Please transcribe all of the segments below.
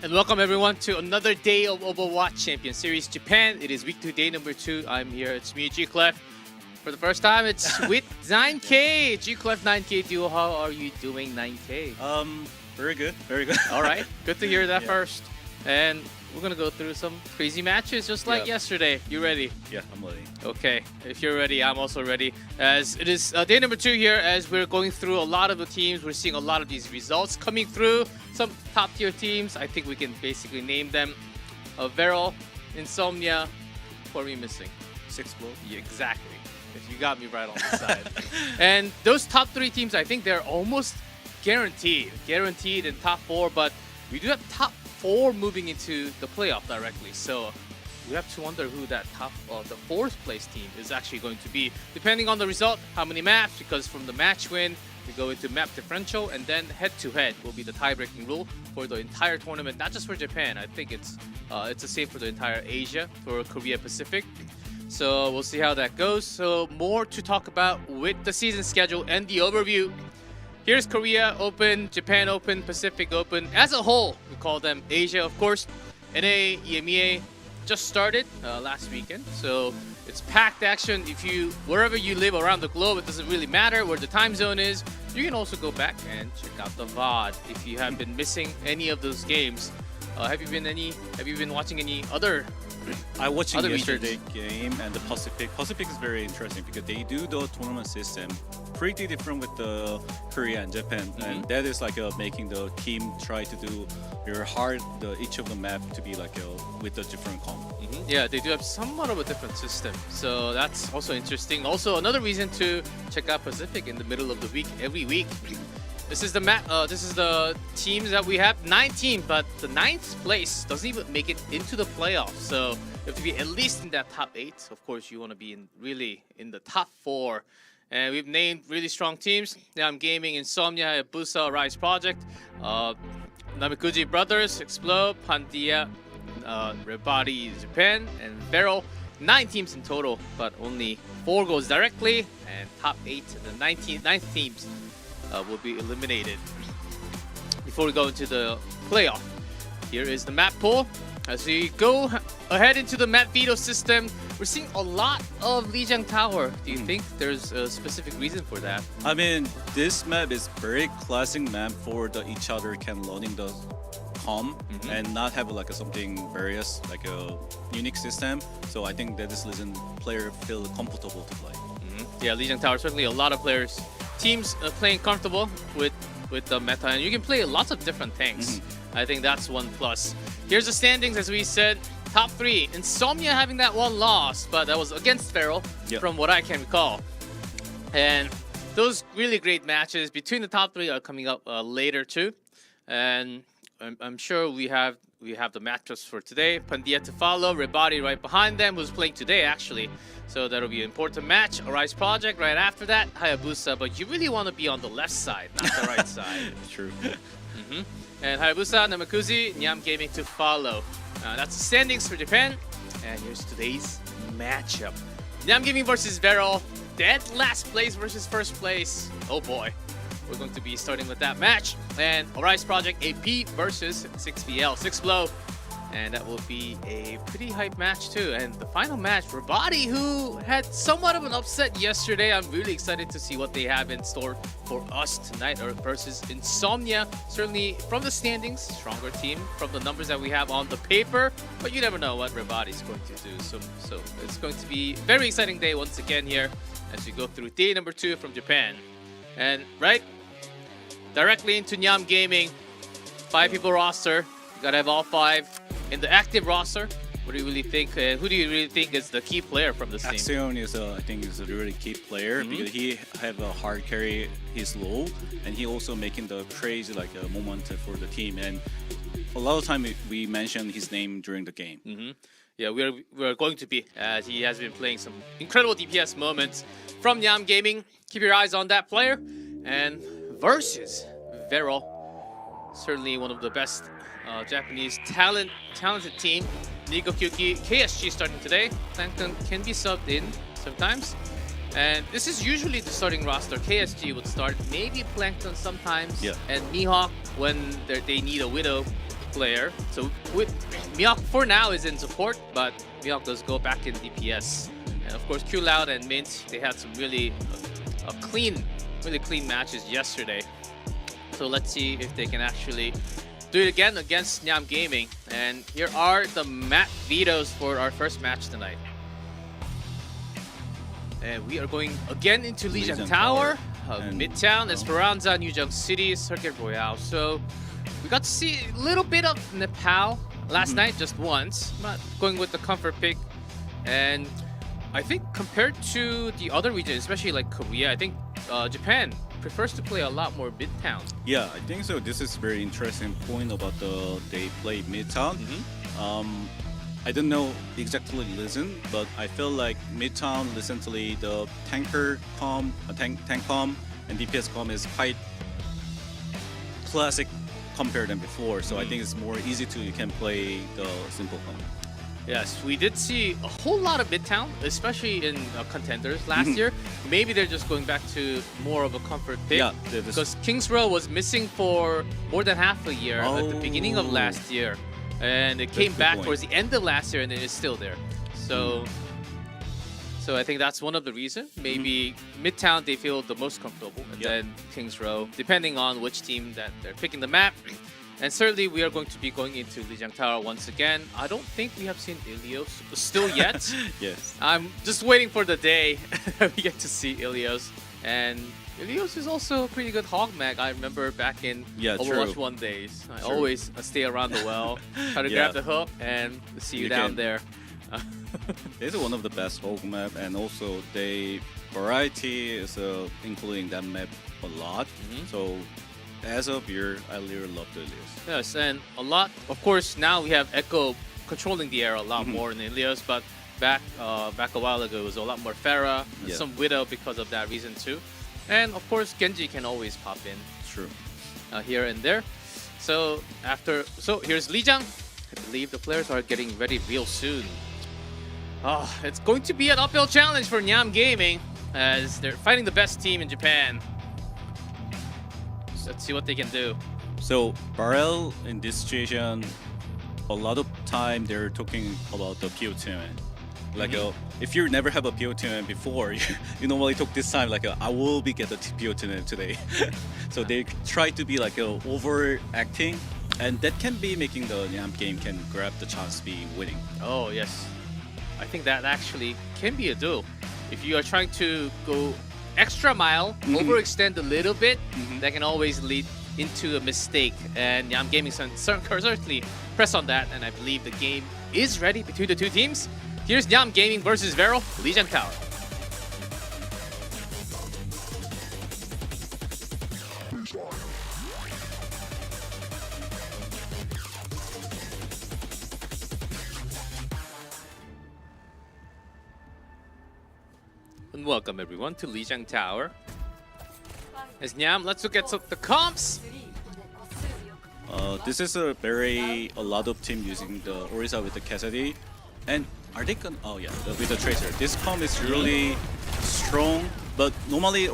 And welcome everyone to another day of Overwatch Champions Series Japan. It is week 2, day number 2. I'm here. It's me, G-Clef. For the first time, it's with 9K. G-Clef 9K duo. How are you doing, 9K? Very good. Very good. All right. Good to hear that Yeah. first. And we're going to go through some crazy matches just like yesterday. You ready? Yeah, I'm ready. Okay, if you're ready, I'm also ready. As it is day number 2 here, as we're going through a lot of the teams, we're seeing a lot of these results coming through. Some top tier teams, I think we can basically name them. Varrel, Insomnia, what are we missing? Six blow. Yeah, exactly. You got me right on the side. And those top 3 teams, I think they're almost guaranteed in top 4, but we do have top 4 moving into the playoff directly. So we have to wonder who that top, the 4th place team is actually going to be, depending on the result, how many maps, because from the match win, we go into map differential, and then head-to-head will be the tie-breaking rule for the entire tournament, not just for Japan. I think it's the same for the entire Asia, for Korea Pacific. So we'll see how that goes. So more to talk about with the season schedule and the overview. Here's Korea Open, Japan Open, Pacific Open. As a whole, we call them Asia, of course. NA, EMEA just started last weekend. So it's packed action. Wherever you live around the globe, it doesn't really matter where the time zone is. You can also go back and check out the VOD if you have been missing any of those games. Have you been watching any other? I watched Other yesterday's game and the Pacific. Pacific is very interesting because they do the tournament system pretty different with the Korea and Japan, and that is like making the team try to do each of the map to be like with a different comp. Yeah, they do have somewhat of a different system, so that's also interesting. Also, another reason to check out Pacific in the middle of the week every week. This is the map. This is the teams that we have. 9 teams, but the 9th place doesn't even make it into the playoffs. So you have to be at least in that top 8. Of course, you want to be really in the top 4. And we've named really strong teams: Nyam-Gaming, Insomnia, Busa, Rise Project, Namikuji Brothers, Explode, Pandia, Revati, Japan, and Varrel. 9 teams in total, but only 4 goes directly, and top 8, the 9th teams will be eliminated before we go into the playoff. Here is the map pool. As we go ahead into the map veto system, we're seeing a lot of Lijiang Tower. Do you think there's a specific reason for that? I mean, this map is very classic map for each other can learning the comp and not have like something various, like a unique system. So I think that this reason player feel comfortable to play. Yeah, Lijiang Tower, certainly a lot of teams playing comfortable with the meta, and you can play lots of different tanks. I think that's one plus. Here's the standings, as we said. Top 3, Insomnia having that one loss, but that was against Varrel, from what I can recall. And those really great matches between the top 3 are coming up later too. And I'm sure we have the matchups for today. Pandia to follow, Revati right behind them, who's playing today actually. So that'll be an important match. Rise Project right after that, Hayabusa, but you really want to be on the left side, not the right side. True. And Hayabusa, Namikuji, Nyam-Gaming to follow. That's the standings for Japan. And here's today's matchup. Nyam-Gaming versus Varrel. Dead last place versus first place. Oh boy. We're going to be starting with that match. And Rise Project AP versus 6BL, 6 Blow. And that will be a pretty hype match too. And the final match, Revati, who had somewhat of an upset yesterday. I'm really excited to see what they have in store for us tonight versus Insomnia. Certainly from the standings, stronger team from the numbers that we have on the paper. But you never know what Revati is going to do. So it's going to be a very exciting day once again here as we go through day number 2 from Japan. And directly into Nyam-Gaming, 5-people roster. You gotta have all 5 in the active roster. What do you really think? Who do you really think is the key player from this team? Axion is, I think, is a really key player because he have a hard carry his low, and he also making the crazy moment for the team. And a lot of time we mention his name during the game. Yeah, we're going to be, as he has been playing some incredible DPS moments from Nyam-Gaming. Keep your eyes on that player. And versus Varrel, certainly one of the best Japanese talented team. Nico Kyuki, KSG starting today. Plankton can be subbed in sometimes. And this is usually the starting roster. KSG would start, maybe Plankton sometimes, and Mihawk when they need a Widow. player. So with Miok for now is in support, but Miok does go back in DPS. And of course, Q Loud and Mint, they had some really really clean matches yesterday. So let's see if they can actually do it again against Nyam-Gaming. And here are the map vetoes for our first match tonight. And we are going again into Lijiang Tower, Midtown, Esperanza, New Junk City, Circuit Royale. So we got to see a little bit of Nepal last night, just once. But going with the comfort pick. And I think compared to the other regions, especially like Korea, I think Japan prefers to play a lot more Midtown. Yeah, I think so. This is very interesting point about they play Midtown. I don't know exactly listen, but I feel like Midtown recently the tanker com, tank com and DPS com is quite classic compared than before. So I think it's more easy to you can play the simple com. Yes, we did see a whole lot of Midtown, especially in contenders last year. Maybe they're just going back to more of a comfort pick. Yeah, because Kings Row was missing for more than half a year at the beginning of last year. And it came back towards the end of last year and it is still there. So I think that's one of the reasons. Maybe Midtown they feel the most comfortable, and then Kings Row, depending on which team that they're picking the map. And certainly we are going to be going into Lijiang Tower once again. I don't think we have seen Ilios still yet. Yes. I'm just waiting for the day we get to see Ilios. And Ilios is also a pretty good hog mag. I remember back in Overwatch 1 days. I always stay around the well, try to grab the hook, and see you down there. It's one of the best hog map, and also the variety is including that map a lot. So as of here, I really love the Ilios. Yes, and a lot. Of course, now we have Echo controlling the air a lot more in Ilios, but back a while ago, it was a lot more Pharah, and some Widow because of that reason too. And of course, Genji can always pop in. True. Here and there. So here's Lijiang. I believe the players are getting ready real soon. Oh, it's going to be an uphill challenge for Nyam-Gaming as they're fighting the best team in Japan. So let's see what they can do. So Varrel in this situation, a lot of time they're talking about the PO tournament. Like if you never have a PO tournament before, you normally took this time like I will be get the PO tournament today. So they try to be like overacting, and that can be making the Nyam game can grab the chance to be winning. Oh yes, I think that actually can be a duel. If you are trying to go extra mile, overextend a little bit, that can always lead into a mistake. And Nyam-Gaming certainly press on that, and I believe the game is ready between the two teams. Here's Nyam-Gaming versus Varrel, Lijiang Tower. And welcome everyone to Lijiang Tower. As Nyam, let's look at the comps. This is a lot of team using the Orisa with the Cassidy, and are they gonna? Oh yeah, with the Tracer. This comp is really strong, but normally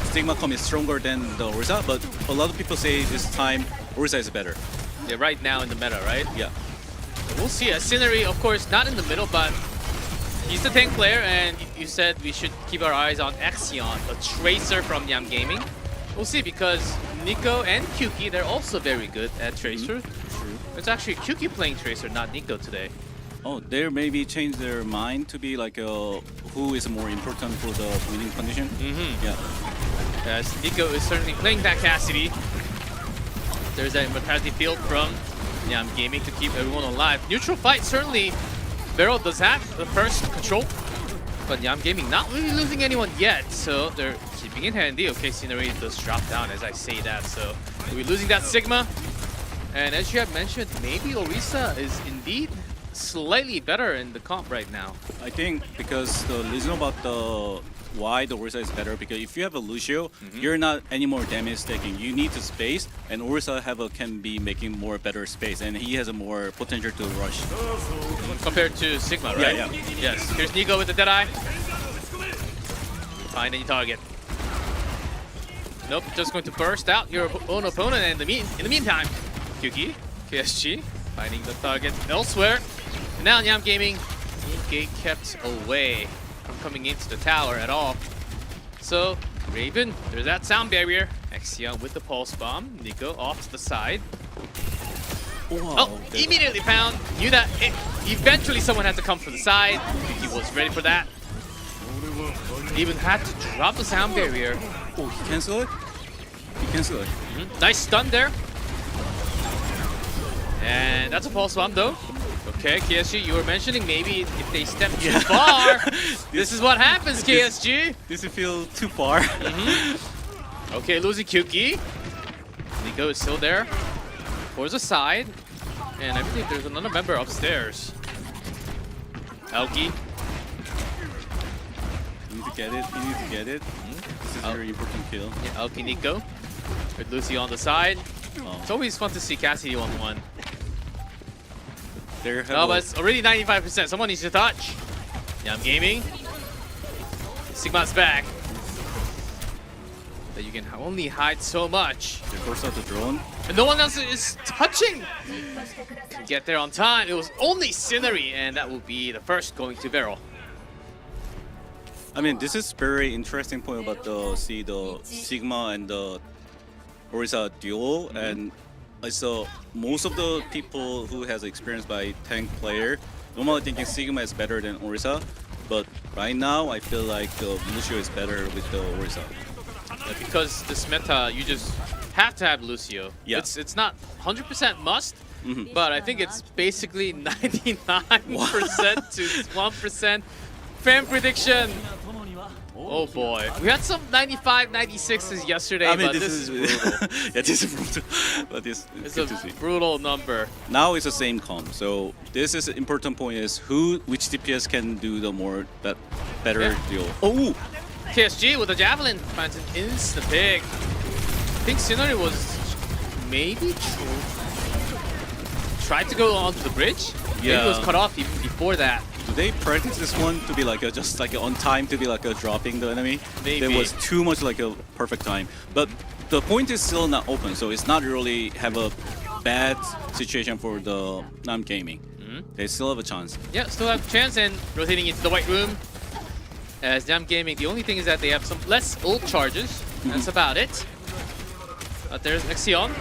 Stigma comp is stronger than the Orisa. But a lot of people say this time Orisa is better. Yeah, right now in the meta, right? Yeah. We'll see. Scenery, of course, not in the middle, but he's the tank player, and you said we should keep our eyes on Axion, a Tracer from Nyam-Gaming. We'll see, because Nico and Kyuki, they're also very good at Tracer. True. It's actually Kyuki playing Tracer, not Nico today. Oh, they maybe change their mind to be like who is more important for the winning condition. Yeah. Yes, Nico is certainly playing that Cassidy. There's that immortality field from Nyam-Gaming to keep everyone alive. Neutral fight, certainly Varrel does have the first control, but Nyam-Gaming not really losing anyone yet, so they're keeping it handy. Okay, Scenery does drop down as I say that, so we're losing that Sigma. And as you have mentioned, maybe Orisa is indeed slightly better in the comp right now. I think because the reason about why the Orisa is better, because if you have a Lucio, you're not any more damage taking. You need to space, and Orisa can be making more better space, and he has a more potential to rush. Compared to Sigma, right? Yeah. Yes. Here's Nico with the Deadeye. Find any target. Nope, just going to burst out your own opponent, and in the meantime, Kyuki KSG finding the target elsewhere. And now Nyam-Gaming being kept away from coming into the tower at all. So Raven, there's that sound barrier. Exion with the pulse bomb. Nico off to the side. Wow, Oh, immediately found. Knew that eventually someone had to come from the side. He was ready for that. Even had to drop the sound barrier. Oh, he cancel it? He cancel it. Nice stun there. And that's a pulse bomb though. Okay, KSG, you were mentioning maybe if they step too far, this is what happens, KSG. Does it feel too far? Okay, losing Kyuki. Nico is still there. Towards the side. And I believe there's another member upstairs. Elki. You need to get it. You need to get it. This is a very important kill. Yeah, Elki Nico. With Lucy on the side. Oh. It's always fun to see Cassidy 1-1. No, but it's already 95%. Someone needs to touch. Nyam-Gaming. Sigma's back. But you can only hide so much. They force out the drone. And no one else is touching. Can get there on time. It was only Scenery, and that will be the first going to Varrel. I mean, this is very interesting point about the Sigma and the Orisa duo, and I saw most of the people who has experience by tank player normally thinking Sigma is better than Orisa, but right now I feel like the Lucio is better with the Orisa. Because this meta, you just have to have Lucio. Yeah. It's not 100% must, but I think it's basically 99% to 1% fan prediction. Oh boy. We had some 95, 96s yesterday, I mean, but this is brutal. yeah, this is brutal. But it's good to see. Brutal number. Now it's the same comp, so this is an important point is which DPS can do the better deal. Oh! KSG with the javelin finds an instant pick. I think Scenery was maybe tried to go onto the bridge. Maybe it was cut off even before that. Do they practice this one to be like just like on time to be like dropping the enemy? Maybe. There was too much like a perfect time. But the point is still not open, so it's not really have a bad situation for the Nyam-Gaming. They still have a chance. Yeah, still have a chance, and rotating into the white room. As Nyam-Gaming, the only thing is that they have some less ult charges. That's about it. But there's Exion.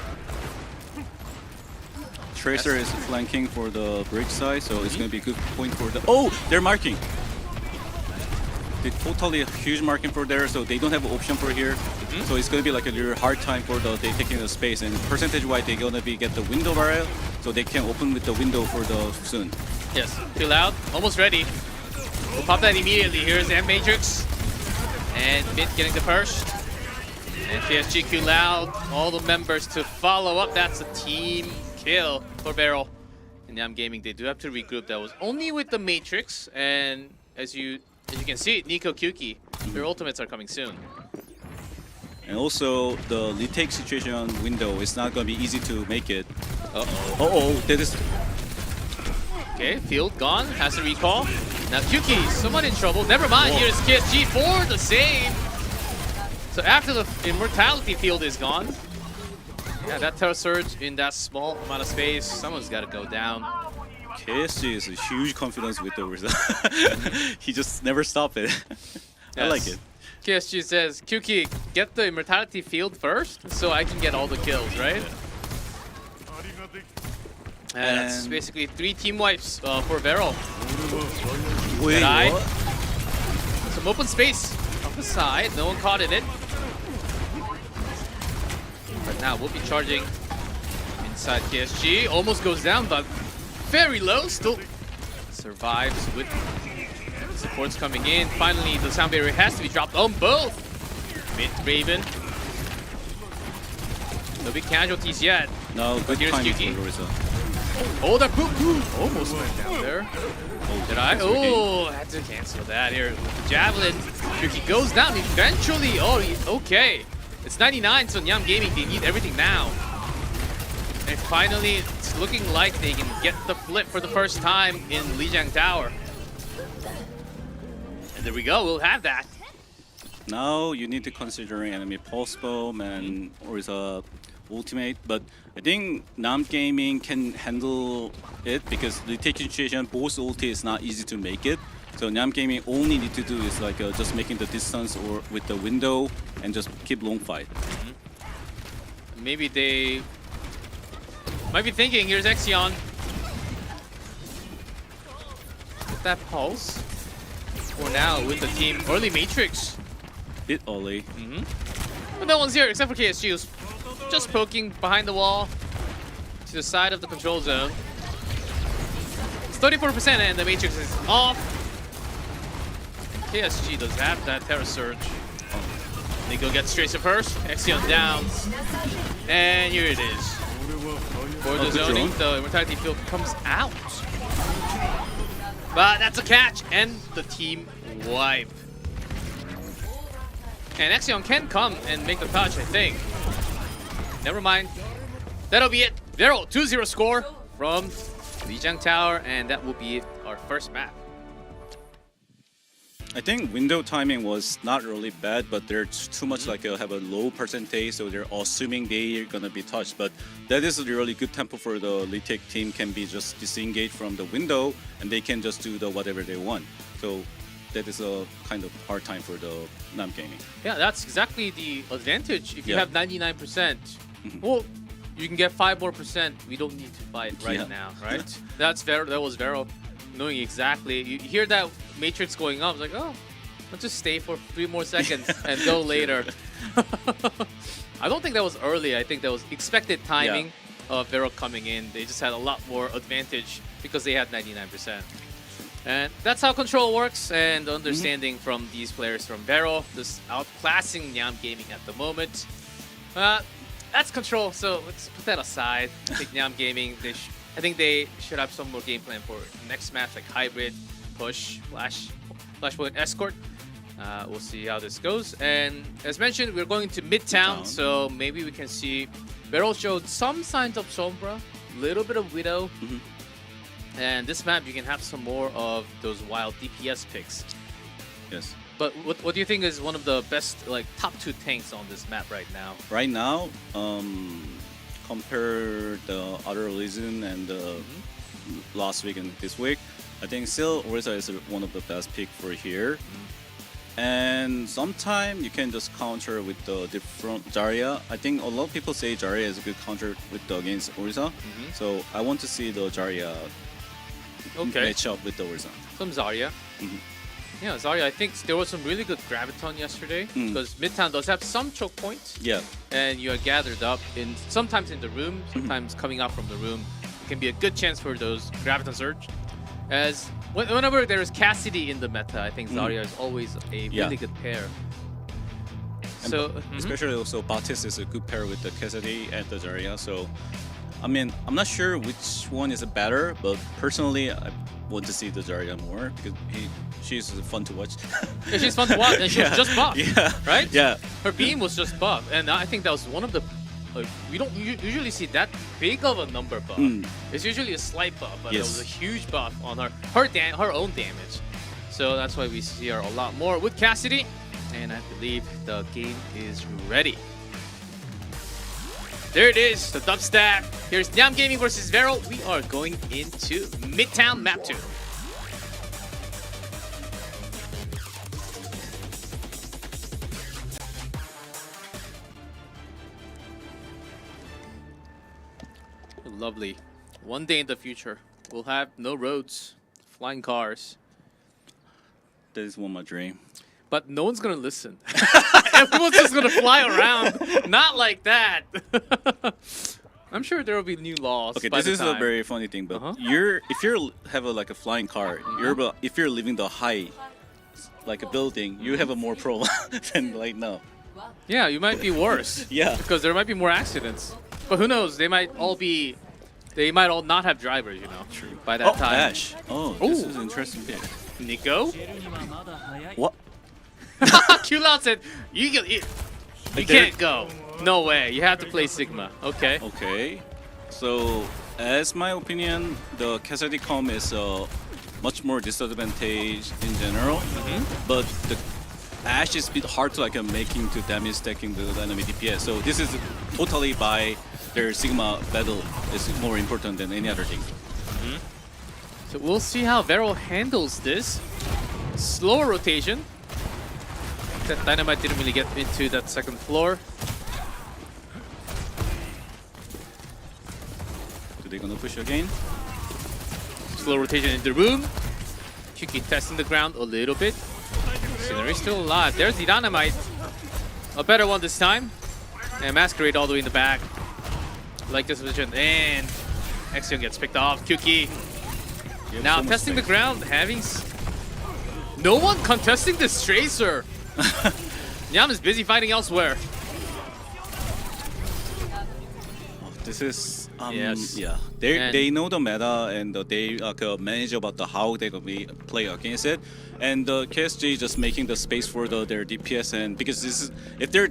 Tracer is flanking for the bridge side, so it's going to be a good point for the... Oh! They're marking! They totally a huge marking for there, so they don't have an option for here. So it's going to be like a really hard time for they taking the space, and percentage-wise they're going to be get the window Varrel, so they can open with the window for the soon. Yes, chill out, almost ready. We'll pop that immediately. Here's M-Matrix. And Mid getting the first. And KSG Q Loud, all the members to follow up. That's a team kill for Varrel. And Nyam-Gaming, they do have to regroup. That was only with the Matrix. And as you can see, Nico Kyuki, their ultimates are coming soon. And also, the retake situation on window is not going to be easy to make it. Uh-oh. Uh-oh, that is... Okay, field gone, has to recall. Now Kyuki, somewhat in trouble. Never mind, here's KSG for the save. So after the immortality field is gone, yeah, that Terror Surge in that small amount of space, someone's got to go down. KSG is a huge confidence with the result. He just never stopped it. I like it. KSG says, Kyuki, get the immortality field first so I can get all the kills, right? And that's basically 3 team wipes for Varrel. Wait, what? Some open space off the side. No one caught in it. But now we'll be charging inside KSG. Almost goes down, but very low. Still survives with supports coming in. Finally, the sound barrier has to be dropped on both. Mid Raven. No big casualties yet. No, good here's timing Kyuki. for Orisa. Oh, that poop almost went down there. Did I? Oh, I had to cancel that here with the javelin. Kyuki goes down eventually. Oh, okay. It's 99, so Nyam-Gaming, they need everything now. And finally, it's looking like they can get the flip for the first time in Lijiang Tower. And there we go, we'll have that. Now you need to consider enemy pulse bomb and Orisa ultimate, but I think Nyam-Gaming can handle it because the taking situation, both ulti is not easy to make it. So Nyam-Gaming only need to do is like just making the distance or with the window and just keep long fight. Maybe they might be thinking, here's Exion. With that pulse. For now, with the team early Matrix. Bit early. But no one's here except for KSG, who's just poking behind the wall to the side of the control zone. It's 34% and the Matrix is off. KSG does have that Terra Surge. Nico gets Tracer first. Exion down. And here it is. For the zoning, the Immortality Field comes out. But that's a catch and the team wipe. And Exion can come and make the touch, I think. Never mind. That'll be it. Varrel 2-0 score from Lijiang Tower, and that will be our first map. I think window timing was not really bad, but they're too much like have a low percentage, so they're assuming they're gonna be touched. But that is a really good tempo for the Litek team. Can be just disengaged from the window, and they can just do the whatever they want. So that is a kind of hard time for the Nyam-Gaming. Yeah, that's exactly the advantage. If you have 99%, Mm-hmm. well, you can get 5 more percent. We don't need to fight right Yeah. now, right? That was Varrel knowing exactly. You hear that Matrix going up, it's like, oh, let's just stay for 3 more seconds and go later. I don't think that was early. I think that was expected timing of Varrel coming in. They just had a lot more advantage because they had 99%. And that's how control works, and understanding from these players from Varrel, just outclassing Nyam-Gaming at the moment. That's control, so let's put that aside. I think Nyam-Gaming, I think they should have some more game plan for next match, like hybrid, push, flashpoint, escort. We'll see how this goes. And as mentioned, we're going to Midtown, so maybe we can see Varrel showed some signs of Sombra, little bit of Widow. And this map, you can have some more of those wild DPS picks. Yes. But what do you think is one of the best, like, top 2 tanks on this map right now? Right now, compare the other season and last week and this week, I think still Orisa is one of the best pick for here. And sometimes you can just counter with the different Zarya. I think a lot of people say Zarya is a good counter against Orisa. So I want to see the Zarya match up with the Orisa. Some Zarya. Yeah, Zarya, I think there was some really good Graviton yesterday because Midtown does have some choke points. Yeah. And you are gathered up sometimes in the room, sometimes coming out from the room. It can be a good chance for those Graviton Surge. As whenever there is Cassidy in the meta, I think Zarya is always a really good pair. So especially also Batis is a good pair with the Cassidy and the Zarya. So I mean, I'm not sure which one is better, but personally I want to see the Zarya more because she's fun to watch. Yeah, she's fun to watch, and she was just buff. Right? Yeah. Her beam was just buff, and I think that was one of the. We don't usually see that big of a number buff. It's usually a slight buff, but it was a huge buff on her own damage. So that's why we see her a lot more with Cassidy, and I believe the game is ready. There it is, the dubstep. Here's Nyam-Gaming versus Varrel. We are going into Midtown Map 2. Lovely. One day in the future, we'll have no roads, flying cars. That is one of my dream. But no one's gonna listen. Everyone's just gonna fly around. Not like that. I'm sure there will be new laws. Okay, by this the is time. a very funny thing, but if you have a flying car, if you're living the high, like a building, you have a more problem than like now. Yeah, you might be worse. Yeah, because there might be more accidents. But who knows? They might all not have drivers. You know. True. By that time. Ash. Oh, this is interesting pick. Nico. What? Q-Loud said, you can't go. No way. You have to play Sigma. Okay. Okay. So, as my opinion, the Cassidy com is much more disadvantage in general. But Ashe is a bit hard to like making to damage stacking the enemy DPS. So this is totally by their Sigma battle is more important than any other thing. So we'll see how Varrel handles this. Slower rotation. That Dynamite didn't really get into that second floor. So they're gonna push again. Slow rotation in the room. Chuki testing the ground a little bit. Scenery still alive. There's the Dynamite. A better one this time. And Masquerade all the way in the back. Like this position. And Exion gets picked off. Chuki now so testing the space. ground. Having no one contesting this Tracer. Nyam is busy fighting elsewhere. This is Yes. yeah. They know the meta and they manage about how they gonna be play against it, and the KSG just making the space for their DPS, and because this is if their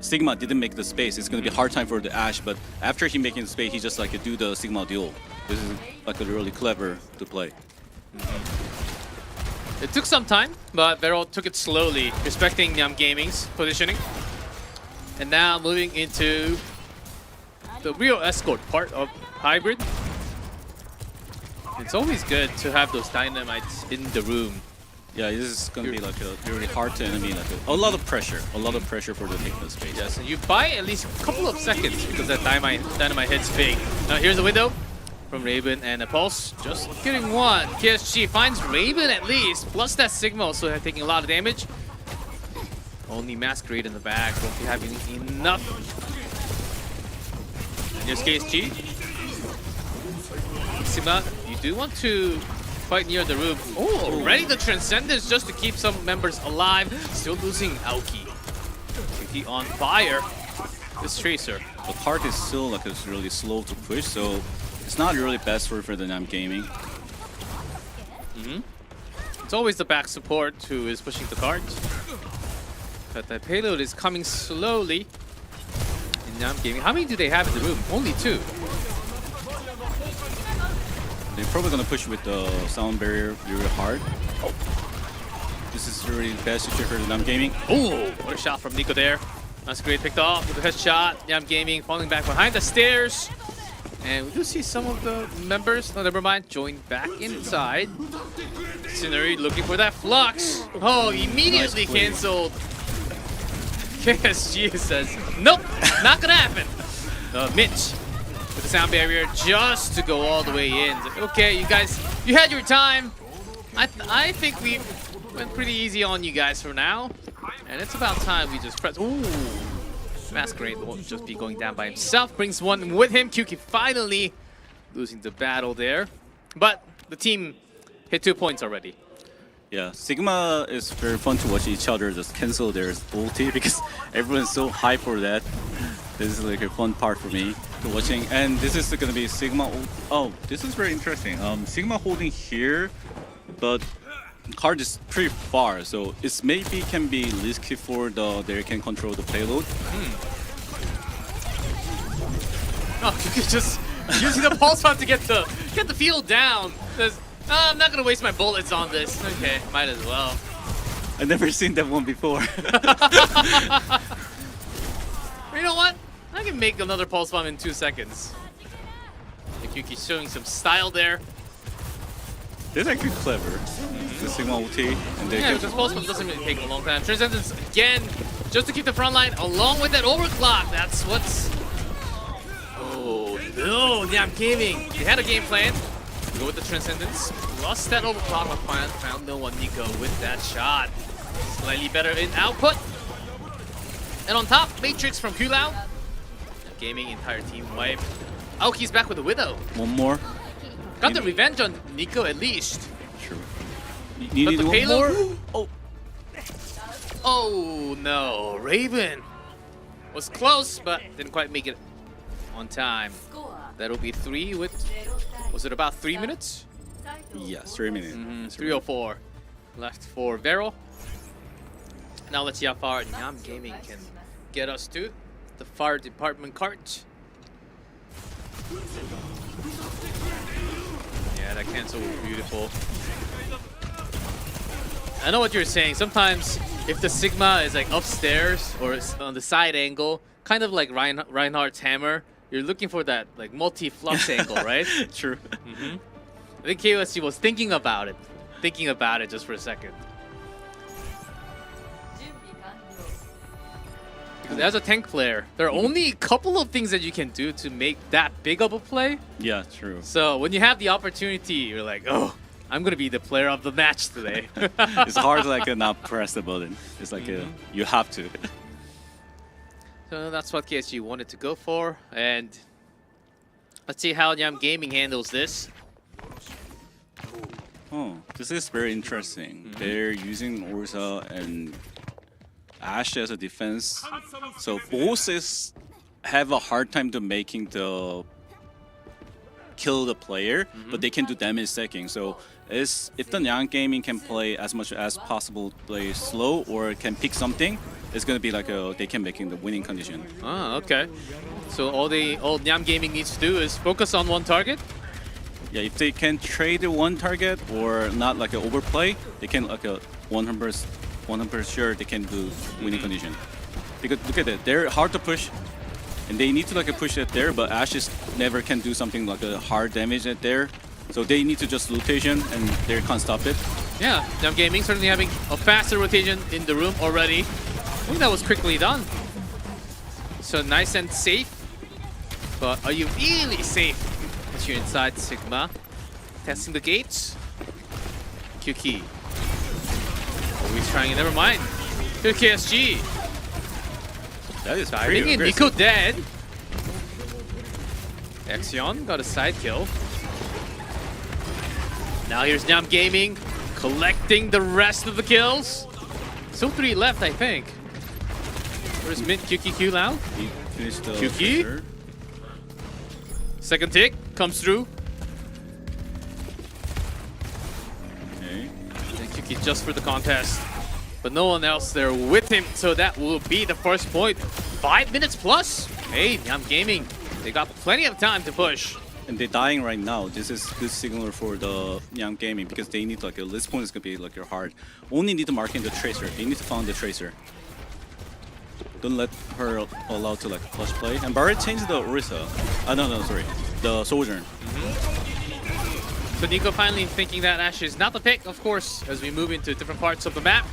Sigma didn't make the space, it's gonna be hard time for the Ashe. But after he making the space, he just like do the Sigma duel. This is like really clever to play. It took some time, but Varrel took it slowly, respecting Nyam-Gaming's positioning. And now moving into the real escort part of Hybrid. It's always good to have those Dynamites in the room. Yeah, this is gonna be like a really hard to enemy, like a lot of pressure for the taking the space. Yes, and you buy at least a couple of seconds because that Dynamite hits big. Now here's a window from Raven and a Pulse. Just getting one. KSG finds Raven at least, plus that Sigma also taking a lot of damage. Only Masquerade in the back, won't be having enough. And here's KSG. Sigma, you do want to fight near the roof. Oh, already the Transcendence just to keep some members alive. Still losing Aoki. Aoki on fire. This Tracer. The card is still like it's really slow to push, so it's not really best for the Nyam-Gaming. It's always the back support who is pushing the cards. But the payload is coming slowly. In Nyam-Gaming. How many do they have in the room? Only 2. They're probably gonna push with the sound barrier really hard. Oh. This is really bad situation for the Nyam-Gaming. Oh, what a shot from Nico there. Masquerade picked off with a headshot. Nyam-Gaming falling back behind the stairs. And we do see some of the members, no, never mind, join back inside. Scenery looking for that flux. Oh, immediately Nice play. canceled. KSG says, nope, not gonna happen. Mitch with the sound barrier just to go all the way in. Okay, you guys, you had your time. I think we went pretty easy on you guys for now. And it's about time we just press. Ooh. Masquerade won't just be going down by himself. Brings one with him. Kyuki finally losing the battle there. But the team hit 2 points already. Yeah, Sigma is very fun to watch each other just cancel their ulti because everyone's so high for that. This is like a fun part for me to watching. And this is gonna be Sigma. Oh, this is very interesting. Sigma holding here, but card is pretty far, so it's maybe can be risky for they can control the payload. Oh, Kyuki just using the pulse pump to get the field down. Says, I'm not gonna waste my bullets on this. Okay, might as well. I've never seen that one before. You know what? I can make another pulse bomb in 2 seconds. Kyuki's showing some style there. That's actually clever. The Sigma ulti, and they Yeah, because pulse bomb doesn't really take a long time. Transcendence again, just to keep the front line along with that overclock. That's what's. Oh no, Nyam-Gaming. They had a game plan. Go with the Transcendence. Lost that overclock, but found no one. Nico with that shot. Slightly better in output. And on top, Matrix from Kulau. Gaming entire team wipe. Aoki's back with a Widow. one more. Got the revenge on Nico at least. Sure. You But need the one payload? more. Oh, Oh no, Raven was close, but didn't quite make it on time. That'll be 3 with, was it about 3 minutes? yes, 3 minutes. 3:04 left for Varrel. Now let's see how far Nyam-Gaming can get us to the fire department cart. Yeah, that cancel was beautiful. I know what you're saying. Sometimes if the Sigma is like upstairs or it's on the side angle, kind of like Reinhardt's hammer, you're looking for that like multi-flux angle, right? True. I think KOSG was thinking about it just for a second. Because as a tank player, there are only a couple of things that you can do to make that big of a play. Yeah, true. So when you have the opportunity, you're like, oh, I'm gonna be the player of the match today. It's hard to like not press the button. It's like you have to. So that's what KSG wanted to go for, and let's see how Nyam-Gaming handles this. Oh, this is very interesting. They're using Ursa and Ashe as a defense, so both have a hard time to making the kill the player, but they can do damage stacking. So if the Nyam-Gaming can play as much as possible, play slow or can pick something, it's gonna be like they can making the winning condition. Ah, okay. So all Nyam-Gaming needs to do is focus on one target. Yeah, if they can trade one target or not like an overplay, they can like a 100% sure they can do winning condition. Because look at it, they're hard to push, and they need to like push it there. But Ashes never can do something like a hard damage at there, so they need to just rotation, and they can't stop it. Yeah, Nyam-Gaming certainly having a faster rotation in the room already. I think that was quickly done. So nice and safe. But are you really safe once you're inside Sigma? Testing the gates. QK. Always trying it, never mind. Here KSG. That is Diving in, Nico dead. Exion got a side kill. Now here's Nyam-Gaming collecting the rest of the kills. Still 3 left, I think. Where's mid QQ now? He finished the QQ. third. Second tick comes through. Okay. And QQ just for the contest. But no one else there with him, so that will be the first point. 5 minutes plus. Hey, Nyam-Gaming, they got plenty of time to push. And they're dying right now. This is good signal for the Nyam-Gaming because they need like this point is gonna be like hard. Only need to mark in the tracer. They need to find the tracer. Don't let her allow to like flush play. And Varrel changed the Orisa. No, sorry, the Sojourn. So Nico finally thinking that Ashe is not the pick, of course, as we move into different parts of the map.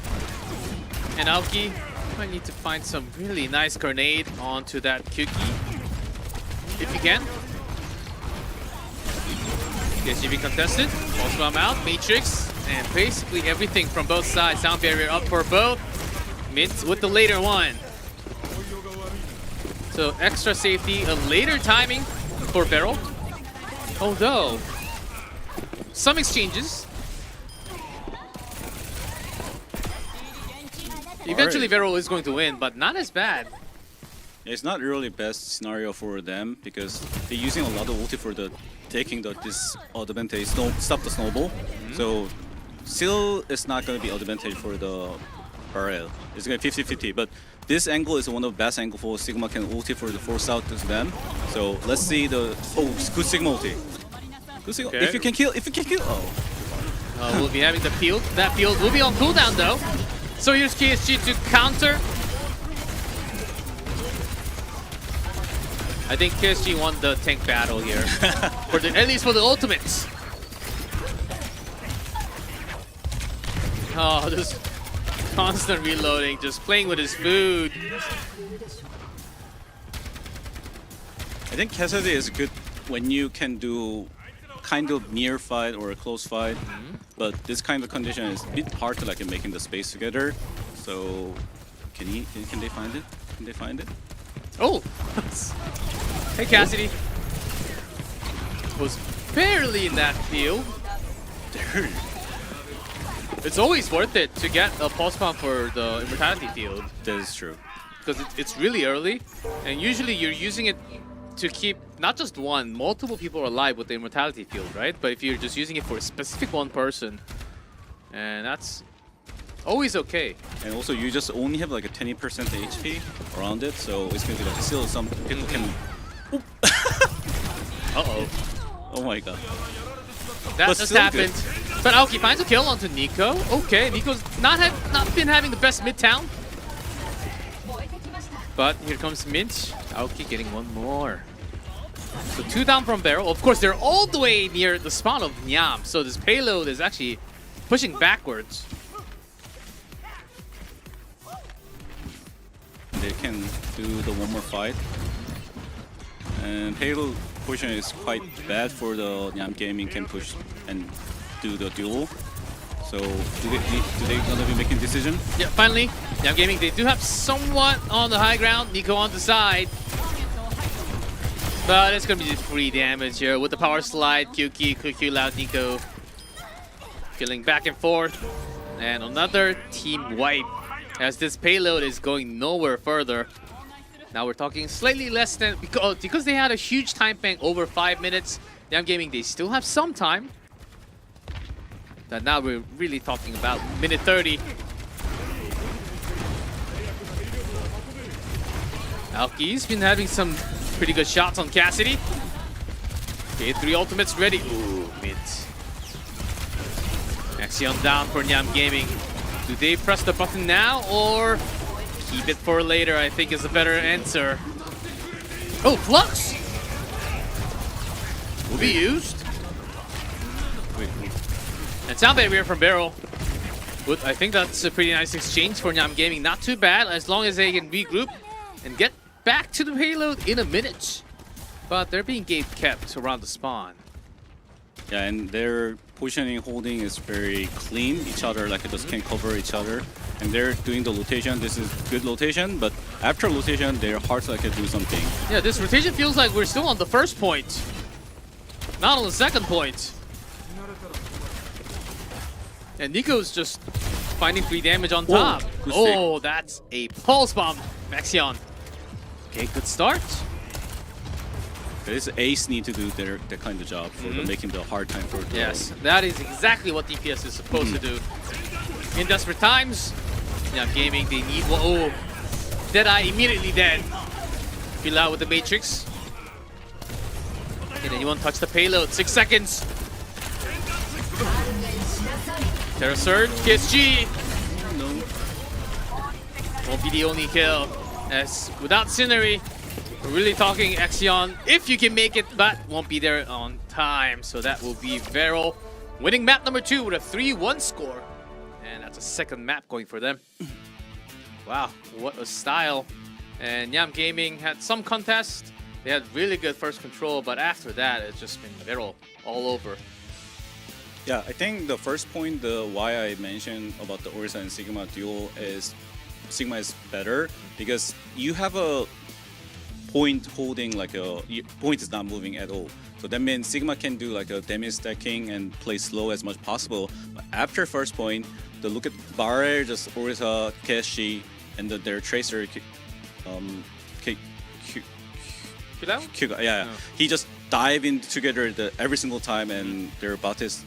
And Aoki might need to find some really nice grenade onto that QQ. If you can. KSGB contested. Also I'm out. Matrix. And basically everything from both sides. Sound barrier up for both. Mid with the later one. So extra safety, a later timing for Varrel. Although, some exchanges. Eventually Varrel is going to win, but not as bad. It's not really best scenario for them because they're using a lot of ulti for the taking this advantage, stop the snowball. So still it's not going to be advantage for the Varrel. It's going to be 50-50, but this angle is one of the best angles for Sigma can ulti for the force out to them. So let's see the good Sigma ulti. Good Sigma. Okay. If you can kill, We'll be having the field. That field will be on cooldown though. So here's KSG to counter. I think KSG won the tank battle here, at least for the ultimates. Oh, just constant reloading, just playing with his food. I think Cassidy is good when you can do kind of near fight or a close fight, but this kind of condition is a bit hard to like making the space together. So can they find it? Can they find it? Oh! Hey Cassidy. Was barely in that field. It's always worth it to get a pulse pump for the immortality field. That is true. Because it's really early, and usually you're using it to keep not just one, multiple people alive with the immortality field, right? But if you're just using it for a specific one person, and that's always okay. And also you just only have like a 20% HP around it, so it's gonna be like still some people can. Uh-oh. Oh my god. That But just still happened. But Aoki finds a kill onto Nico. Okay, Nico's not been having the best mid-town. But here comes Mint. Aoki getting one more. So 2 down from Varrel. Of course, they're all the way near the spawn of Nyam. So this payload is actually pushing backwards. They can do the one more fight. And payload portion is quite bad for the Nyam-Gaming can push and do the duel. So do they gonna be making decision? Yeah, finally, Nyam-Gaming, they do have somewhat on the high ground. Nico on the side. But it's gonna be just free damage here with the power slide. QQ loud Nico. Killing back and forth. And another team wipe as this payload is going nowhere further. Now we're talking slightly less than, because they had a huge time bank over 5 minutes. Nyam-Gaming, they still have some time. But now we're really talking about minute 30. Aoki's been having some pretty good shots on Cassidy. Okay, 3 ultimates ready. Ooh, mid. Axion down for Nyam-Gaming. Do they press the button now or keep it for later? I think is a better answer. Oh, Flux! Will be used. Wait. And sound barrier from Varrel. But I think that's a pretty nice exchange for Nyam-Gaming. Not too bad as long as they can regroup and get back to the payload in a minute. But they're being gate kept around the spawn. Yeah, and their positioning holding is very clean. Each other like just can cover each other, and they're doing the rotation. This is good rotation, but after rotation, they're hard to like do something. Yeah, this rotation feels like we're still on the first point, not on the second point. And Nico's just finding free damage on top. Whoa, That's a pulse bomb, Maxion. Okay, good start. This Ace need to do their kind of job for making the hard time for the Yes, that is exactly what DPS is supposed to do. In desperate times, Nyam-Gaming, they need... Oh, Deadeye immediately dead. Fill out with the Matrix. Can anyone touch the payload? 6 seconds. Terra Surge, PSG. No. Won't be the only kill. As without Scenery, we're really talking Axion. If you can make it, but won't be there on time. So that will be Varrel winning map number 2 with a 3-1 score. And that's a second map going for them. Wow, what a style. And Nyam-Gaming had some contest. They had really good first control, but after that, it's just been Varrel all over. Yeah, I think the first point, the why I mentioned about the Orisa and Sigma duel is Sigma is better because you have a point holding like a point is not moving at all. So that means Sigma can do like a damage stacking and play slow as much possible. But after first point, the look at Varrel, just Orisa, Keshi, and their tracer, yeah, he just dive in together every single time, and their bots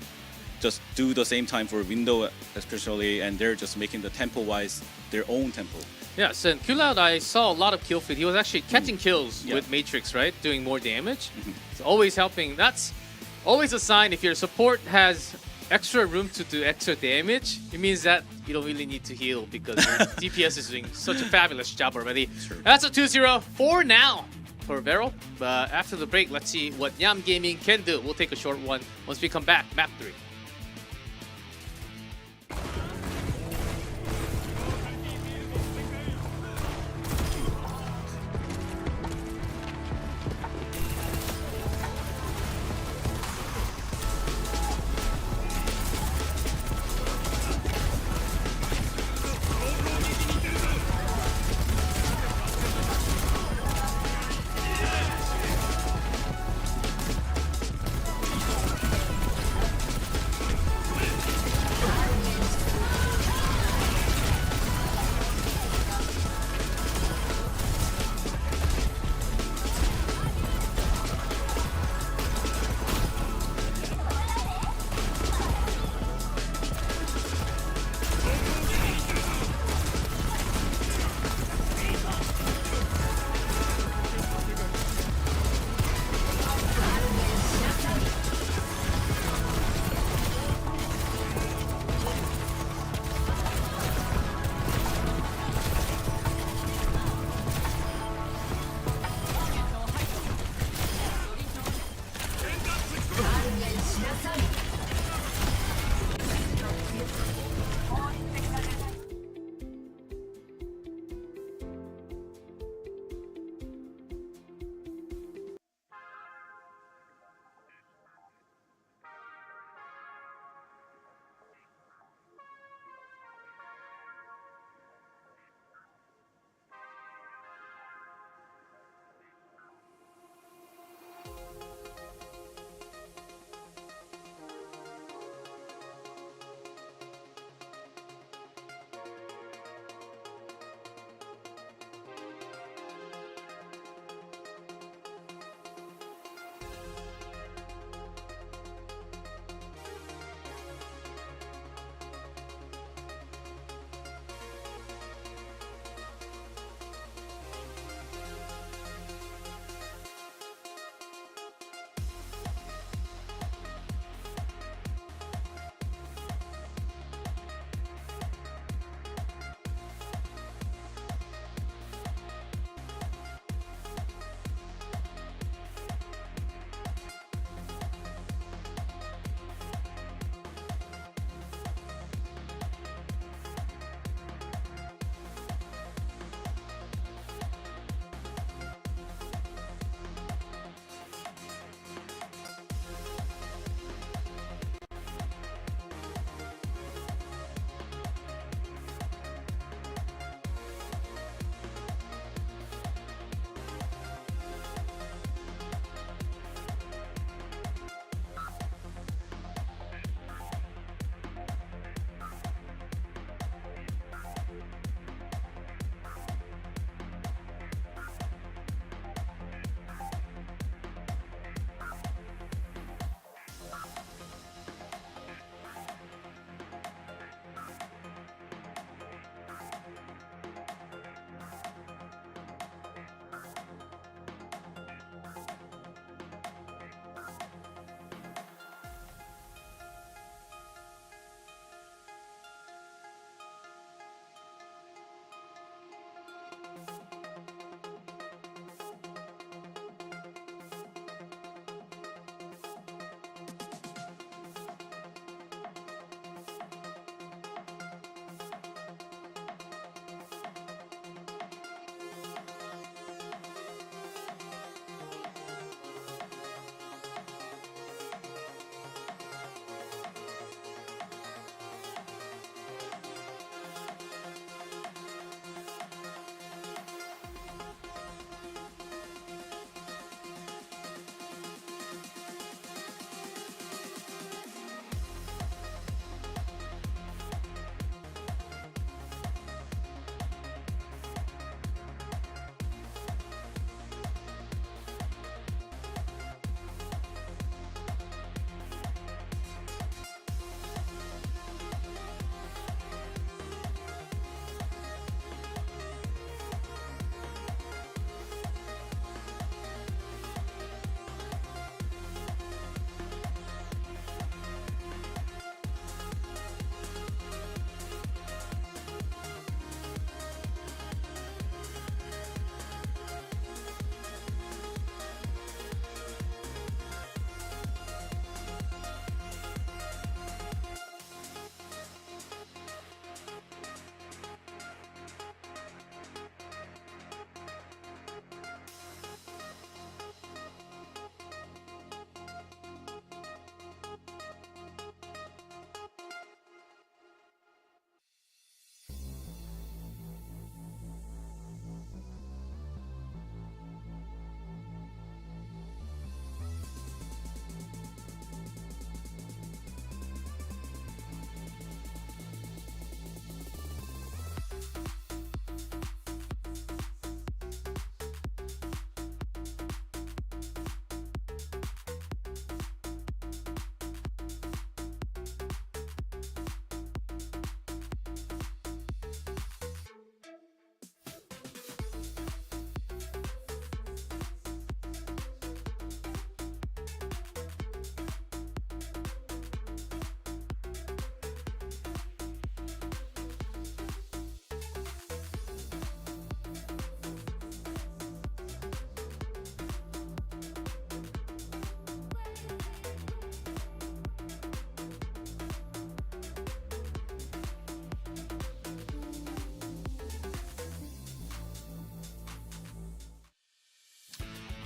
just do the same time for window especially, and they're just making the tempo wise their own tempo. Yes, and Qloud, I saw a lot of kill feed. He was actually catching kills with Matrix, right? Doing more damage. It's always helping. That's always a sign if your support has extra room to do extra damage. It means that you don't really need to heal because your DPS is doing such a fabulous job already. Sure. That's a 2-0 for now for Varrel. But after the break, let's see what Nyam-Gaming can do. We'll take a short one once we come back. Map 3.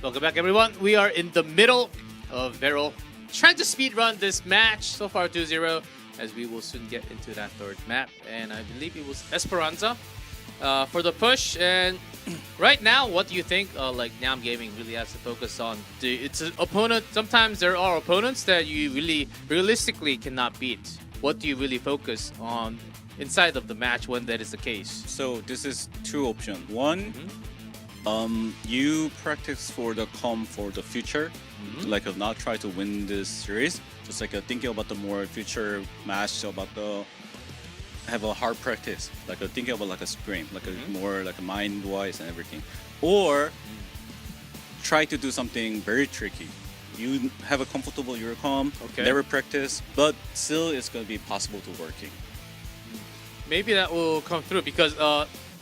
Welcome back, everyone. We are in the middle of Varrel trying to speedrun this match. So far 2-0, as we will soon get into that third map. And I believe it was Esperanza for the push. And right now, what do you think like Nyam-Gaming really has to focus on? It's an opponent. Sometimes there are opponents that you really realistically cannot beat. What do you really focus on inside of the match when that is the case? So this is two options. One, you practice for the com for the future, like not try to win this series. Just like thinking about the more future match, about the have a hard practice, like thinking about like a sprint, like a more like mind wise and everything. Or try to do something very tricky. You have a comfortable Eurocom, never practice, but still it's going to be possible to working. Maybe that will come through because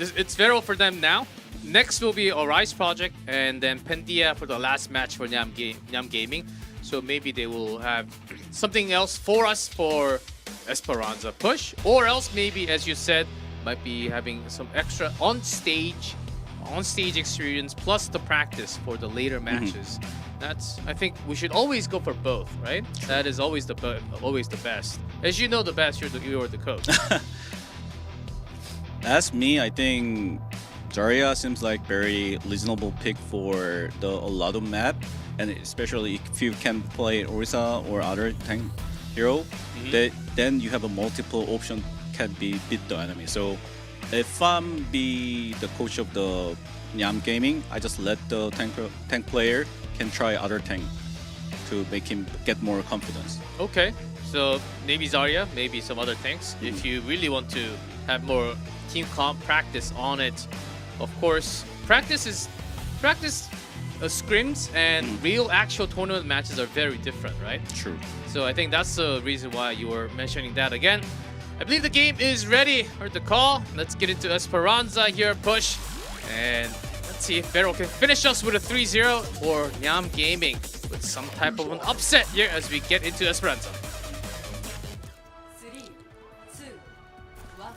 it's Varrel for them now. Next will be a Rise project and then Pendia for the last match for Nyam-Gaming. So maybe they will have something else for us for Esperanza push, or else maybe, as you said, might be having some extra on stage experience plus the practice for the later matches. I think we should always go for both, right? That is always the best. As you know the best, you're the coach. As me, I think Zarya seems like very reasonable pick for a lot of map, and especially if you can play Orisa or other tank hero, then you have a multiple option can be beat the enemy. So if I'm the coach of the Nyam-Gaming, I just let the tank player can try other tank to make him get more confidence. Okay, so maybe Zarya, maybe some other tanks. If you really want to have more team comp practice on it, of course, practice scrims and real actual tournament matches are very different, right? True. So I think that's the reason why you were mentioning that again. I believe the game is ready. Heard the call. Let's get into Esperanza here. Push. And let's see if Varrel can finish us with a 3-0 or Nyam-Gaming with some type of an upset here as we get into Esperanza.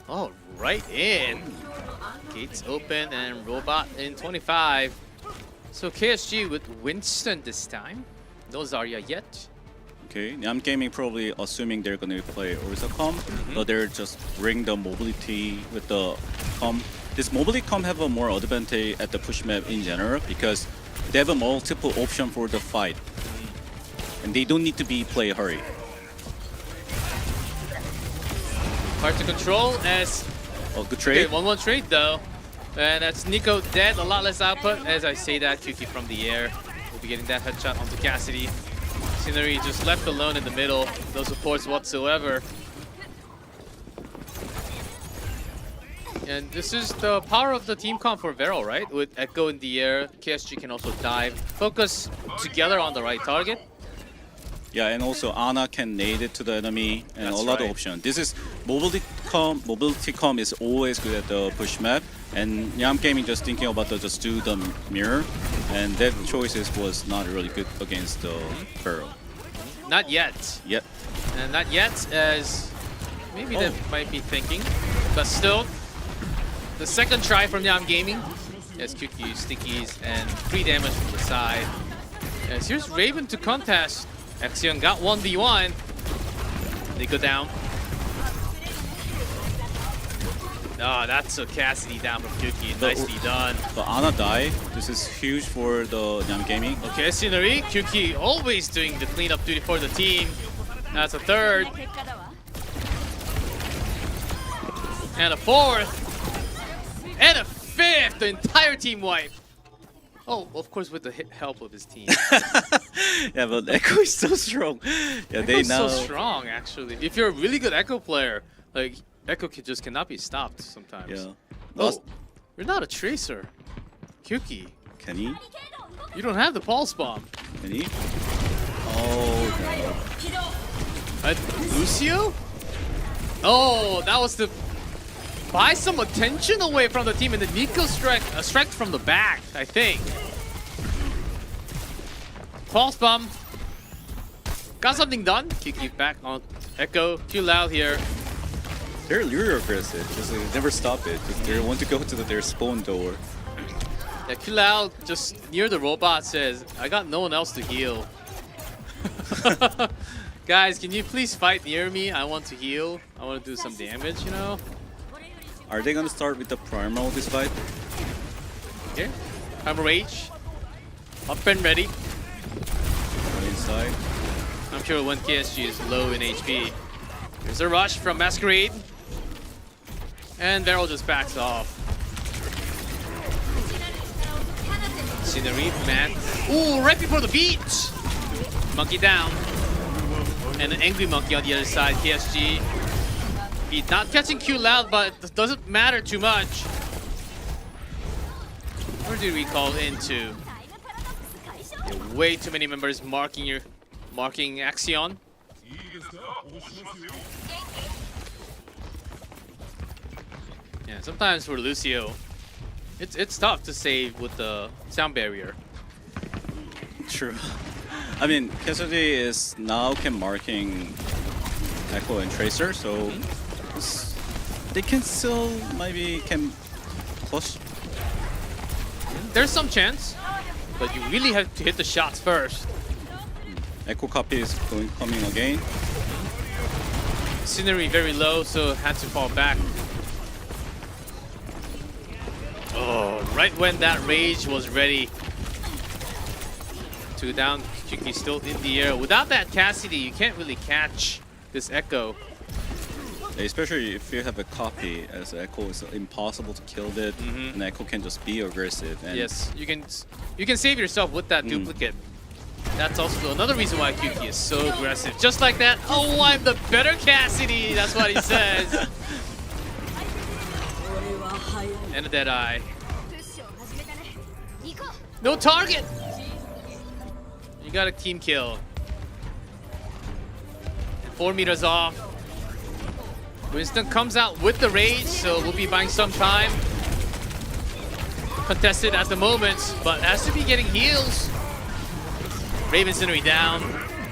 Oh, right in. Gates open and robot in 25. So KSG with Winston this time. No Zarya yet. Okay, Nyam-Gaming probably assuming they're going to play Orisa com, but they're just bring the mobility with the com. This mobility com have a more advantage at the push map in general because they have a multiple option for the fight, and they don't need to be play hurry. Hard to control as good trade. 1-1 trade though. And that's Nico dead, a lot less output. As I say that, QQ from the air. We'll be getting that headshot onto Cassidy. Scenery just left alone in the middle. No supports whatsoever. And this is the power of the team comp for Varrel, right? With Echo in the air, KSG can also dive. Focus together on the right target. Yeah, and also Ana can nade it to the enemy, and a lot of options. This is mobility com is always good at the push map, and Nyam-Gaming just thinking about just do the mirror, and that choices was not really good against the Varrel. Not yet. Yet. And not yet, as maybe they might be thinking, but still, the second try from Nyam-Gaming as QQ stickies and free damage from the side. As here's Raven to contest. Exion got 1v1. They go down. Oh, that's a Cassidy down from QQ. Nicely done. But Ana died. This is huge for the Nyam-Gaming. Okay, Scenery. QQ always doing the cleanup duty for the team. That's a third. And a fourth. And a fifth. The entire team wipe. Oh, of course, with the help of his team. Yeah, but Echo is so strong. Yeah, Echo's so strong, actually. If you're a really good Echo player, like Echo just cannot be stopped sometimes. Yeah. Oh, you're not a tracer, Kyuki. Can he? You don't have the pulse bomb. Can he? Oh no. Lucio? Oh, that was to buy some attention away from the team, and the Nico strike from the back, I think. Pulse bomb. Got something done. Kiki back on Echo. Too loud here. They're really aggressive. Just never stop it. Just they want to go to their spawn door. Yeah, Kulao just near the robot says, I got no one else to heal. Guys, can you please fight near me? I want to heal. I want to do some damage, you know? Are they gonna start with the Primal this fight? Okay. Primal Rage. Up and ready. Inside. I'm sure when KSG is low in HP. There's a rush from Masquerade. And Varrel just backs off. Scenery, man. Ooh, right before the beat! Monkey down. And an angry monkey on the other side, KSG. He's not catching Q loud, but it doesn't matter too much. Where did we call into? Way too many members marking Axion. Yeah, sometimes for Lucio, it's tough to save with the sound barrier. True. I mean, Cassidy is now can marking Echo and Tracer, so they can still maybe can push. There's some chance, but you really have to hit the shots first. Echo copy is coming again. Scenery very low, so had to fall back. Oh, right when that rage was ready. 2 down, Chuki still in the air. Without that Cassidy, you can't really catch this Echo. Especially if you have a copy, as Echo is impossible to kill it, and Echo can just be aggressive. And yes, you can save yourself with that duplicate. That's also another reason why Kyuki is so aggressive. Just like that, oh, I'm the better Cassidy, that's what he says. And a dead eye. No target! You got a team kill. And 4 meters off. Winston comes out with the rage, so we'll be buying some time. Contested at the moment, but has to be getting heals. Raven Scenery down,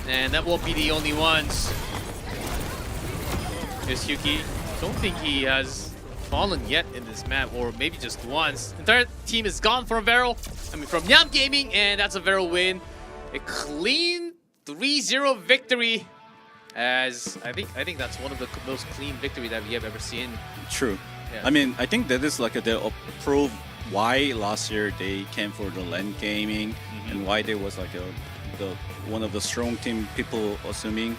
and that won't be the only ones. Here's Hyuki. Don't think he has fallen yet in this map, or maybe just once. Entire team is gone from Varrel. I mean, from Nyam-Gaming, and that's a Varrel win. A clean 3-0 victory. As I think that's one of the most clean victory that we have ever seen. True. Yeah. I mean, I think that is like the proof why last year they came for the LAN gaming and why they was like the one of the strong team people assuming,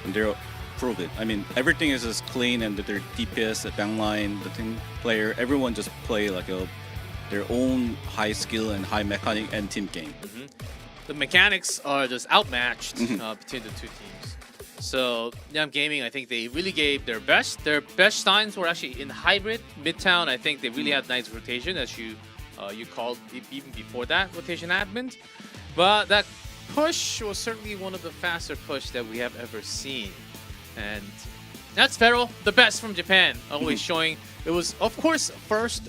and they prove it. I mean, everything is just clean, and their DPS, the backline, the team player, everyone just play like their own high skill and high mechanic and team game. The mechanics are just outmatched between the two teams. So Nyam-Gaming, I think they really gave their best. Their best times were actually in hybrid, Midtown. I think they really had nice rotation, as you called even before that rotation happened. But that push was certainly one of the faster push that we have ever seen. And that's Varrel, the best from Japan, always showing. It was, of course, first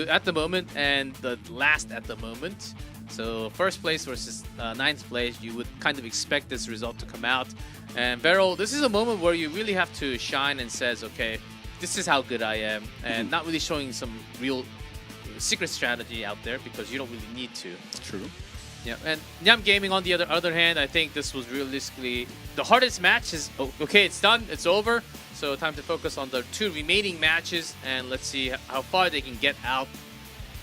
at the moment and the last at the moment. So first place versus ninth place, you would kind of expect this result to come out. And Varrel, this is a moment where you really have to shine and says, okay, this is how good I am, and not really showing some real secret strategy out there because you don't really need to. True. Yeah, and Nyam-Gaming on the other hand, I think this was realistically the hardest match. Is okay, it's done, it's over. So time to focus on the 2 remaining matches, and let's see how far they can get out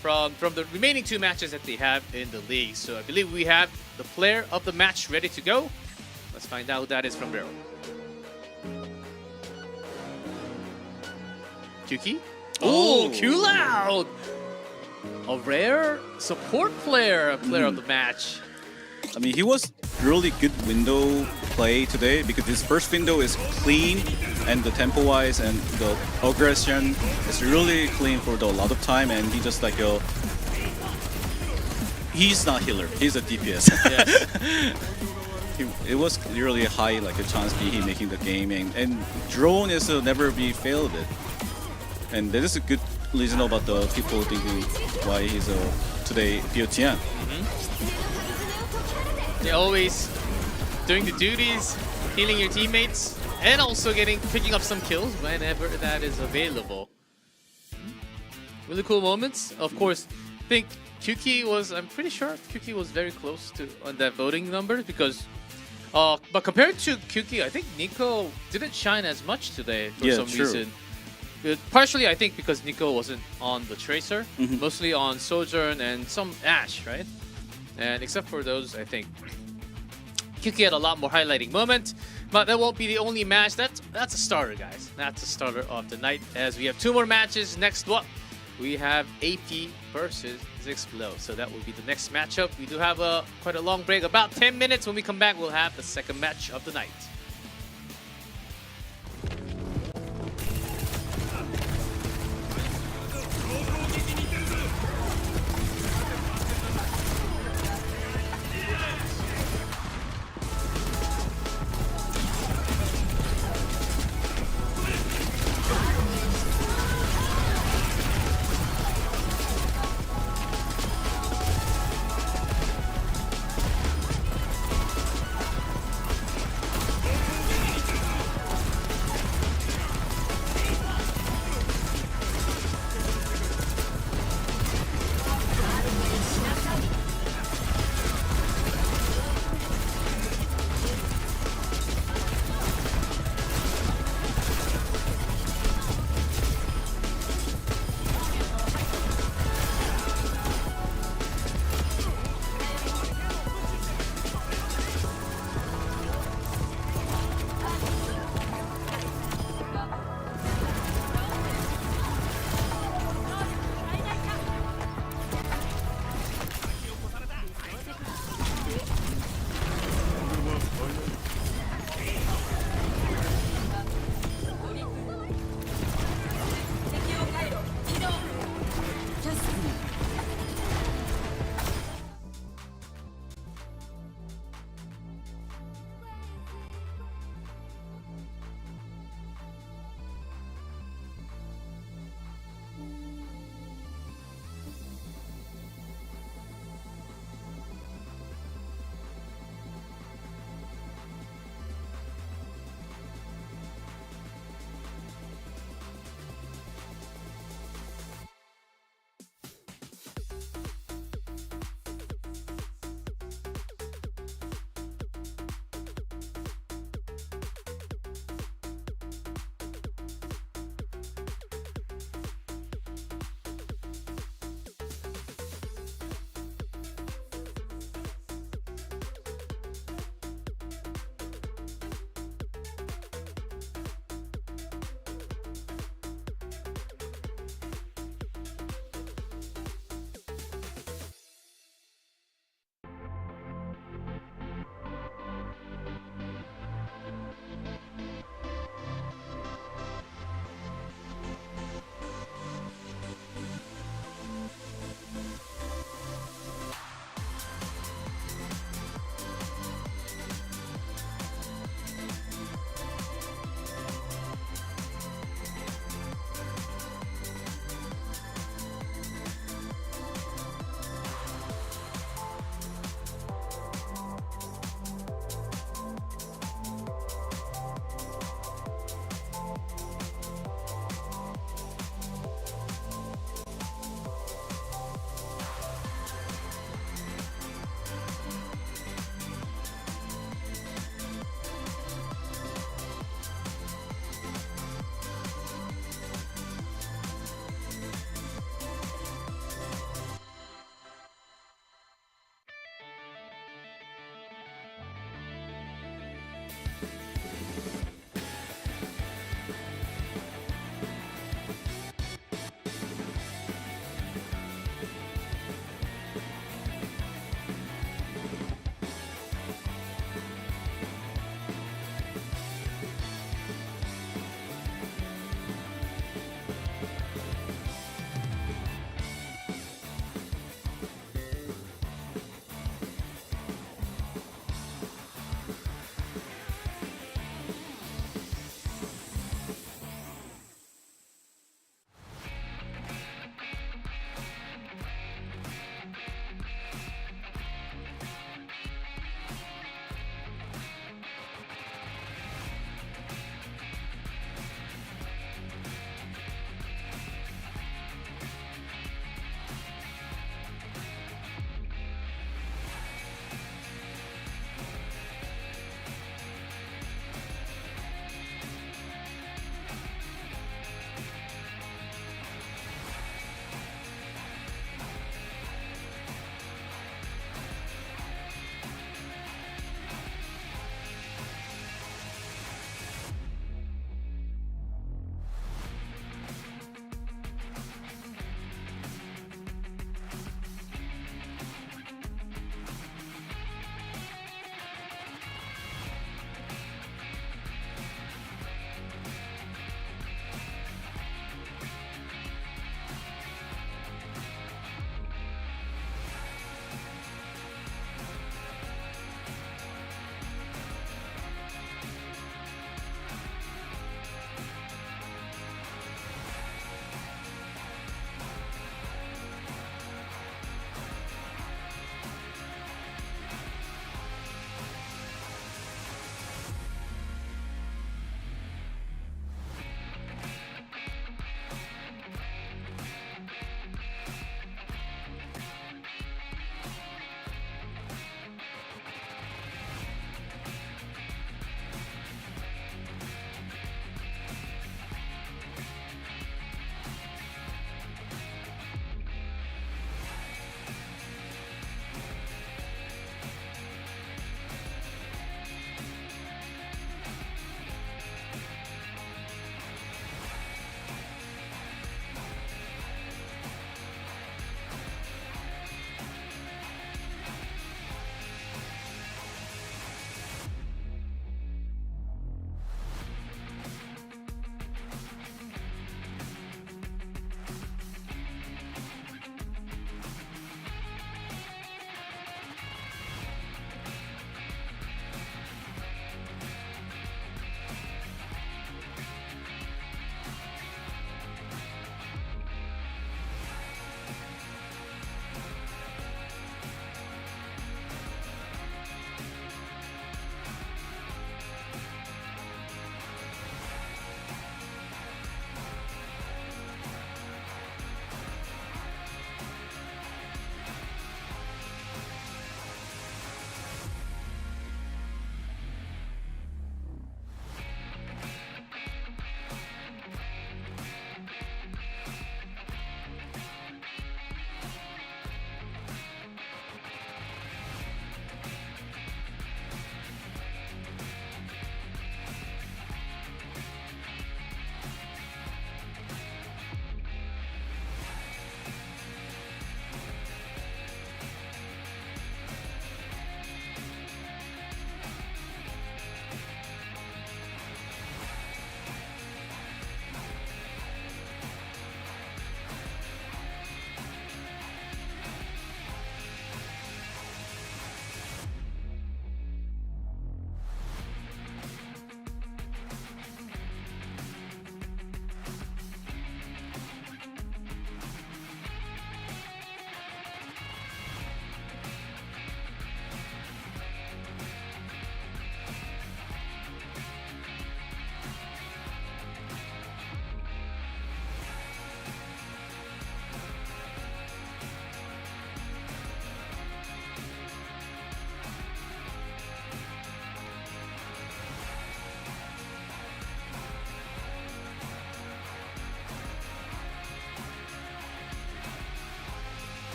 from the remaining 2 matches that they have in the league. So I believe we have the player of the match ready to go. Let's find out who that is from Varrel. Kyuki? Oh, Q-Loud! A rare support player, player of the match. I mean, he was really good window play today because his first window is clean, and the tempo-wise and the aggression is really clean for a lot of time, and he just like he's not healer, he's a DPS. Yes. It was really high, like a chance be he making the game, and drone is never be failed it, and that is a good reason about the people thinking why he's today POTN. They're always doing the duties, healing your teammates, and also picking up some kills whenever that is available. Really cool moments. Of course, I think QK was, I'm pretty sure QK was very close to on that voting number because, but compared to QK, I think Nico didn't shine as much today for some true. reason. But partially, I think because Nico wasn't on the Tracer, mostly on Sojourn and some Ashe, right? And except for those, I think QK had a lot more highlighting moment. But that won't be the only match. That's a starter, guys. That's a starter of the night. As we have 2 more matches. Next up, we have AP versus Zixblow. So that will be the next matchup. We do have quite a long break, about 10 minutes. When we come back, we'll have the second match of the night.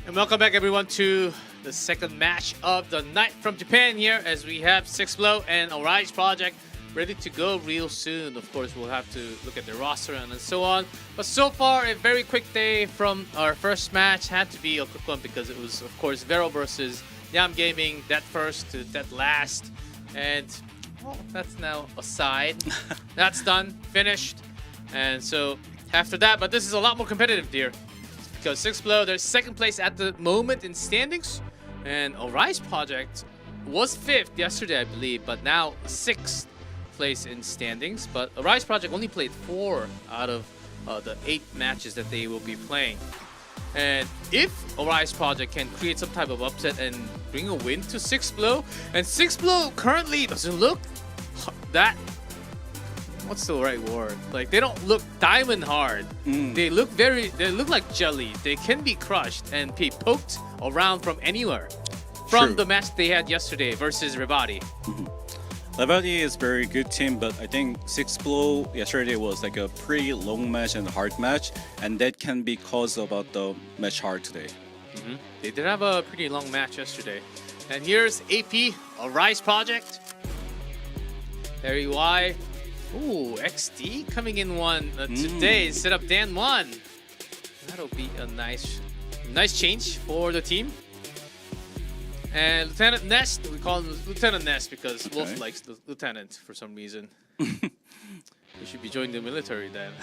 And welcome back, everyone, to the second match of the night from Japan here, as we have Six Blow and Arise Project ready to go real soon. Of course, we'll have to look at the roster and so on. But so far, a very quick day from our first match. Had to be a quick one because it was, of course, Varrel versus Nyam-Gaming, that first to that last. And, well, that's now aside. That's done, finished. And so, after that, but this is a lot more competitive, dear. Because Six Blow, they're second place at the moment in standings. And Arise Project was 5th yesterday, I believe, but now 6th place in standings. But Arise Project only played 4 out of the 8 matches that they will be playing. And if Arise Project can create some type of upset and bring a win to Six Blow, and Six Blow currently doesn't look that... What's the right word? Like, they don't look diamond hard. They look like jelly. They can be crushed and be poked around from anywhere. From the match they had yesterday versus Revati. Revati is a very good team, but I think Six Blow yesterday was like a pretty long match and hard match, and that can be caused about the match hard today. They did have a pretty long match yesterday. And here's AP, Arise Project. There you are. Ooh, XD coming in one today instead of Dan 1. That'll be a nice change for the team. And Lieutenant Nest, we call him Lieutenant Nest because Wolf likes the Lieutenant for some reason. We should be joining the military then.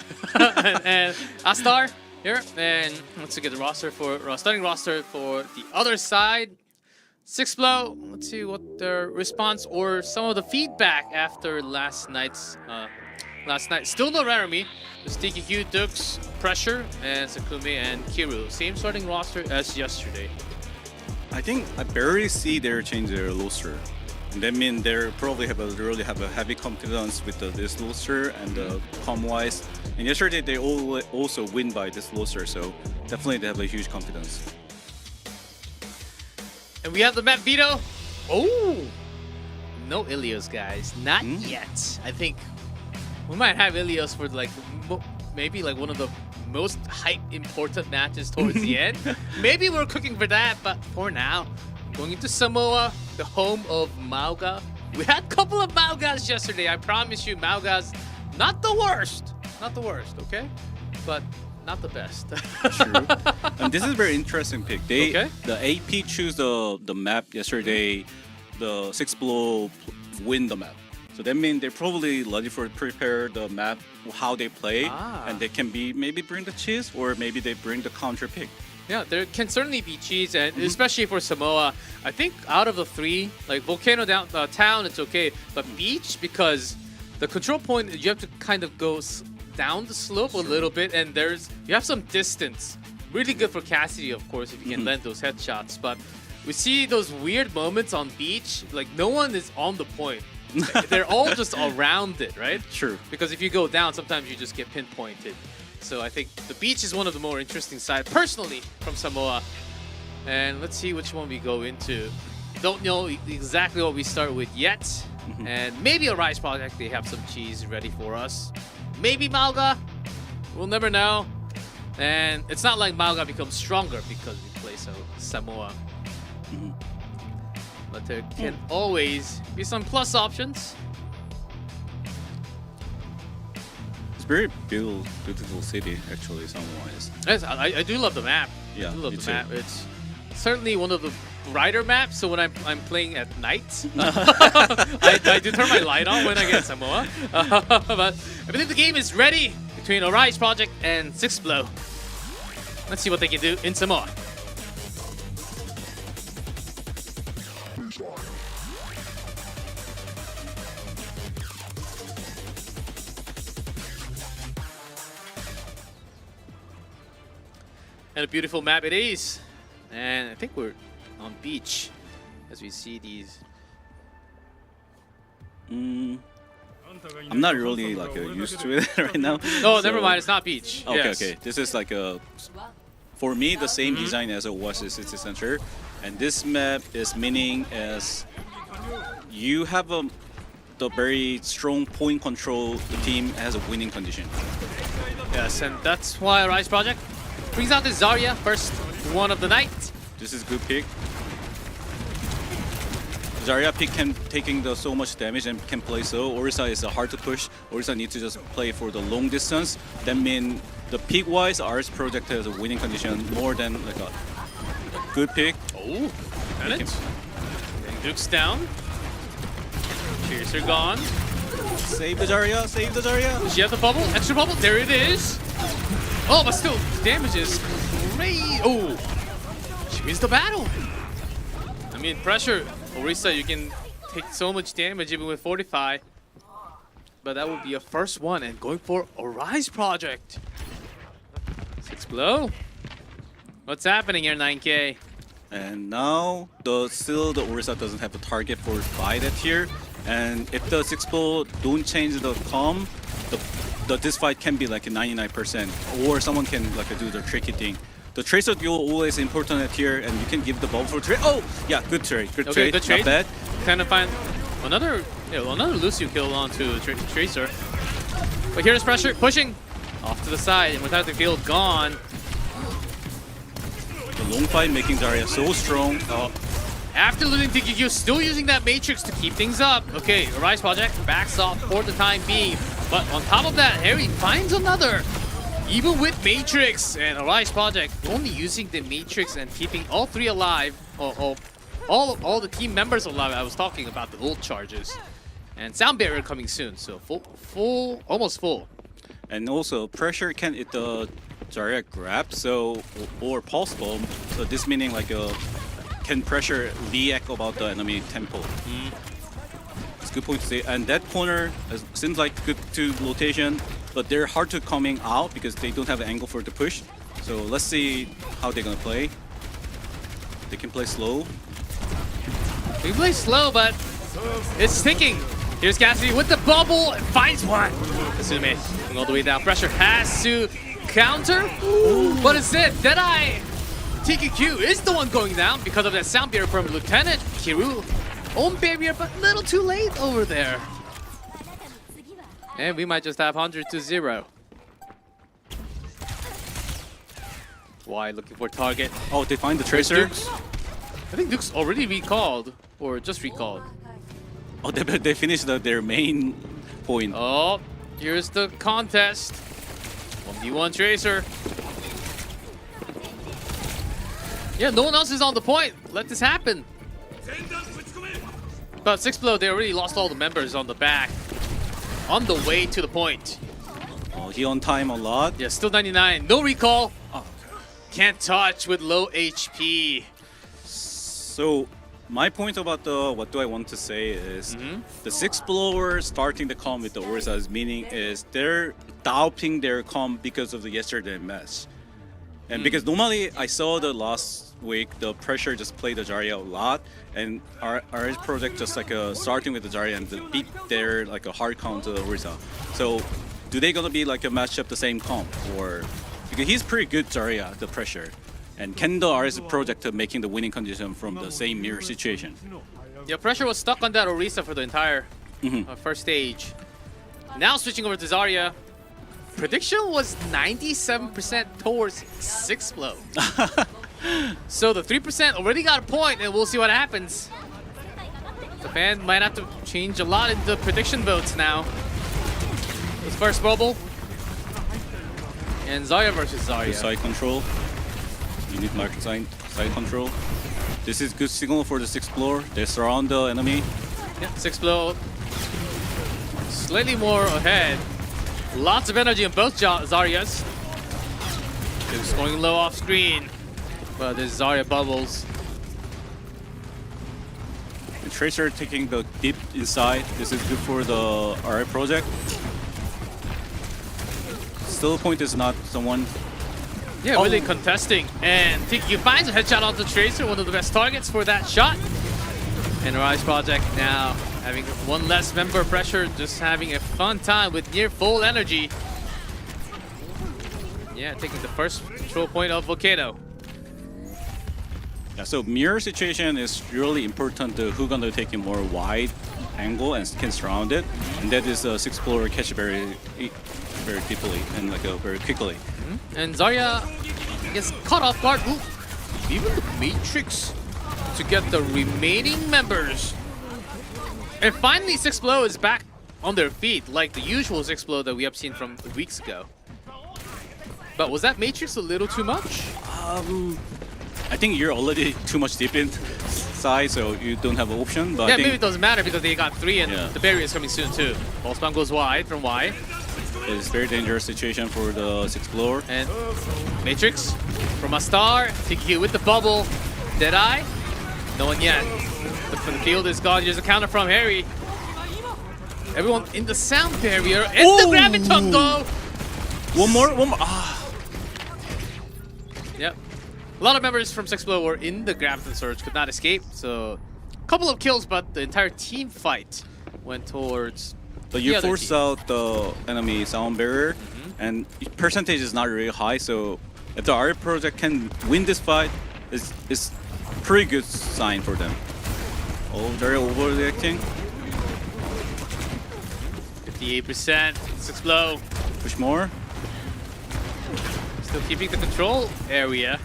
and Astar here, and let's look at the roster for starting roster for the other side. Six Blow, let's see what their response or some of the feedback after last night. Still no Rarami. Just TKQ, Dux, Pressure, and Sakumi and Kiru. Same starting roster as yesterday. I think I barely see they change their roster. That means they probably really have a heavy confidence with this roster and com-wise. And yesterday they also win by this roster, so definitely they have a huge confidence. And we have the map veto. Oh, no Ilios, guys. Not yet. I think we might have Ilios for like maybe like one of the most hype important matches towards the end. Maybe we're cooking for that, but for now, going into Samoa, the home of Mauga. We had a couple of Maugas yesterday. I promise you, Maugas, not the worst. Not the worst, okay? But not the best. True. And this is a very interesting pick. The AP choose the map yesterday. The Six Blow win the map. So that means they're probably ready for prepare the map, how they play, and they can be maybe bring the cheese or maybe they bring the counter pick. Yeah, there can certainly be cheese, and especially for Samoa. I think out of the 3, like Volcano Town, it's okay, but Beach, because the control point, you have to kind of go down the slope a little bit, and you have some distance. Really good for Cassidy, of course, if you can land those headshots. But we see those weird moments on Beach, like no one is on the point. They're all just around it, right? True. Because if you go down, sometimes you just get pinpointed. So I think the Beach is one of the more interesting sides, personally, from Samoa. And let's see which one we go into. Don't know exactly what we start with yet. And maybe Arise Project, they have some cheese ready for us. Maybe Mauga. We'll never know. And it's not like Mauga becomes stronger because we play Samoa. But there can always be some plus options. It's very beautiful city, actually, Samoa is. Yes, I do love the map. Yeah, I do love the map. It's certainly one of the brighter map, so when I'm playing at night, I do turn my light on when I get Samoa. But I believe the game is ready between Arise Project and Sixblow. Let's see what they can do in Samoa. And a beautiful map it is. And I think we're on beach as we see these. I'm not really like used to it right now. Oh, never mind. It's not beach. Okay, Yes. okay. This is like a, for me, the same design as OWCS City Center, and this map is meaning as you have the very strong point control. The team has a winning condition. Yes, and that's why Rise Project brings out the Zarya, first one of the night. This is good pick. Zarya pick can taking so much damage and can play so. Orisa is hard to push. Orisa needs to just play for the long distance. That means the pick wise, RS Project has a winning condition more than like a good pick. Oh, got it. Duke's down. Cheers are gone. Save the Zarya, save the Zarya. Does she have the bubble? Extra bubble? There it is. Oh, but still, damage is great. Oh, she wins the battle. I mean, pressure. Orisa, you can take so much damage even with Fortify. But that would be a first one, and going for a Rise Project. Sixblow. What's happening here, 9K? And now still the Orisa doesn't have a target for fight at here. And if the Sixblow don't change the calm, this fight can be like a 99%, or someone can like do the tricky thing. The Tracer duel always important at here, and you can give the bubble for trade. Oh, yeah, good trade, good trade, good trade. not bad. Kind of find another Lucio kill onto Tracer. But here's pressure, pushing off to the side, and without the field gone. The long fight making Zarya so strong. After losing TQQ, still using that Matrix to keep things up. Okay, Rise Project backs off for the time being. But on top of that, Harry finds another. Even with Matrix and Rise Project only using the Matrix and keeping all three alive. All the team members alive. I was talking about the ult charges. And Sound Barrier coming soon, so full, almost full. And also pressure can hit the Zarya grab, so or pulse bomb. So this meaning like can pressure react about the enemy tempo. It's a good point to say. And that corner seems like good to rotation, but they're hard to coming out because they don't have an angle for the push. So let's see how they're gonna play. They can play slow. They play slow, but it's ticking. Here's Cassidy with the bubble and finds one. Asume going all the way down. Pressure has to counter, but instead Deadeye TQQ is the one going down because of that sound barrier from Lieutenant Kiru. Own barrier, but a little too late over there. And we might just have 100-0. Why looking for target? Oh, they find the Tracer. I think Duke's already recalled, or just recalled. Oh, they finished their main point. Oh, here's the contest. 1v1 Tracer. Yeah, no one else is on the point. Let this happen. But Sixblow, they already lost all the members on the back. On the way to the point. Oh, he on time a lot. Yeah, still 99. No recall. Oh, can't touch with low HP. So my point about what do I want to say is the Sixblower starting the comp with the Orisa's meaning is they're doubting their comp because of the yesterday match. And because normally I saw the last week the pressure just played the Zarya a lot, and our project just like starting with the Zarya and beat their like a hard count to the Orisa. So do they gonna be like a matchup the same comp, or because he's pretty good Zarya the pressure, and can the RS project making the winning condition from the same mirror situation? Yeah, pressure was stuck on that Orisa for the entire first stage. Now switching over to Zarya. Prediction was 97% towards Sixblow. So the 3% already got a point, and we'll see what happens. The fan might have to change a lot in the prediction votes now. This first bubble. And Zarya versus Zarya. Side control. You need market side control. This is good signal for the 6th floor. They surround the enemy. Yeah, 6 blow. Slightly more ahead. Lots of energy on both Zaryas. Just going low off screen. But there's Zarya bubbles. And Tracer taking the deep inside. This is good for the RI project. Still, the point is not someone. Yeah, really contesting. And Tiki finds a headshot onto Tracer, one of the best targets for that shot. And Rise Project now having one less member pressure, just having a fun time with near full energy. Yeah, taking the first control point of Volcano. Yeah, so mirror situation is really important to who gonna take a more wide angle and can surround it. And that is 6th floor catch very deeply and like very quickly. And Zarya gets caught off guard. Ooh, even the Matrix to get the remaining members. And finally, 6 Blow is back on their feet, like the usual 6 Blow that we have seen from weeks ago. But was that Matrix a little too much? I think you're already too much deep inside, so you don't have an option. But yeah, I think maybe it doesn't matter because they got 3 and Yeah. the barrier is coming soon too. Pulse bomb goes wide from Y. it's a very dangerous situation for the 6th floor. And Matrix from a star. Tiki with the bubble. Deadeye? No one yet. But from the field is gone. Here's a counter from Harry. Everyone in the sound barrier. And the Graviton though! One more. Yep. A lot of members from 6 Blow were in the Graviton Surge, could not escape. So, a couple of kills, but the entire team fight went towards But the you other force team. out the enemy sound barrier, and percentage is not really high. So if the RI project can win this fight, it's pretty good sign for them. Oh, very overreacting. 58%. 6 Blow. Push more. Still keeping the control area.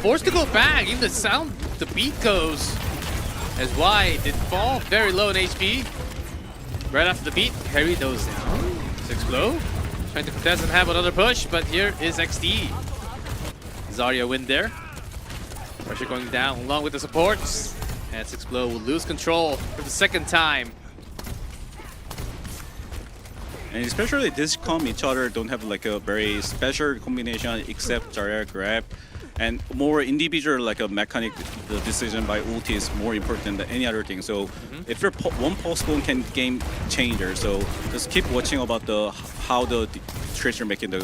Forced to go back. Even the beat goes. As Y did fall very low in HP. Right after the beat, Harry goes down. 6 Blow. Trying to contest and have another push, but here is XD. Zarya win there. Pressure going down along with the supports. And 6 Blow will lose control for the second time. And especially this comp each other don't have like a very special combination except Zarya grab. And more individual like a mechanic, the decision by ulti is more important than any other thing. So if you're one postpone can game changer. So just keep watching about how the Tracer making the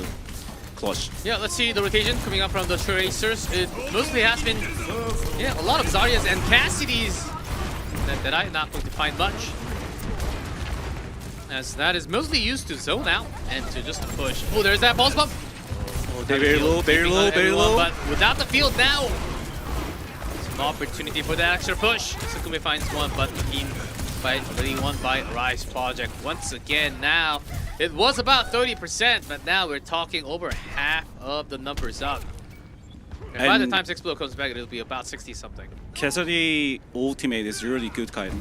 clutch. Yeah, let's see the rotation coming up from the Tracers. It mostly has been, a lot of Zaryas and Cassidy's that I'm not going to find much. As that is mostly used to zone out and to just push. Oh, there's that pulse bump. Oh, Very low, very low, very low. But without the field now, it's an opportunity for that extra push. Sukumi finds one, but the team fight already won by Rise Project once again. Now, it was about 30%, but now we're talking over half of the numbers up. And by the time 6 Blow comes back, it'll be about 60-something. Cassidy ultimate is really good kind.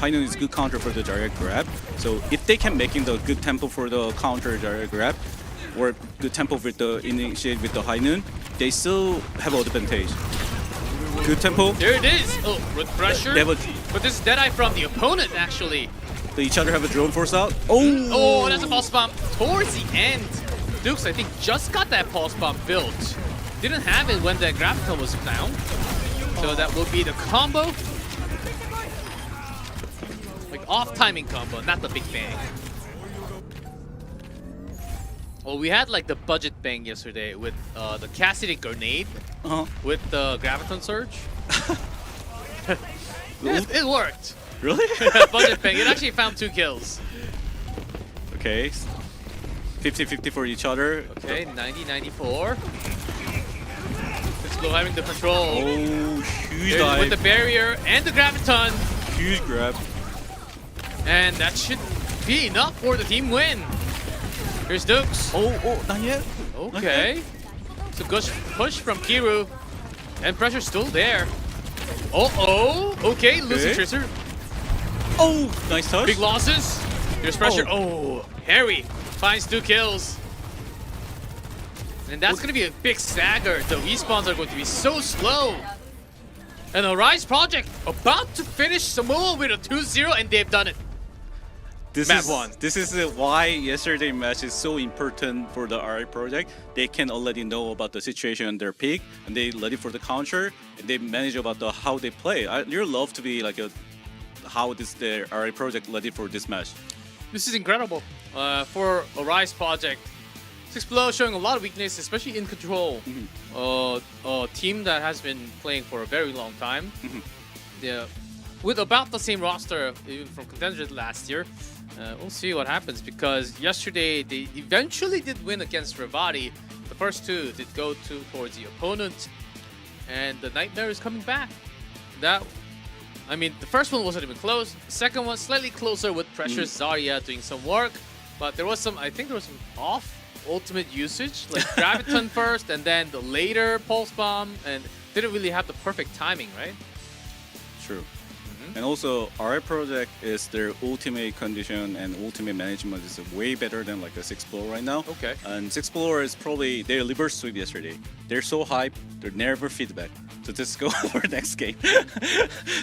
Hainun is good counter for the Zarya grab. So if they can making the good tempo for the counter Zarya grab, or good tempo with the initiate with the Hainun, they still have advantage. Good tempo. There it is. Oh, with pressure. They have But this is Deadeye from the opponent, actually. they each other have a drone force out. Oh, that's a pulse bomb towards the end. Dukes, I think, just got that pulse bomb built. Didn't have it when the Graviton was found. So that will be the combo. Like off-timing combo, not the big bang. Well, we had like the budget bang yesterday with the Cassidy grenade with the Graviton Surge. It worked. Really? Budget bang. It actually found 2 kills. Okay. 50-50 for each other. Okay, 90-94. Still having the control. Oh, huge There's dive. with the barrier and the Graviton. Huge grab. And that should be enough for the team win. Here's Dukes. Oh, not yet. Okay. So good push from Kiru. And pressure still there. Okay, losing Tracer. Oh, nice touch. Big losses. There's pressure. Oh, Harry finds 2 kills. And that's going to be a big stagger. The respawns are going to be so slow. And Arise Project about to finish Samoa with a 2-0, and they've done it. This is why yesterday match is so important for the RI project. They can already know about the situation on their peak, and they ready for the counter, and they manage about the how they play. I really love to be like how this the RI project ready for this match. This is incredible for Arise Project. Sixplo showing a lot of weakness, especially in control. A team that has been playing for a very long time. Yeah, with about the same roster even from contenders last year. We'll see what happens, because yesterday they eventually did win against Revati. The first two did go towards the opponent, and the Nightmare is coming back. I mean, the first one wasn't even close. The second one slightly closer with Precious Zarya doing some work, but there was some, I think there was some off ultimate usage, like Graviton first and then the later Pulse Bomb, and didn't really have the perfect timing, right? True. And also, RI project is their ultimate condition and ultimate management is way better than like a Sixplo right now. Okay. And Sixplo is probably their reverse sweep yesterday. They're so hyped, they're never feedback. So just go for next game.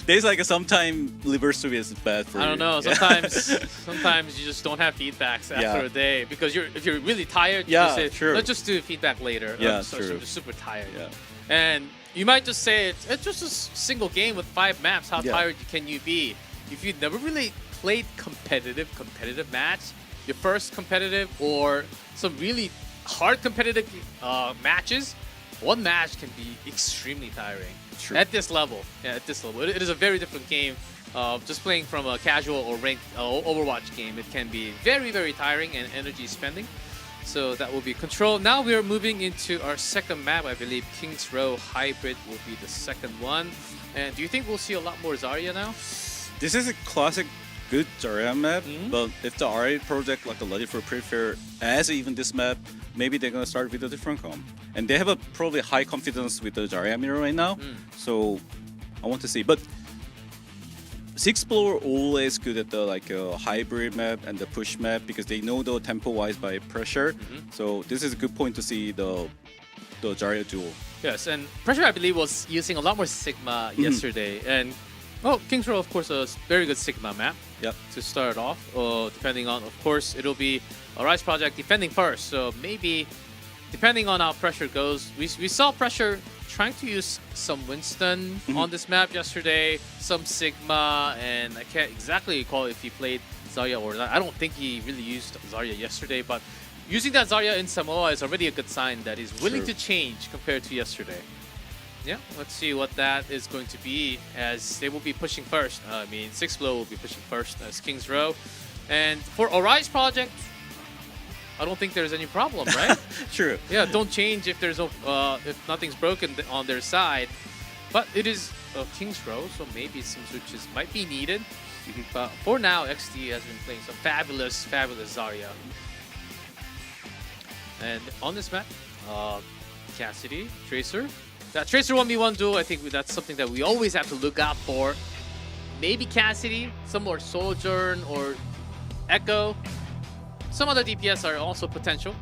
There's like sometimes reverse sweep is bad for you. I don't know. Sometimes you just don't have feedbacks after a day, because if you're really tired, you just say, true. let's just do feedback later. Yeah, so true. you're super tired. Yeah. And you might just say it's just a single game with 5 maps. How tired can you be? If you've never really played competitive match, your first competitive or some really hard competitive matches, one match can be extremely tiring. True. At this level. Yeah, at this level. It is a very different game. Just playing from a casual or ranked Overwatch game, it can be very, very tiring and energy spending. So that will be Control. Now we are moving into our second map. I believe King's Row Hybrid will be the second one. And do you think we'll see a lot more Zarya now? This is a classic good Zarya map, but if the RI project like ready for prefer as even this map, maybe they're gonna start with a different comp. And they have a probably high confidence with the Zarya mirror right now. So I want to see. But Sixplo are always good at the like hybrid map and the push map because they know the tempo wise by pressure. So this is a good point to see the Zarya duel. Yes, and Pressure I believe was using a lot more Sigma yesterday, and King's Row of course a very good Sigma map. Yep. To start off, depending on, of course, it'll be a Rise Project defending first. So maybe depending on how Pressure goes, we saw Pressure trying to use some Winston on this map yesterday, some Sigma, and I can't exactly recall if he played Zarya or not. I don't think he really used Zarya yesterday, but using that Zarya in Samoa is already a good sign that he's willing to change compared to yesterday. Yeah, let's see what that is going to be, as they will be pushing first. I mean, Sixplo will be pushing first as King's Row. And for Arise Project, I don't think there's any problem, right? True. Yeah, don't change if there's no, if nothing's broken on their side. But it is King's Row, so maybe some switches might be needed. But for now, XD has been playing some fabulous Zarya. And on this map, Cassidy, Tracer. That Tracer 1v1 duel, I think that's something that we always have to look out for. Maybe Cassidy, some more Sojourn or Echo. Some other DPS are also potential.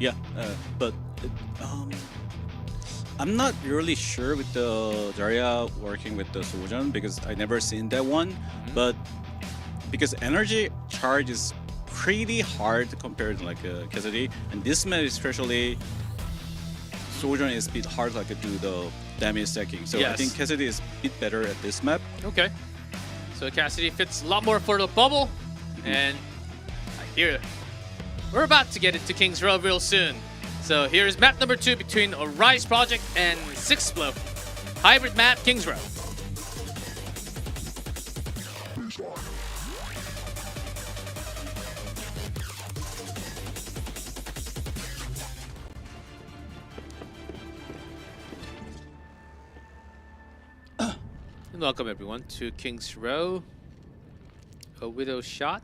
Yeah, but I'm not really sure with the Zarya working with the Sojourn because I never seen that one. But because energy charge is pretty hard compared to like Cassidy, and this map especially, Sojourn is a bit hard like to do the damage stacking. So I think Cassidy is a bit better at this map. Okay. So Cassidy fits a lot more for the bubble, and I hear we're about to get into King's Row real soon. So here's map number 2 between Arise Project and Sixplo. Hybrid map, King's Row. And welcome everyone to King's Row. A Widow shot.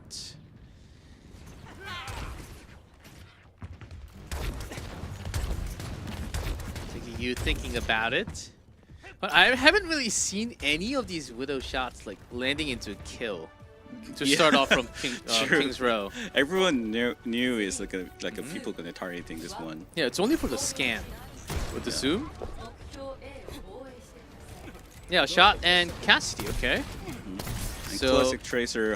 You thinking about it, but I haven't really seen any of these Widow shots like landing into a kill to start off from King's Row. Everyone knew is like a people gonna targeting this one. Yeah, it's only for the scan with the zoom. Yeah, Shot and Cassidy, okay. And So- classic Tracer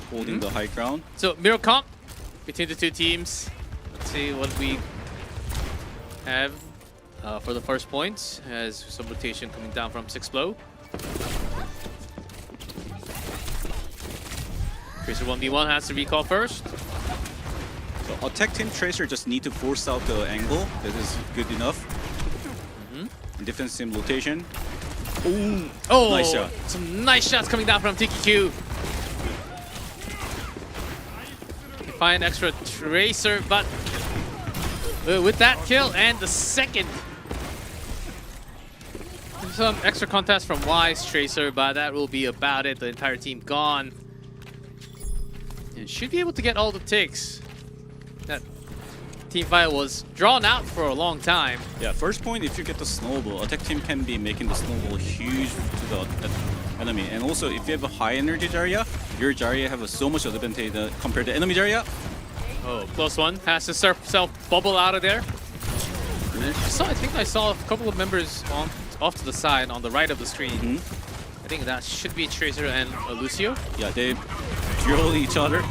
holding the high ground. So mirror comp between the two teams. Let's see what we have for the first point as some rotation coming down from 6Blow. Tracer 1v1 has to recall first. So attack team Tracer just need to force out the angle. That is good enough. And defense team rotation. Oh, Nice shot. Some nice shots coming down from TQQ. Can find extra Tracer, but with that kill and the second. Some extra contest from Wise Tracer, but that will be about it. The entire team gone. And should be able to get all the ticks. That team fight was drawn out for a long time. Yeah, first point, if you get the snowball, attack team can be making the snowball huge to the enemy. And also, if you have a high energy Zarya, your Zarya have so much advantage compared to enemy Zarya. Oh, close one. Has to self bubble out of there. I think I saw a couple of members off to the side on the right of the screen. I think that should be Tracer and Lucio. Yeah, they drill each other.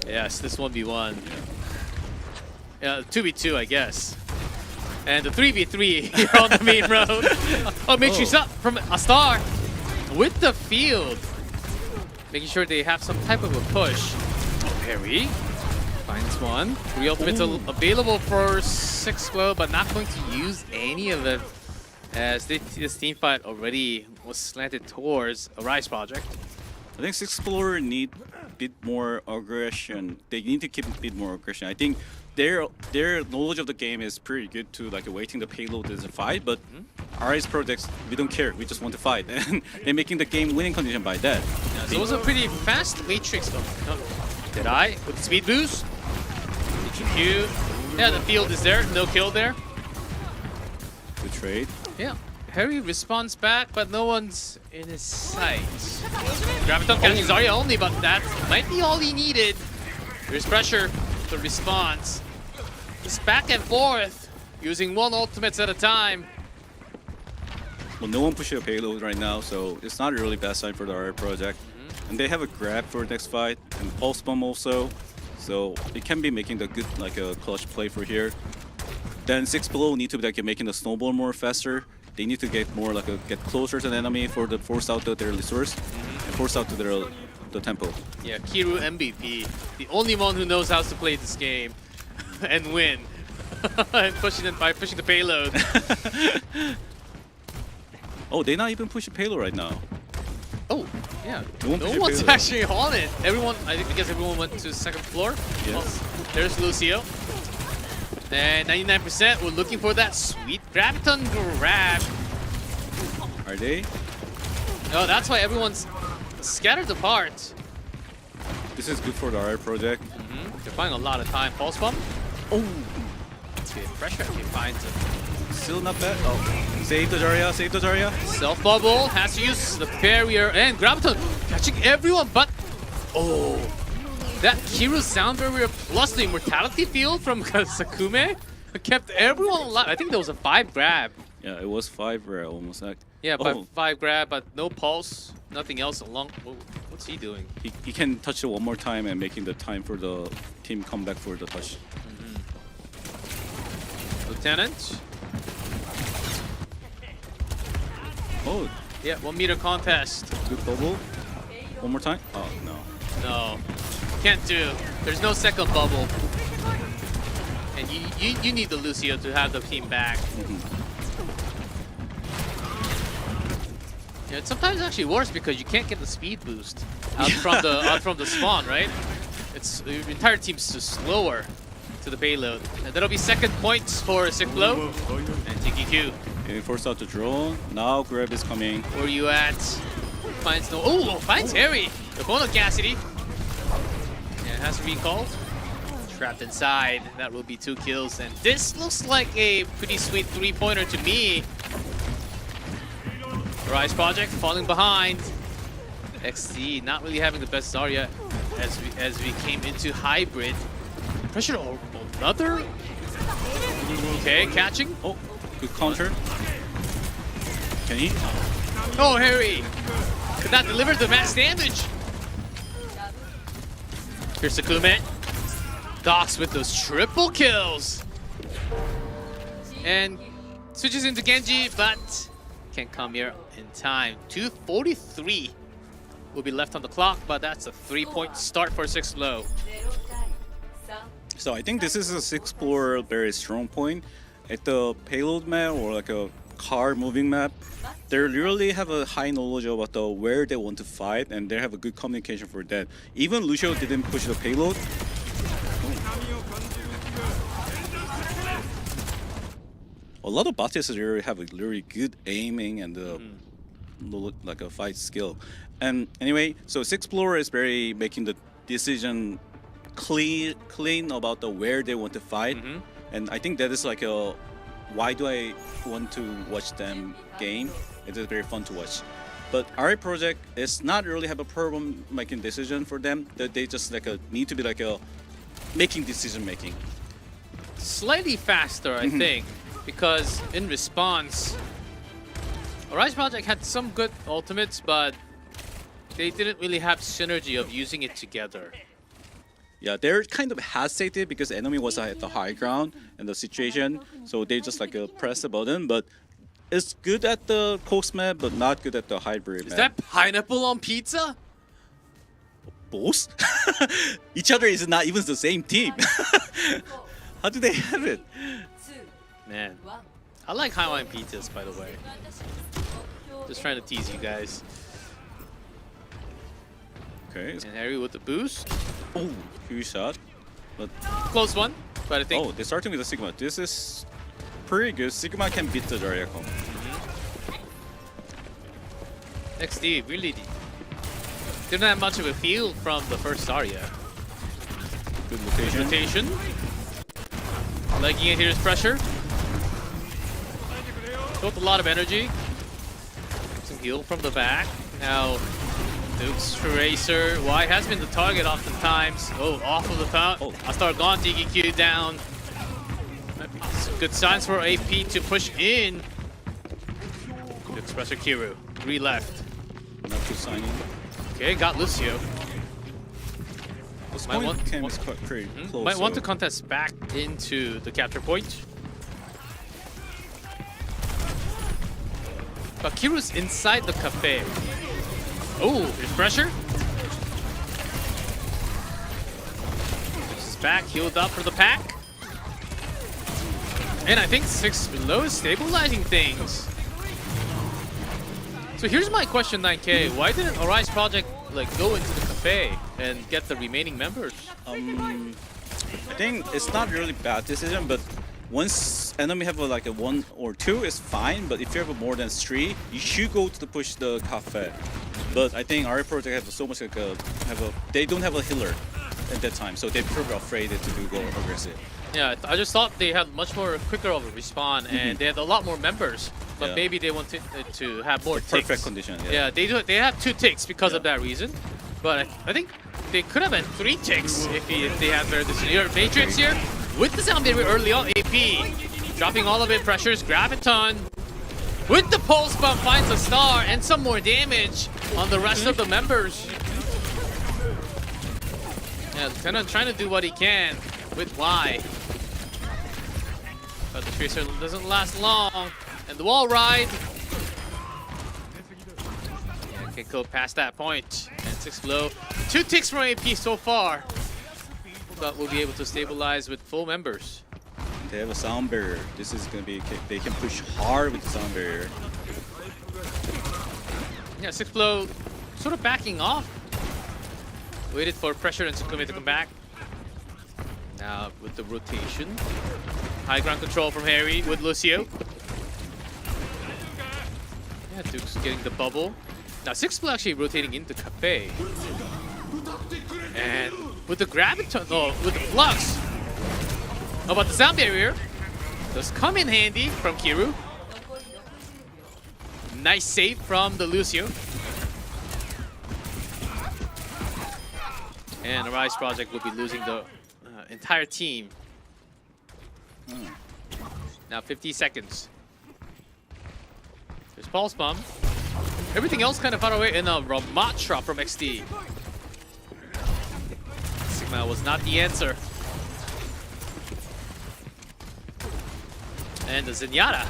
Yes, this 1v1. Yeah, 2v2, I guess. And the 3v3 here on the main road. Oh, Matrix up from a star with the field. Making sure they have some type of a push. Oh, Perry finds one. 3 ultimates available for 6Blow, but not going to use any of it as this team fight already was slanted towards a Rise project. I think 6Blow need a bit more aggression. They need to keep a bit more aggression. I think their knowledge of the game is pretty good to like awaiting the payload as a fight, but RI's projects, we don't care. We just want to fight, and they're making the game winning condition by that. Yeah, so it was a pretty fast Matrix. Did I? With the speed boost. HQ. Yeah, the field is there. No kill there. Good trade. Yeah. Harry responds back, but no one's in his sight. Graviton catching Zarya only, but that might be all he needed. There's pressure. The response. Just back and forth, using one ultimates at a time. Well, no one pushes a payload right now, so it's not a really bad sign for the RI project. And they have a grab for next fight, and pulse bomb also. So it can be making the good, like a clutch play for here. Then 6Blow need to be like making the snowball more faster. They need to get more like get closer to the enemy for the force out their resource and force out to the tempo. Yeah, Kiru MVP, the only one who knows how to play this game and win, and pushing it by pushing the payload. Oh, they not even pushing payload right now. Oh, yeah. No one No pushed one's payload. actually on it. Everyone, I think because everyone went to second floor. Yes. Oh, there's Lucio. And 99%, we're looking for that sweet Graviton grab. Are they? Oh, that's why everyone's scattered apart. This is good for the RI project. They're finding a lot of time. Pulse bomb. Oh, Let's get pressure. He finds it. still not bad. Oh, save the Zarya, save the Zarya. Self bubble has to use the barrier and Graviton catching everyone, but oh, that Kiru sound barrier plus the immortality field from Sakume kept everyone alive. I think there was a 5 grab. Yeah, it was 5 rare almost. Like, Yeah, oh, 5 grab, but no pulse, nothing else along. What's he doing? he can touch it one more time and making the time for the team come back for the touch. Lieutenant. Oh, Yeah, 1 meter contest. good bubble. One more time. Oh no. No, can't do. There's no second bubble. And you need the Lucio to have the team back. Yeah, it's sometimes actually worse because you can't get the speed boost out from the spawn, right? It's the entire team's just slower to the payload. And that'll be second points for 6Blow and TQQ. Okay, force out the drone. Now grab is coming. Where are you at? Finds no. Oh, finds Harry. The Bono Cassidy. Yeah, it has to be called. Trapped inside. That will be 2 kills. And this looks like a pretty sweet 3-pointer to me. Rise Project falling behind. XD not really having the best Zarya as we came into hybrid. Pressure another. Okay, catching. Oh, good counter. Can he? Oh, Harry could not deliver the max damage. Here's Sakume. Docs with those triple kills. And switches into Genji, but can't come here in time. 2:43 will be left on the clock, but that's a 3-point start for 6Flow. So I think this is a 6-floor very strong point. At the payload map or like a car moving map, they really have a high knowledge about where they want to fight, and they have a good communication for that. Even Lucio didn't push the payload. A lot of bosses really have a really good aiming and like a fight skill. And anyway, so 6-floor is very making the decision clean about where they want to fight. And I think that is like a why do I want to watch them game? It is very fun to watch. But our project is not really have a problem making decision for them. That they just like need to be like a making decision making. Slightly faster, I think, because in response, Arise Project had some good ultimates, but they didn't really have synergy of using it together. Yeah, they're kind of hesitated because enemy was at the high ground in the situation, so they just like press the button. But it's good at the coast map, but not good at the hybrid map. Is that pineapple on pizza? Both? Each other is not even the same team. How do they have it? Man, I like Hawaiian pizzas, by the way. Just trying to tease you guys. Okay. And Harry with the boost. Oh, huge shot. But Close one, but I think... oh, they're starting with the Sigma. This is pretty good. Sigma can beat the Zarya-Con. XD really didn't have much of a feel from the first Zarya. Good rotation. Rotation. Legging it, here's pressure. Built a lot of energy. Some heal from the back. Now, Duke's Tracer. Y has been the target oftentimes. Oh, off of the top. Oh, Astar gone, DQ down. Some good signs for AP to push in. Duke's pressure Kiru. 3 left. Not too signing. Okay, got Lucio. This point came is quite pretty close. Might want to contest back into the capture point. But Kiru's inside the cafe. Oh, there's pressure. This is back, healed up for the pack. And I think 6Flow is stabilizing things. So here's my question, 9K. Why didn't Arise Project like go into the cafe and get the remaining members? I think it's not really bad decision, but once enemy have like a 1 or 2 is fine, but if you have more than 3, you should go to push the cafe. But I think our project have so much like they don't have a healer at that time, so they're probably afraid to go aggressive. Yeah, I just thought they had much more quicker of a respawn, and they had a lot more members. But maybe they want to have more ticks. Perfect condition. Yeah, they do. They have 2 ticks because of that reason. But I think they could have had 3 ticks if they had better decision. Here, Matrix here with the sound barrier early on. AP dropping all of it. Pressures. Graviton with the pulse bomb finds a star and some more damage on the rest of the members. Yeah, Lieutenant trying to do what he can with Y. But the Tracer doesn't last long. And the wall ride. Yeah, can go past that point. And 6Flow. 2 ticks from AP so far. But we'll be able to stabilize with full members. They have a sound barrier. This is gonna be, they can push hard with the sound barrier. Yeah, 6Flow sort of backing off. Waited for pressure and Sakume to come back. Now with the rotation. High ground control from Harry with Lucio. Yeah, Duke's getting the bubble. Now 6Flow actually rotating into Cafe. And with the graviton, with the flux. How about the sound barrier? Does come in handy from Kiru. Nice save from the Lucio. And Arise Project will be losing the entire team. Now 50 seconds. There's Pulse Bomb. Everything else kind of far away, and a Ramatra from XD. Sigma was not the answer. And the Zenyatta.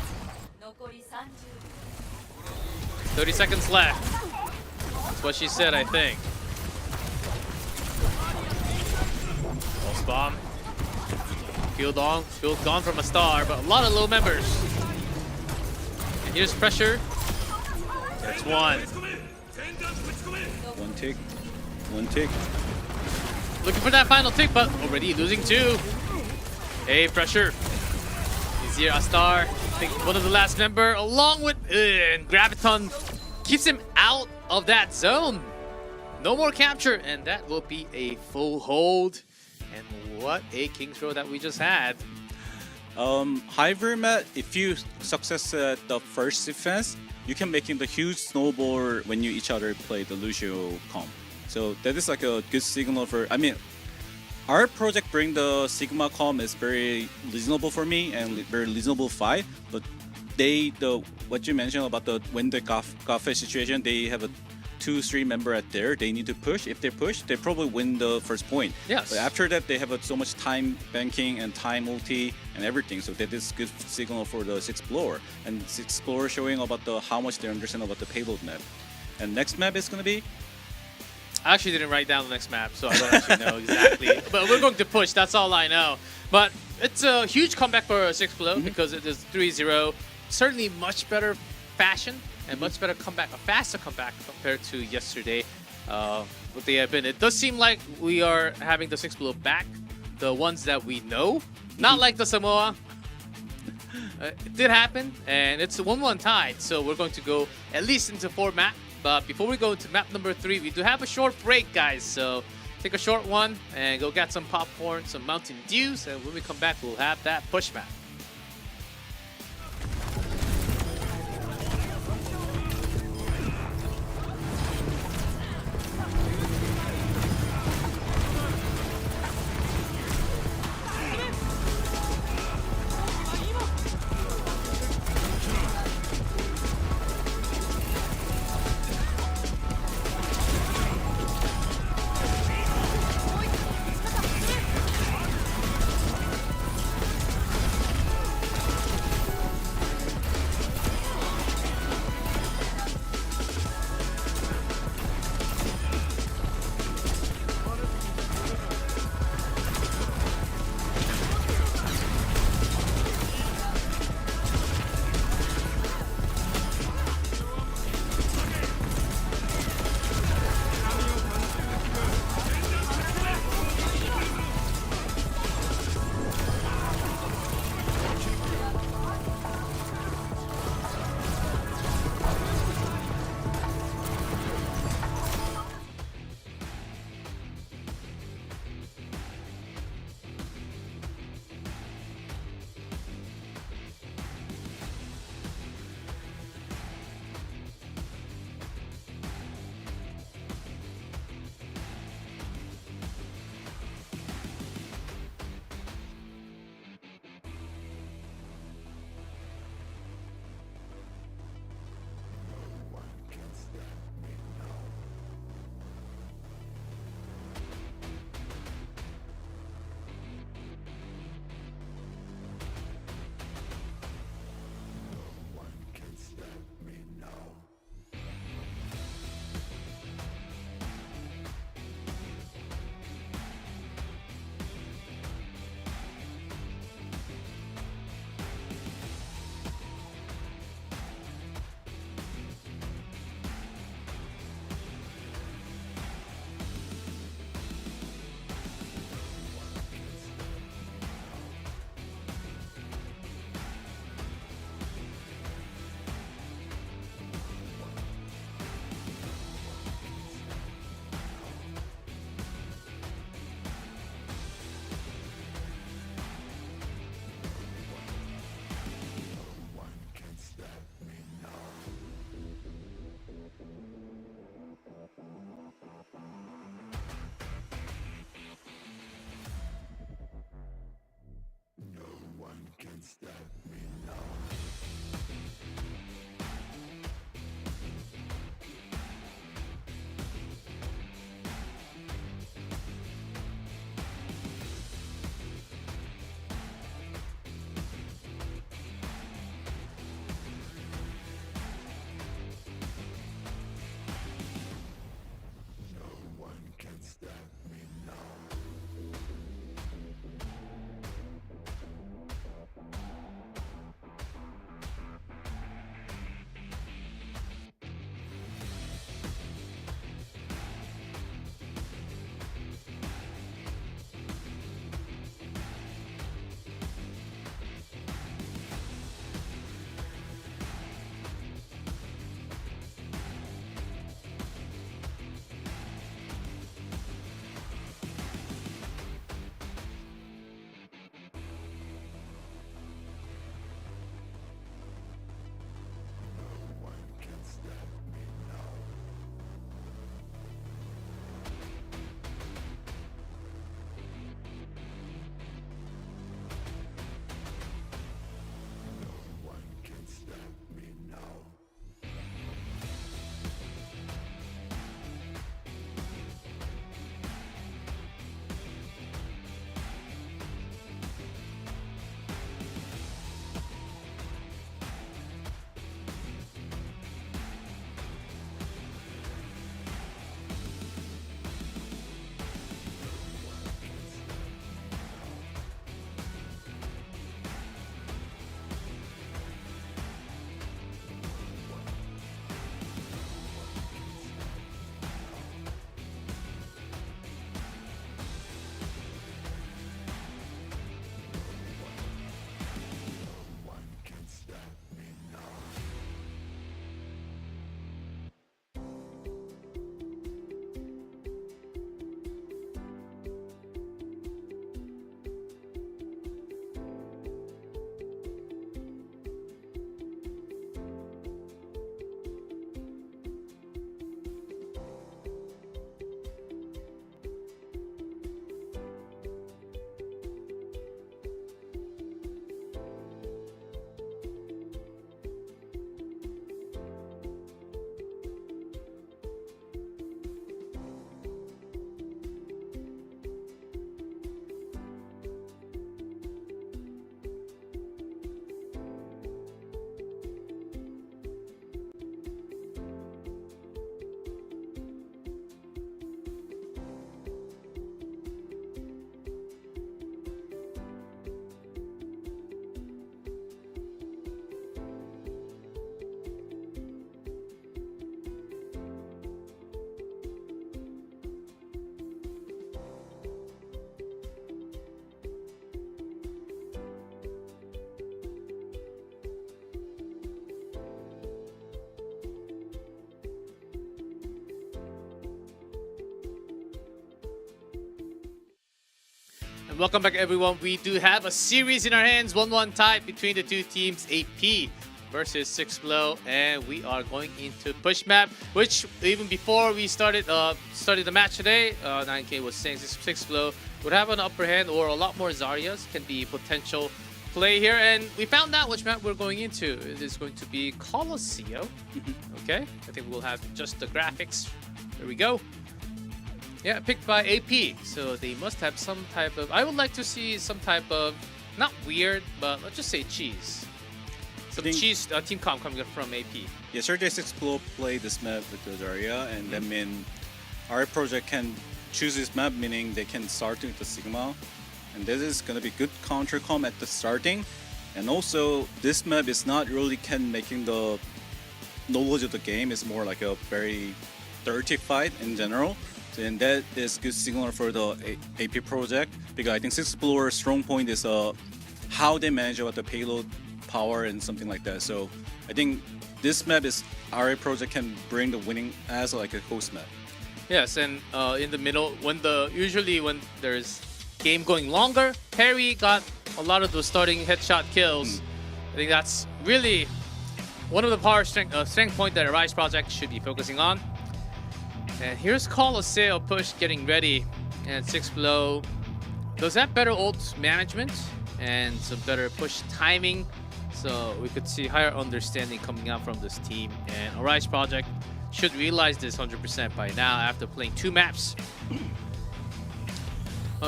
30 seconds left. That's what she said, I think. Pulse Bomb. Field gone from a star, but a lot of low members. And here's pressure. That's one. One tick. One tick. Looking for that final tick, but already losing two. Hey, pressure. Easier Astar. I think one of the last member, along with and Graviton, keeps him out of that zone. No more capture, and that will be a full hold. And what a King's Row that we just had. However, if you success at the first defense, you can make the huge snowball when you each other play the Lucio comp. So that is like a good signal for. I mean, our project bring the Sigma comp is very reasonable for me and very reasonable fight. But what you mentioned about the when the Gafe situation, they have a 2-3 member at there. They need to push. If they push, they probably win the first point. Yes. But after that, they have so much time banking and time multi and everything. So that is good signal for the Explorer. And Explorer showing about how much they understand about the payload map. And next map is gonna be. I actually didn't write down the next map, so I don't actually know exactly. But we're going to push. That's all I know. But it's a huge comeback for 6 Below because it is 3-0. Certainly much better fashion. And much better comeback, a faster comeback compared to yesterday. What they have been. It does seem like we are having the 6 Below back, the ones that we know. Not like the Samoa. It did happen, and it's a 1-1 tie. So we're going to go at least into 4 map. But before we go into map number 3, we do have a short break, guys. So take a short one and go get some popcorn, some Mountain Dews, and when we come back, we'll have that push map. welcome back everyone. We do have a series in our hands, 1-1 tie between the two teams, AP versus 6flow, and we are going into push map, which even before we started the match today, 9K was saying 6flow would have an upper hand, or a lot more Zaryas can be potential play here, and we found out which map we're going into. It is going to be Colosseo. Okay, I think we'll have just the graphics. There we go. Yeah, picked by AP, so they must have some type of, I would like to see some type of, not weird, but let's just say cheese. Some cheese team comp coming up from AP. Yesterday 6flow played this map with the Zarya, and that means our project can choose this map, meaning they can start with the Sigma. And this is going to be good counter comp at the starting. And also, this map is not really making the knowledge of the game. It's more like a very dirty fight in general. And that is good signal for the AP project, because I think 6flow's strong point is how they manage about the payload power and something like that. So I think this map is RA project can bring the winning as like a host map. Yes, and in the middle, usually when there's game going longer, Harry got a lot of those starting headshot kills. I think that's really one of the strength point that Rise project should be focusing on. And here's Colosseo push getting ready, and 6flow does have better ult management and some better push timing, so we could see higher understanding coming out from this team. And Rise project should realize this 100% by now after playing 2 maps.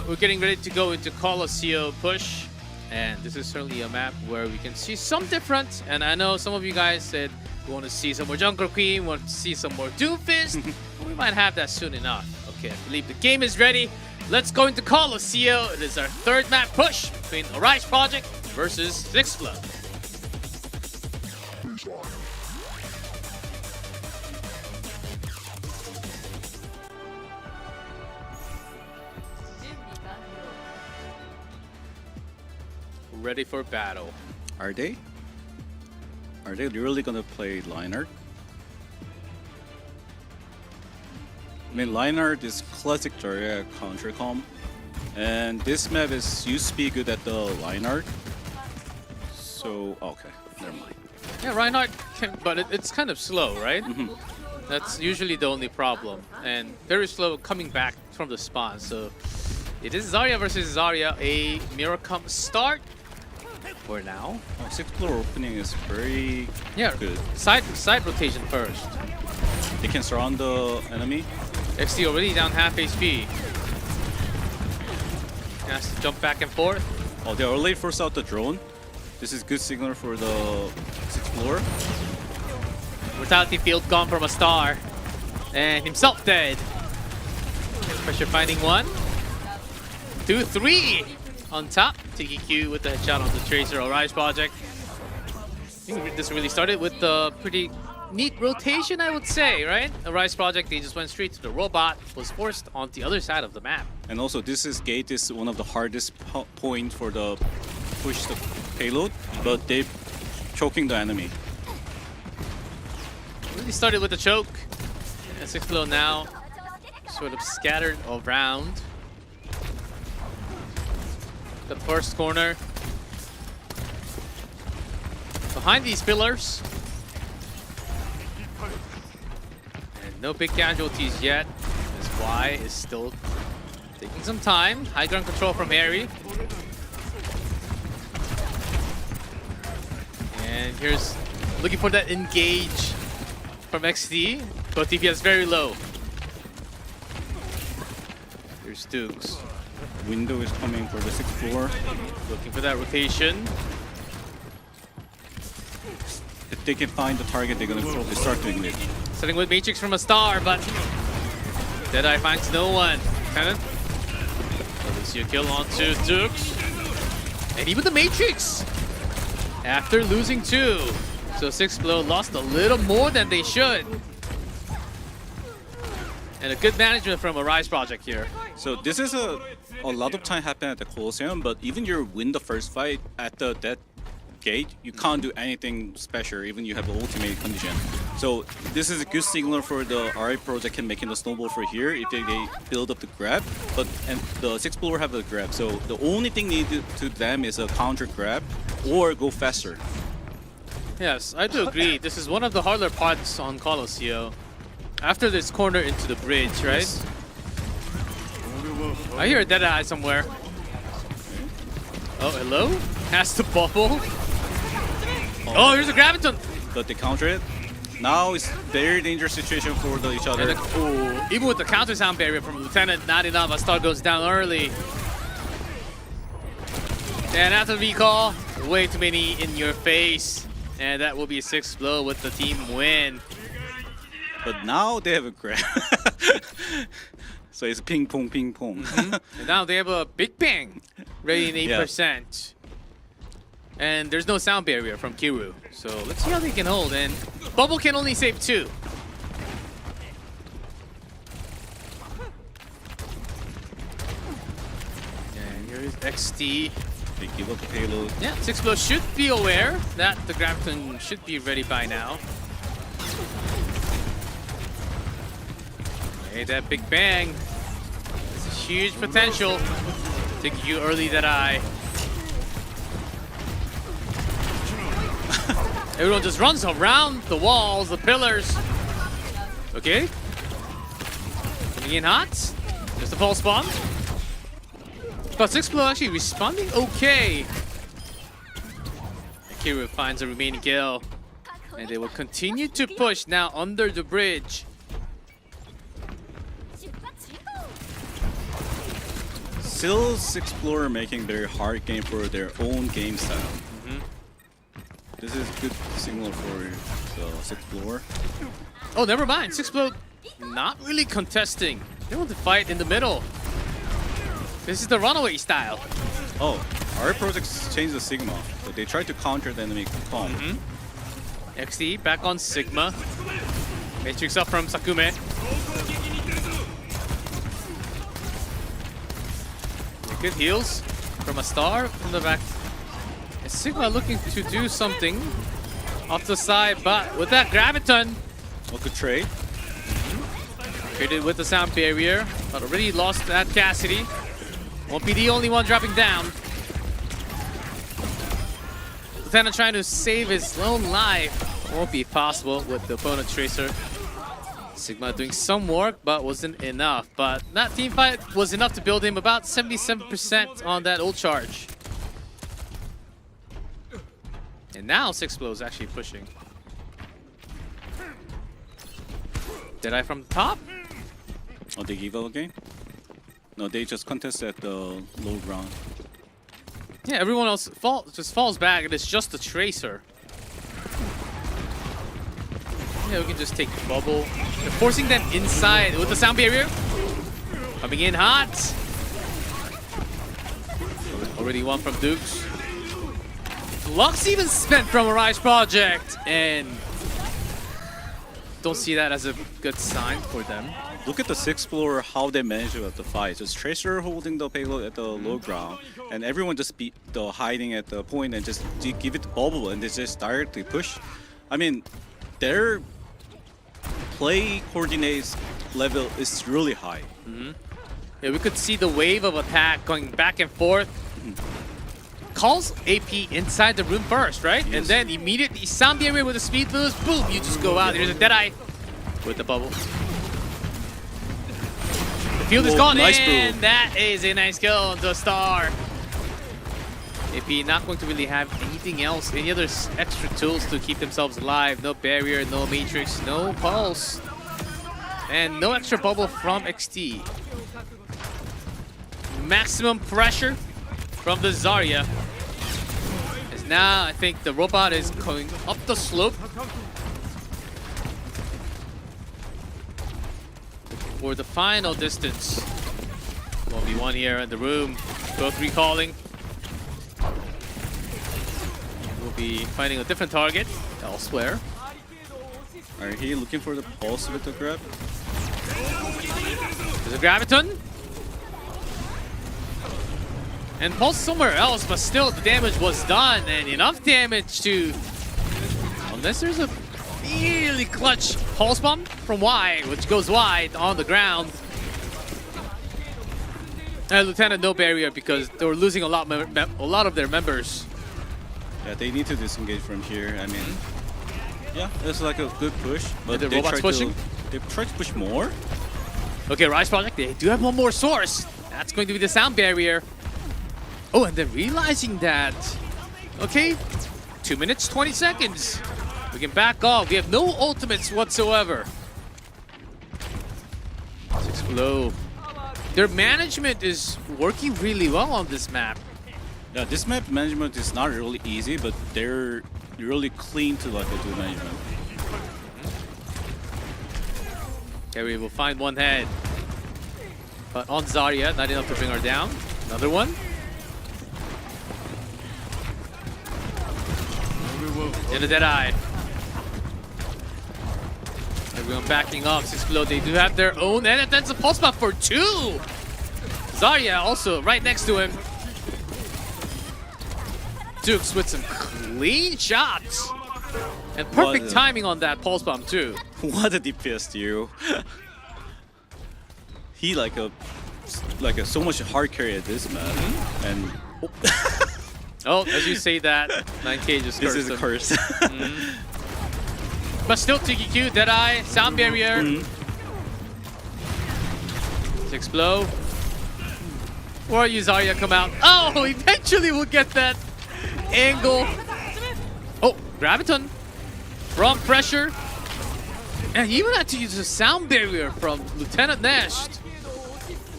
We're getting ready to go into Colosseo push, and this is certainly a map where we can see some difference. And I know some of you guys said we want to see some more Jungle Queen, want to see some more Doomfist. We might have that soon enough. Okay, I believe the game is ready. Let's go into Colosseo. It is our 3rd map push between Rise project versus 6flow. Ready for battle. Are they? Are they really gonna play Lionheart? I mean, Lionheart is classic Zarya counter comp, and this map used to be good at the Lionheart. So okay, never mind. Yeah, Reinhardt, but it's kind of slow, right? That's usually the only problem, and very slow coming back from the spawn. So it is Zarya versus Zarya, a mirror comp start for now. 6flow opening is very good. Side rotation first. They can surround the enemy. XD already down half HP. Has to jump back and forth. Oh, they already forced out the drone. This is good signal for the 6flow. Mortality field gone from a star. And himself dead. Pressure finding 1. 2, 3 on top. TQQ with the headshot on the Tracer. Rise project. I think this really started with the pretty neat rotation, I would say, right? A Rise project, they just went straight to the robot, was forced on the other side of the map. And also, gate is one of the hardest point for the push the payload, but they're choking the enemy. Really started with the choke. And 6flow now sort of scattered around the first corner. Behind these pillars. And no big casualties yet. This Y is still taking some time. High ground control from Harry. And here's looking for that engage from XD, but DPS very low. Here's Dukes. Window is coming for the 6flow. Looking for that rotation. If they can find the target, they're gonna probably start doing it. Starting with Matrix from a star, but Deadeye finds no one. Cannon. At least you kill onto Dukes. And even the Matrix! After losing 2. So 6flow lost a little more than they should. And a good management from a Rise project here. So this is a lot of time happen at the Colosseum, but even you win the first fight at that gate, you can't do anything special, even you have the ultimate condition. So this is a good signal for the RI project can making the snowball for here if they build up the grab. But and the 6-blower have the grab. So the only thing needed to them is a counter grab or go faster. Yes, I do agree. This is one of the harder parts on Colosseo. After this corner into the bridge, right? Yes. I hear a dead eye somewhere. Oh, hello? Has the bubble. Oh, here's a graviton. But they counter it. Now it's very dangerous situation for each other. And even with the counter sound barrier from Lieutenant, not enough. A star goes down early. And after the recall, way too many in your face. And that will be a 6th blow with the team win. But now they have a grab. So it's ping pong, ping pong. And now they have a big bang, ready in 8%. And there's no sound barrier from Kiru. So let's see how they can hold. And Bubble can only save 2. And here's XD. They give up the payload. Yeah, 6-blow should be aware that the Graviton should be ready by now. Hey, that big bang. It's a huge potential. Taking you early that eye. Everyone just runs around the walls, the pillars. Okay. Coming in hot. There's the pulse bomb. But 6-blow actually responding okay. Kiru finds a remaining kill. And they will continue to push now under the bridge. Still 6-blower making very hard game for their own game style. This is good signal for the 6-blower. Oh, never mind. 6-blow not really contesting. They want to fight in the middle. This is the runaway style. Oh, our projects changed the Sigma, but they tried to counter the enemy calm. XD back on Sigma. Matrix up from Sakume. Good heals from a star from the back. And Sigma looking to do something off the side, but with that Graviton. Oh, good trade. Traded with the sound barrier, but already lost that Cassidy. Won't be the only one dropping down. Lieutenant trying to save his own life. Won't be possible with the opponent Tracer. Sigma doing some work, but wasn't enough. But that team fight was enough to build him about 77% on that ult charge. And now 6-blow is actually pushing. Deadeye from the top. Oh, they give up again? No, they just contest at the low ground. Yeah, everyone else just falls back, and it's just the Tracer. Yeah, we can just take the bubble. They're forcing them inside with the sound barrier. Coming in hot. Already one from Dukes. Lux even spent from a Rise Project, and don't see that as a good sign for them. Look at the 6-blower, how they manage it at the fight. Just Tracer holding the payload at the low ground, and everyone just be the hiding at the point and just give it the bubble, and they just directly push. I mean, their play coordinates level is really high. Yeah, we could see the wave of attack going back and forth. Calls AP inside the room first, right? Yes. And then immediately sound barrier with a speed boost. Boom! You just go out. There's a Deadeye with the bubble. The field is gone nice in. boom. That is a nice kill on the star. AP not going to really have anything else, any other extra tools to keep themselves alive. No barrier, no matrix, no pulse. And no extra bubble from XT. Maximum pressure from the Zarya. As now I think the robot is going up the slope. For the final distance. 1v1 here in the room. Both recalling. We'll be finding a different target elsewhere. Are he looking for the pulse with the grab? There's a Graviton. And pulse somewhere else, but still the damage was done, and enough damage to... Unless there's a really clutch pulse bomb from Y, which goes wide on the ground. And Lieutenant no barrier because they were losing a lot of their members. Yeah, they need to disengage from here. I mean, yeah, it's like a good push, but the robots pushing? They try to push more. Okay, Rise Project, they do have one more source. That's going to be the sound barrier. Oh, and then realizing that, okay, 2 minutes, 20 seconds. We can back off. We have no ultimates whatsoever. 6 below. Their management is working really well on this map. Yeah, this map management is not really easy, but they're really clean to like do management. Okay, we will find one head. But on Zarya, not enough to bring her down. Another one. In the Deadeye. Everyone backing up. 6 below. They do have their own. And that's a pulse buff for 2. Zarya also right next to him. Dukes with some clean shots. And perfect timing on that pulse bomb too. What a DPS duo. He like a so much hard carry at this map. And oh, as you say that, 9K just cursed this is a him. curse. But still TQQ, Deadeye, sound barrier. 6 blow. Or you Zarya come out. Oh, eventually we'll get that angle. Oh, Graviton. Wrong pressure. And he even had to use a sound barrier from Lieutenant Nest.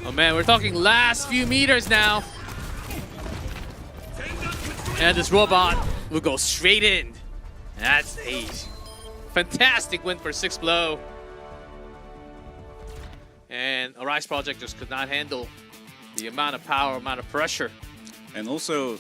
Oh man, we're talking last few meters now. And this robot will go straight in. That's a fantastic win for 6 Blow. And a Rise Project just could not handle the amount of power, amount of pressure. And also,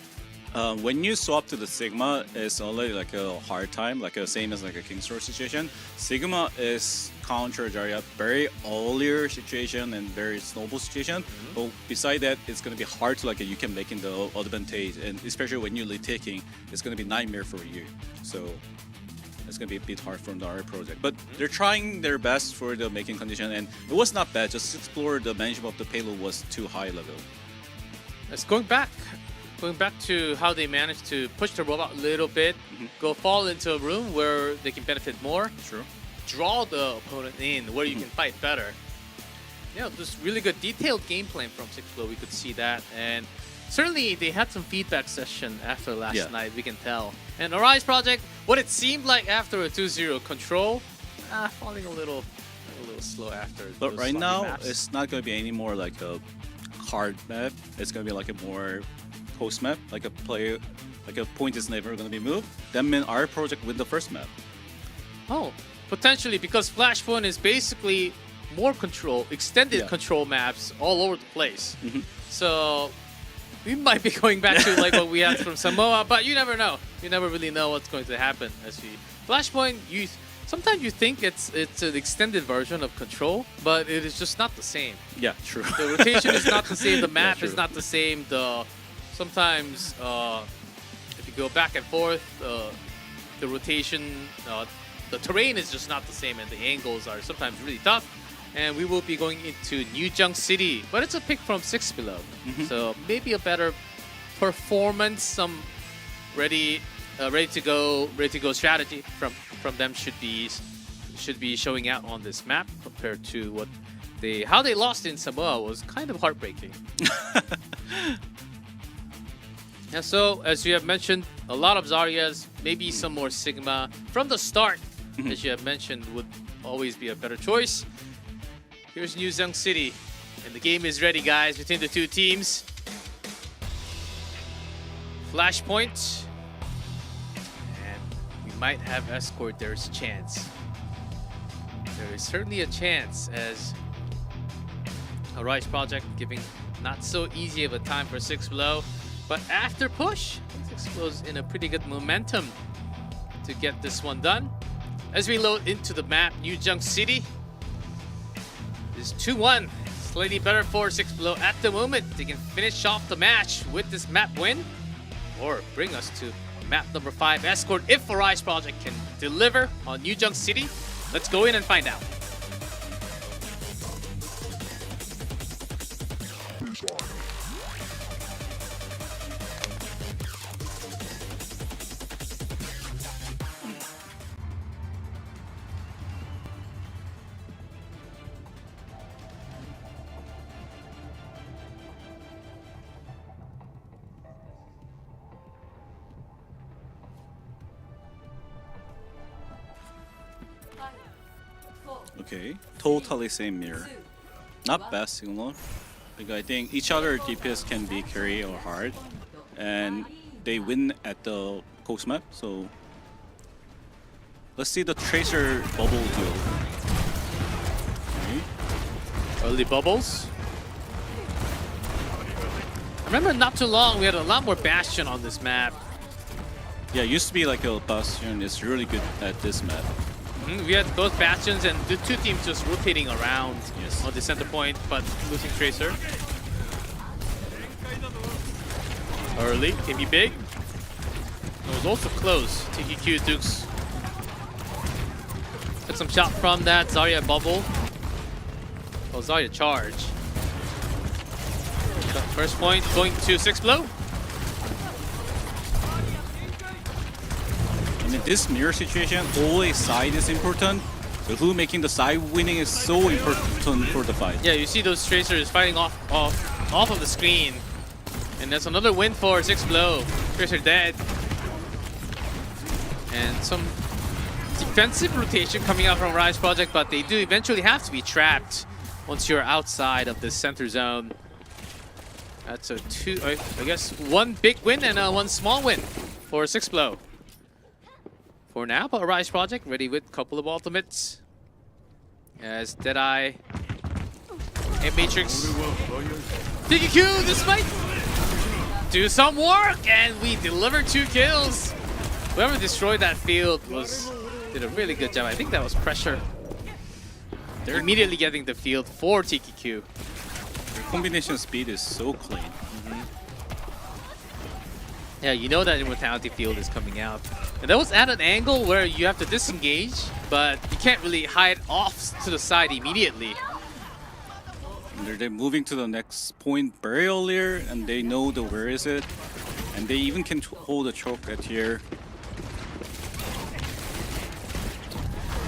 when you swap to the Sigma, it's only like a hard time, like same as like a King Sword situation. Sigma is counter Zarya, very earlier situation and very snowball situation. But beside that, it's gonna be hard to like you can make in the advantage, and especially when you're lead taking, it's gonna be nightmare for you. So it's gonna be a bit hard from the RA project. But they're trying their best for the making condition, and it was not bad. Just explore the management of the payload was too high level. It's going back to how they managed to push the robot a little bit, go fall into a room where they can benefit more. True. Draw the opponent in where you can fight better. Yeah, just really good detailed game plan from 6 Blow. We could see that, and certainly they had some feedback session after last night. We can tell. And Arise Project, what it seemed like after a 2-0 control, falling a little slow after. But right now, maps. it's not going to be any more like a hard map. It's going to be like a more post map, like a player, like a point is never going to be moved. That means our project win the first map. Oh, potentially, because Flashpoint is basically more control, extended control maps all over the place. So we might be going back to like what we had from Samoa, but you never know. You never really know what's going to happen. As we Flashpoint, sometimes you think it's an extended version of control, but it is just not the same. Yeah, true. The rotation is not the same. The map Yeah, is not the same. Sometimes if you go back and forth, the rotation, the terrain is just not the same, and the angles are sometimes really tough. And we will be going into New Junk City, but it's a pick from 6 Below, so maybe a better performance. Some ready to go strategy from them should be showing out on this map compared to how they lost in Samoa was kind of heartbreaking. Yeah, so as you have mentioned, a lot of Zaryas, maybe some more Sigma from the start, as you have mentioned, would always be a better choice. Here's New Junk City, and the game is ready, guys, between the two teams. Flashpoint, and we might have Escort. There's a chance. There is certainly a chance, as a Rise Project giving not so easy of a time for 6 Below. But after push, 6 Below's in a pretty good momentum to get this one done. As we load into the map, New Junk City is 2-1. Slightly better for 6 Below at the moment. They can finish off the match with this map win or bring us to a map number 5 Escort if Varrel Project can deliver on New Junk City. Let's go in and find out. Okay, totally same mirror. Not bad signal, because I think each other DPS can be carry or hard, and they win at the coast map. So let's see the Tracer bubble duel. Okay. Early bubbles. I remember not too long we had a lot more Bastion on this map. Yeah, it used to be like a Bastion is really good at this map. We had both Bastions and the two teams just rotating around Yes. on the center point, but losing Tracer. Early, can be big. It was also close. TQQ Dukes took some shot from that Zarya bubble. Oh, Zarya charge. First point going to 6blow. In this mirror situation, always side is important. So who making the side winning is so important for the fight. Yeah, you see those Tracers fighting off of the screen. And that's another win for 6blow. Tracer dead. And some defensive rotation coming out from Rise Project, but they do eventually have to be trapped once you're outside of the center zone. That's a I guess one big win and one small win for 6blow. For now, but Rise Project ready with a couple of ultimates. As Deadeye and Matrix. TQQ, this might do some work, and we deliver 2 kills. Whoever destroyed that field did a really good job. I think that was pressure. They're immediately getting the field for TQQ. Their combination speed is so clean. Yeah, you know that Immortality field is coming out. And that was at an angle where you have to disengage, but you can't really hide off to the side immediately. And they're moving to the next point very earlier, and they know where is it. And they even can hold a choke at here.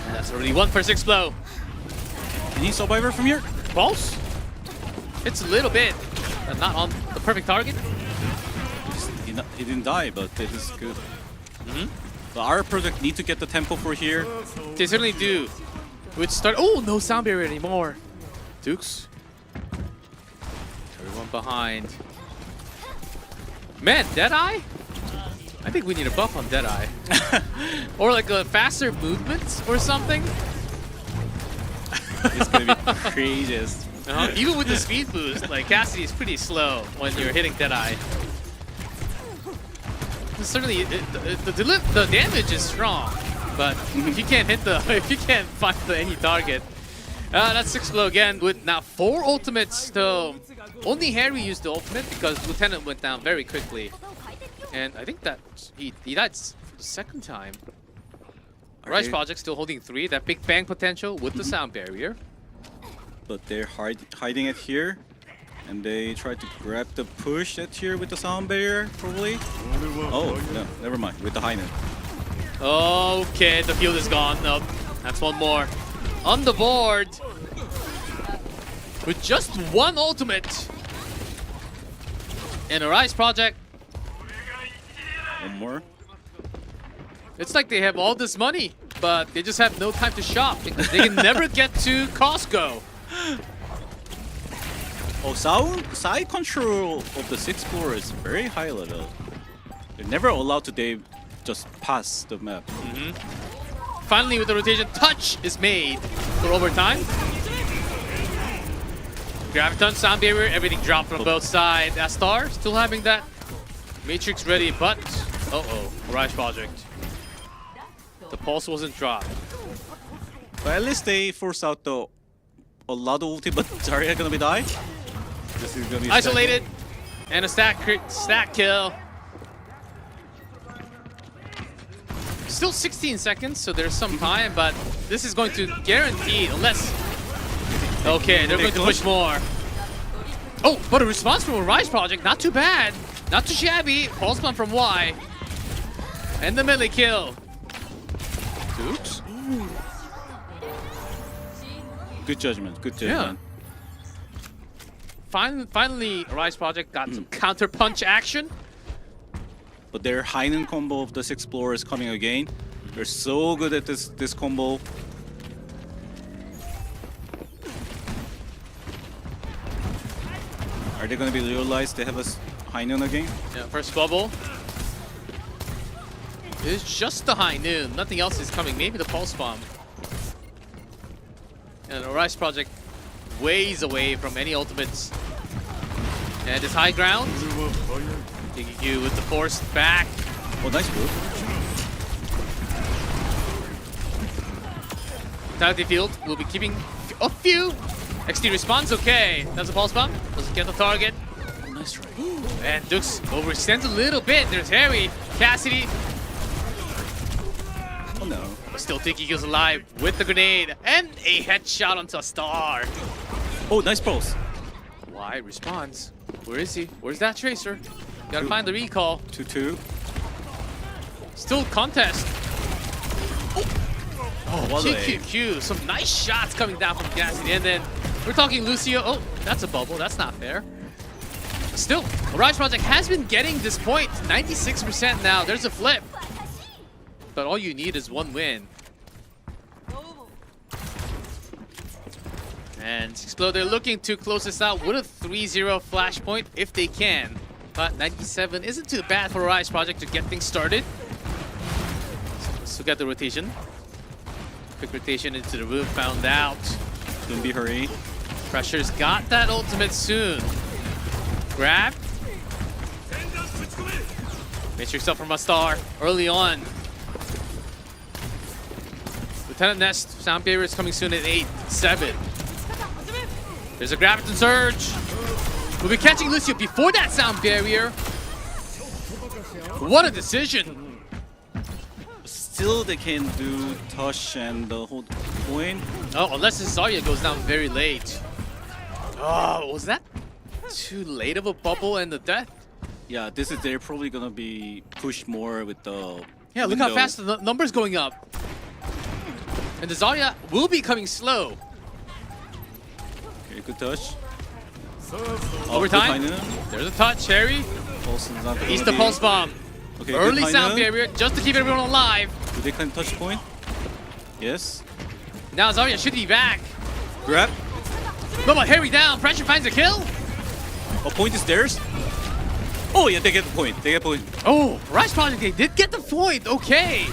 And that's already 1 for 6blow. Any survivor from here? Pulse? It's a little bit, but not on the perfect target. He didn't die, but it is good. The our project need to get the tempo for here. They certainly do. Which start. Oh, no sound barrier anymore. Dukes. Everyone behind. Man, Deadeye? I think we need a buff on Deadeye. Or like a faster movement or something. It's gonna be craziest. Even with the speed boost, like Cassidy is pretty slow when you're hitting Deadeye. Certainly, the damage is strong, but if you can't if you can't find any target, that's 6blow again with now 4 ultimates. Though only Harry used the ultimate because Lieutenant went down very quickly, and I think that he died for the 2nd time. Rise Project still holding 3. That big bang potential with the sound barrier, but they're hiding it here. And they try to grab the push at here with the sound barrier, probably. Oh, no, never mind, with the high net. Okay, the field is gone. Nope, that's 1 more. On the board. With just 1 ultimate. And a Rise Project. 1 more. It's like they have all this money, but they just have no time to shop because they can never get to Costco. Oh, side control of the 6-floor is very high level. They're never allowed to just pass the map. Finally, with the rotation, touch is made for overtime. Graviton, sound barrier, everything dropped from both sides. Astar still having that. Matrix ready, but Rise Project. The pulse wasn't dropped. But at least they force out a lot of ulti, but Zarya gonna be die. This is gonna be isolated, and a stack kill. still 16 seconds, so there's some time, but this is going to guarantee, unless... Okay, they're going to push more. Oh, but a response from a Rise Project, not too bad. Not too shabby. Pulse bomb from Y. And the melee kill. Oops. Good judgment. Good judgment. Finally, Rise Project got some counter punch action. But their Heinen combo of the 6 Explorer is coming again. They're so good at this combo. Are they going to be realized they have a Heinen again? Yeah, first bubble. It's just the high noon. Nothing else is coming. Maybe the pulse bomb. And the Rise Project ways away from any ultimates. And it's high ground. DQ with the force back. Oh, nice move. Vitality field will be keeping a few. XD responds, okay. That's a pulse bomb. Doesn't get the target. Oh, nice try. And Dux overextends a little bit. There's Harry. Cassidy. Oh no. But still DQ's alive with the grenade. And a headshot onto a star. Oh, nice pulse. Y responds. Where is he? Where's that Tracer? Gotta find the recall. 2-2. Still contest. Oh, well GQQ. Some nice shots coming down from Cassidy. And then we're talking Lucio. Oh, that's a bubble. That's not fair. Still, the Rise Project has been getting this point. 96% now. There's a flip. But all you need is one win. And Explode, they're looking to close this out with a 3-0 flashpoint if they can. But 97 isn't too bad for a Rise Project to get things started. So let's look at the rotation. Quick rotation into the room, found out. Don't be hurry. Pressure's got that ultimate soon. Grab. Make yourself from a star early on. Lieutenant Nest, sound barrier is coming soon at 8-7. There's a Graviton Surge. We'll be catching Lucio before that sound barrier. What a decision. Still, they can do touch and the whole point. Oh, unless Zarya goes down very late. Oh, was that too late of a bubble and the death? Yeah, they're probably gonna be pushed more with the. Yeah, look how fast the numbers going up. And the Zarya will be coming slow. Okay, good touch. Overtime. There's a touch, Harry. He's the pulse bomb. Okay, early sound barrier just to keep everyone alive. Do they can touch point? Yes. Now Zarya should be back. Grab. No, but Harry down. Pressure finds a kill. A point is theirs. Oh yeah, they get the point. They get the point. Oh, Rise Project, they did get the point. Okay.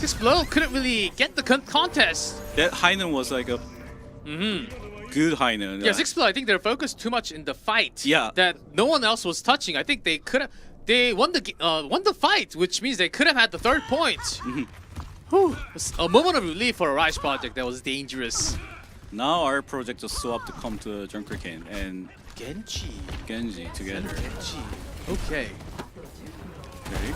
Explode couldn't really get the contest. That Heinen was like a good Heinen. Yeah, Explode, I think they're focused too much in the fight. Yeah. That no one else was touching. I think they could have. They won the fight, which means they could have had the third point. Whew. A moment of relief for a Rise Project that was dangerous. Now our project just swap to come to Junker Kane and Genji together. Genji. Okay. Okay.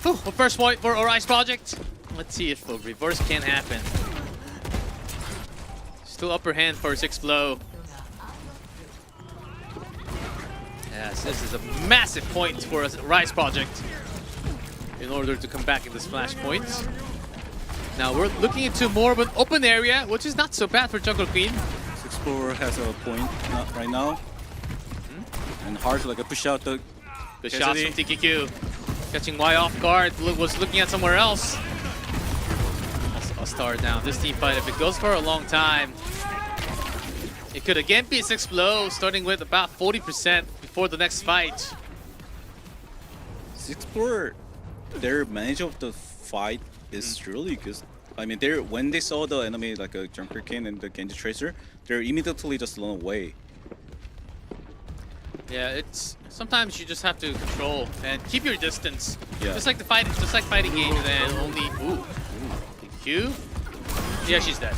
Whew, well, first point for a Rise Project. Let's see if a reverse can happen. Still upper hand for 6-Blow. Yes, this is a massive point for a Rise Project in order to come back in this flash point. Now we're looking into more of an open area, which is not so bad for Jungle Queen. Explorer has a point right now. And hard to like push out the Good shots from TQQ. Catching Y off guard, was looking at somewhere else. A star down. This team fight, if it goes for a long time, it could again be 6-Blow, starting with about 40% before the next fight. Explorer, their manage of the fight is really good. I mean, when they saw the enemy like a Junker King and the Genji Tracer, they're immediately just run away. Yeah, it's sometimes you just have to control and keep your distance. Yeah. Just like fighting games, and only Q. Yeah, she's dead.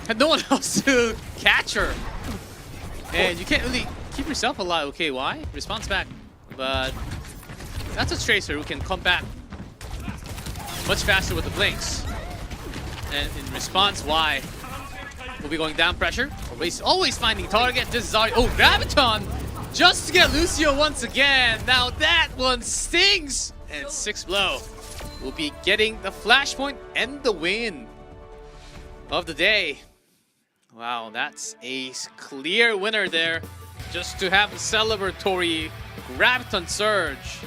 Had no one else to catch her, and you can't really keep yourself alive. Okay, why? Response back, but that's a Tracer who can come back much faster with the blinks. And in response, Y will be going down pressure. Always finding target. This is Zarya. Oh, Graviton! Just to get Lucio once again. Now that one stings. And 6 blow will be getting the flashpoint and the win of the day. Wow, that's a clear winner there. Just to have a celebratory Graviton surge.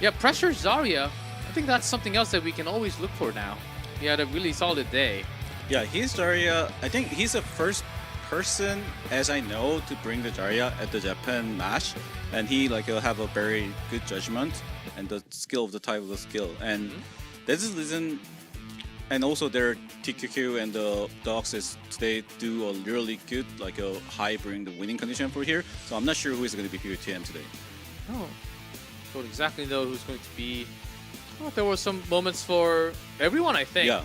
Yeah, pressure Zarya. I think that's something else that we can always look for now. He had a really solid day. Yeah, he's Zarya. I think he's the first person, as I know, to bring the Zarya at the Japan match, and he have a very good judgment and the skill of the type of the skill. And this is the reason. And also their TQQ and the OWCS today do a really good, a high bring the winning condition for here. So I'm not sure who is going to be POTM today. Oh, don't exactly know who's going to be. Oh, there were some moments for everyone, I think. Yeah.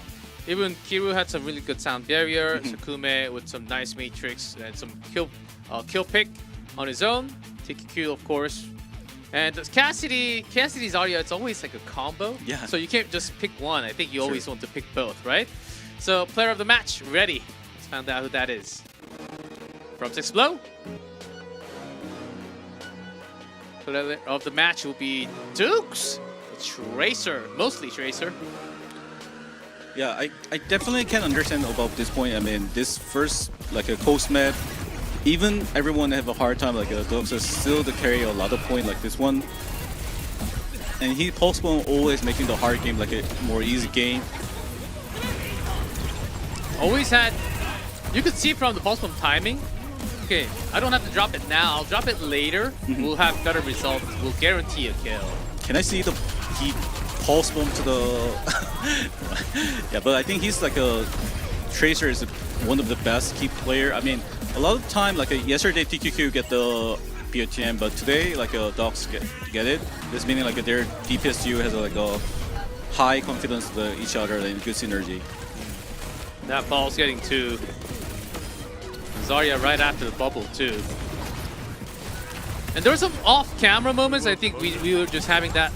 Even Kiru had some really good sound barrier. Sakume with some nice matrix and some kill pick on his own. TQQ, of course. And Cassidy's Zarya, it's always like a combo. Yeah. So you can't just pick one. I think you always want to pick both, right? So player of the match, ready. Let's find out who that is. From 6 blow. Player of the match will be Dukes. Tracer, mostly Tracer. Yeah, I definitely can understand about this point. I mean, this first a coast map, even everyone have a hard time. OWCS still to carry a lot of point like this one, and he postpone always making the hard game a more easy game. Always had. You could see from the postpone timing. Okay, I don't have to drop it now. I'll drop it later. We'll have better results. We'll guarantee a kill. Can I see the he pulse bomb to the yeah, but I think he's a Tracer is one of the best key player. I mean, a lot of time yesterday TQQ get the POTM, but today Docs get it. This meaning their DPSU has a high confidence with each other and good synergy. That ball's getting to Zarya right after the bubble too. And there were some off-camera moments. I think we were just having that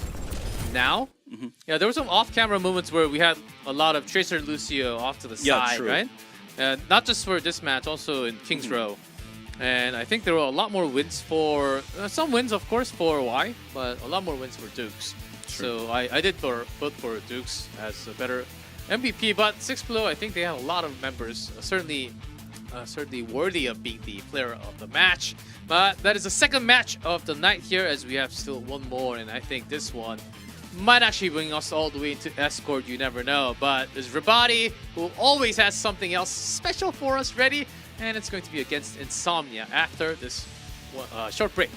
now. Yeah, there were some off-camera moments where we had a lot of Tracer Lucio off to the side, true. right? Not just for this match, also in King's Row. And I think there were a lot more wins for... some wins, of course, for Y, but a lot more wins for Dukes. True. So I did vote for Dukes as a better MVP, but 6 Below, I think they have a lot of members. Certainly worthy of being the player of the match. But that is the second match of the night here, as we have still one more, and I think this one might actually bring us all the way into Escort, you never know. But there's Revati, who always has something else special for us ready, and it's going to be against Insomnia after this short break.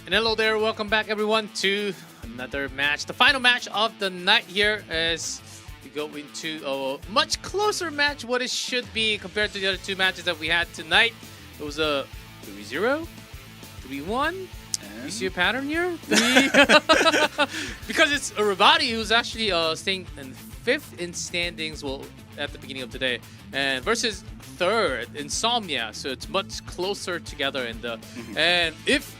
And hello there, welcome back everyone to another match. The final match of the night here as we go into a much closer match, what it should be compared to the other two matches that we had tonight. It was a 3-0, 3-1. You see a pattern here? Because it's a Revati who's actually staying in 5th in standings, well, at the beginning of today, and versus 3rd, Insomnia. So it's much closer together in the and if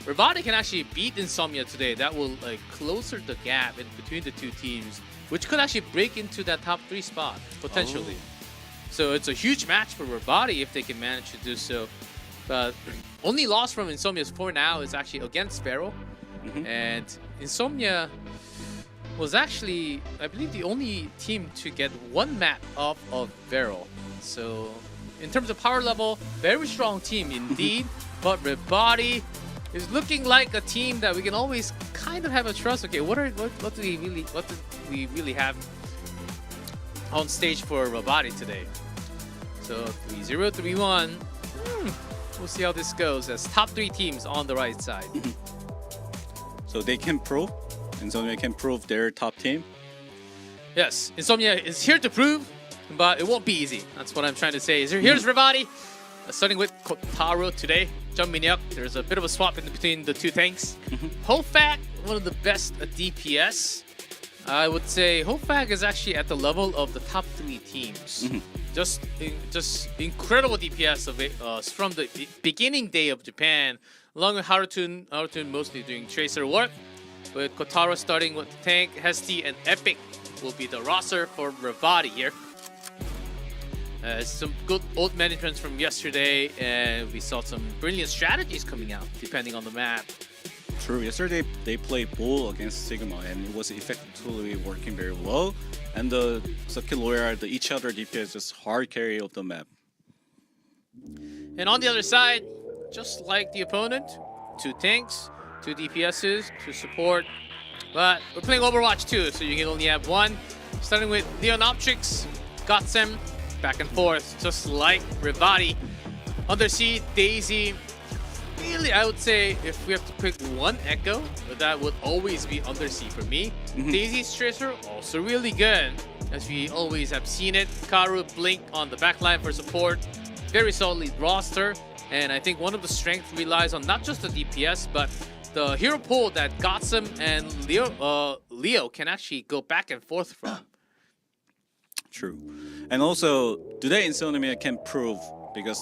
Revati can actually beat Insomnia today, that will like closer the gap in between the two teams, which could actually break into that top 3 spot potentially. So it's a huge match for Revati if they can manage to do so. But only loss from Insomnia for now is actually against Varrel, and Insomnia was actually, I believe, the only team to get 1 map off of Varrel. So in terms of power level, very strong team indeed. But Revati is looking like a team that we can always kind of have a trust. Okay, what do we really have on stage for Revati today? So 3-0, 3-1. We'll see how this goes as top 3 teams on the right side. So they can prove, Insomnia can prove their top team. Yes, Insomnia is here to prove, but it won't be easy. That's what I'm trying to say. Here's Revati, starting with Kotaro today. Jeongminhyuk, there's a bit of a swap in between the two tanks. Hofag, one of the best at DPS. I would say Hofag is actually at the level of the top 3 teams. Just incredible DPS of it, from the beginning day of Japan, along with Harutun mostly doing tracer work. With Kotaro starting with the tank, Hesti and Epic will be the roster for Revati here. Some good old managements from yesterday, and we saw some brilliant strategies coming out depending on the map. True. Yesterday they played Bull against Sigma, and it was effectively working very well. And the Circuit Lawyer, each other DPS just hard carry of the map. And on the other side, just like the opponent, 2 tanks, 2 DPSs to support. But we're playing Overwatch 2, so you can only have 1. Starting with Leonoptrix, Gotsem, back and forth, just like Revati. Underseed, Daisy. Really, I would say if we have to pick 1 Echo, that would always be Undersea for me. Daisy's Tracer, also really good, as we always have seen it. Karu, Blink on the backline for support. Very solid roster, and I think one of the strengths relies on not just the DPS, but the hero pool that Gotsem and Leo can actually go back and forth from. True. And also, today Insomnia can prove, because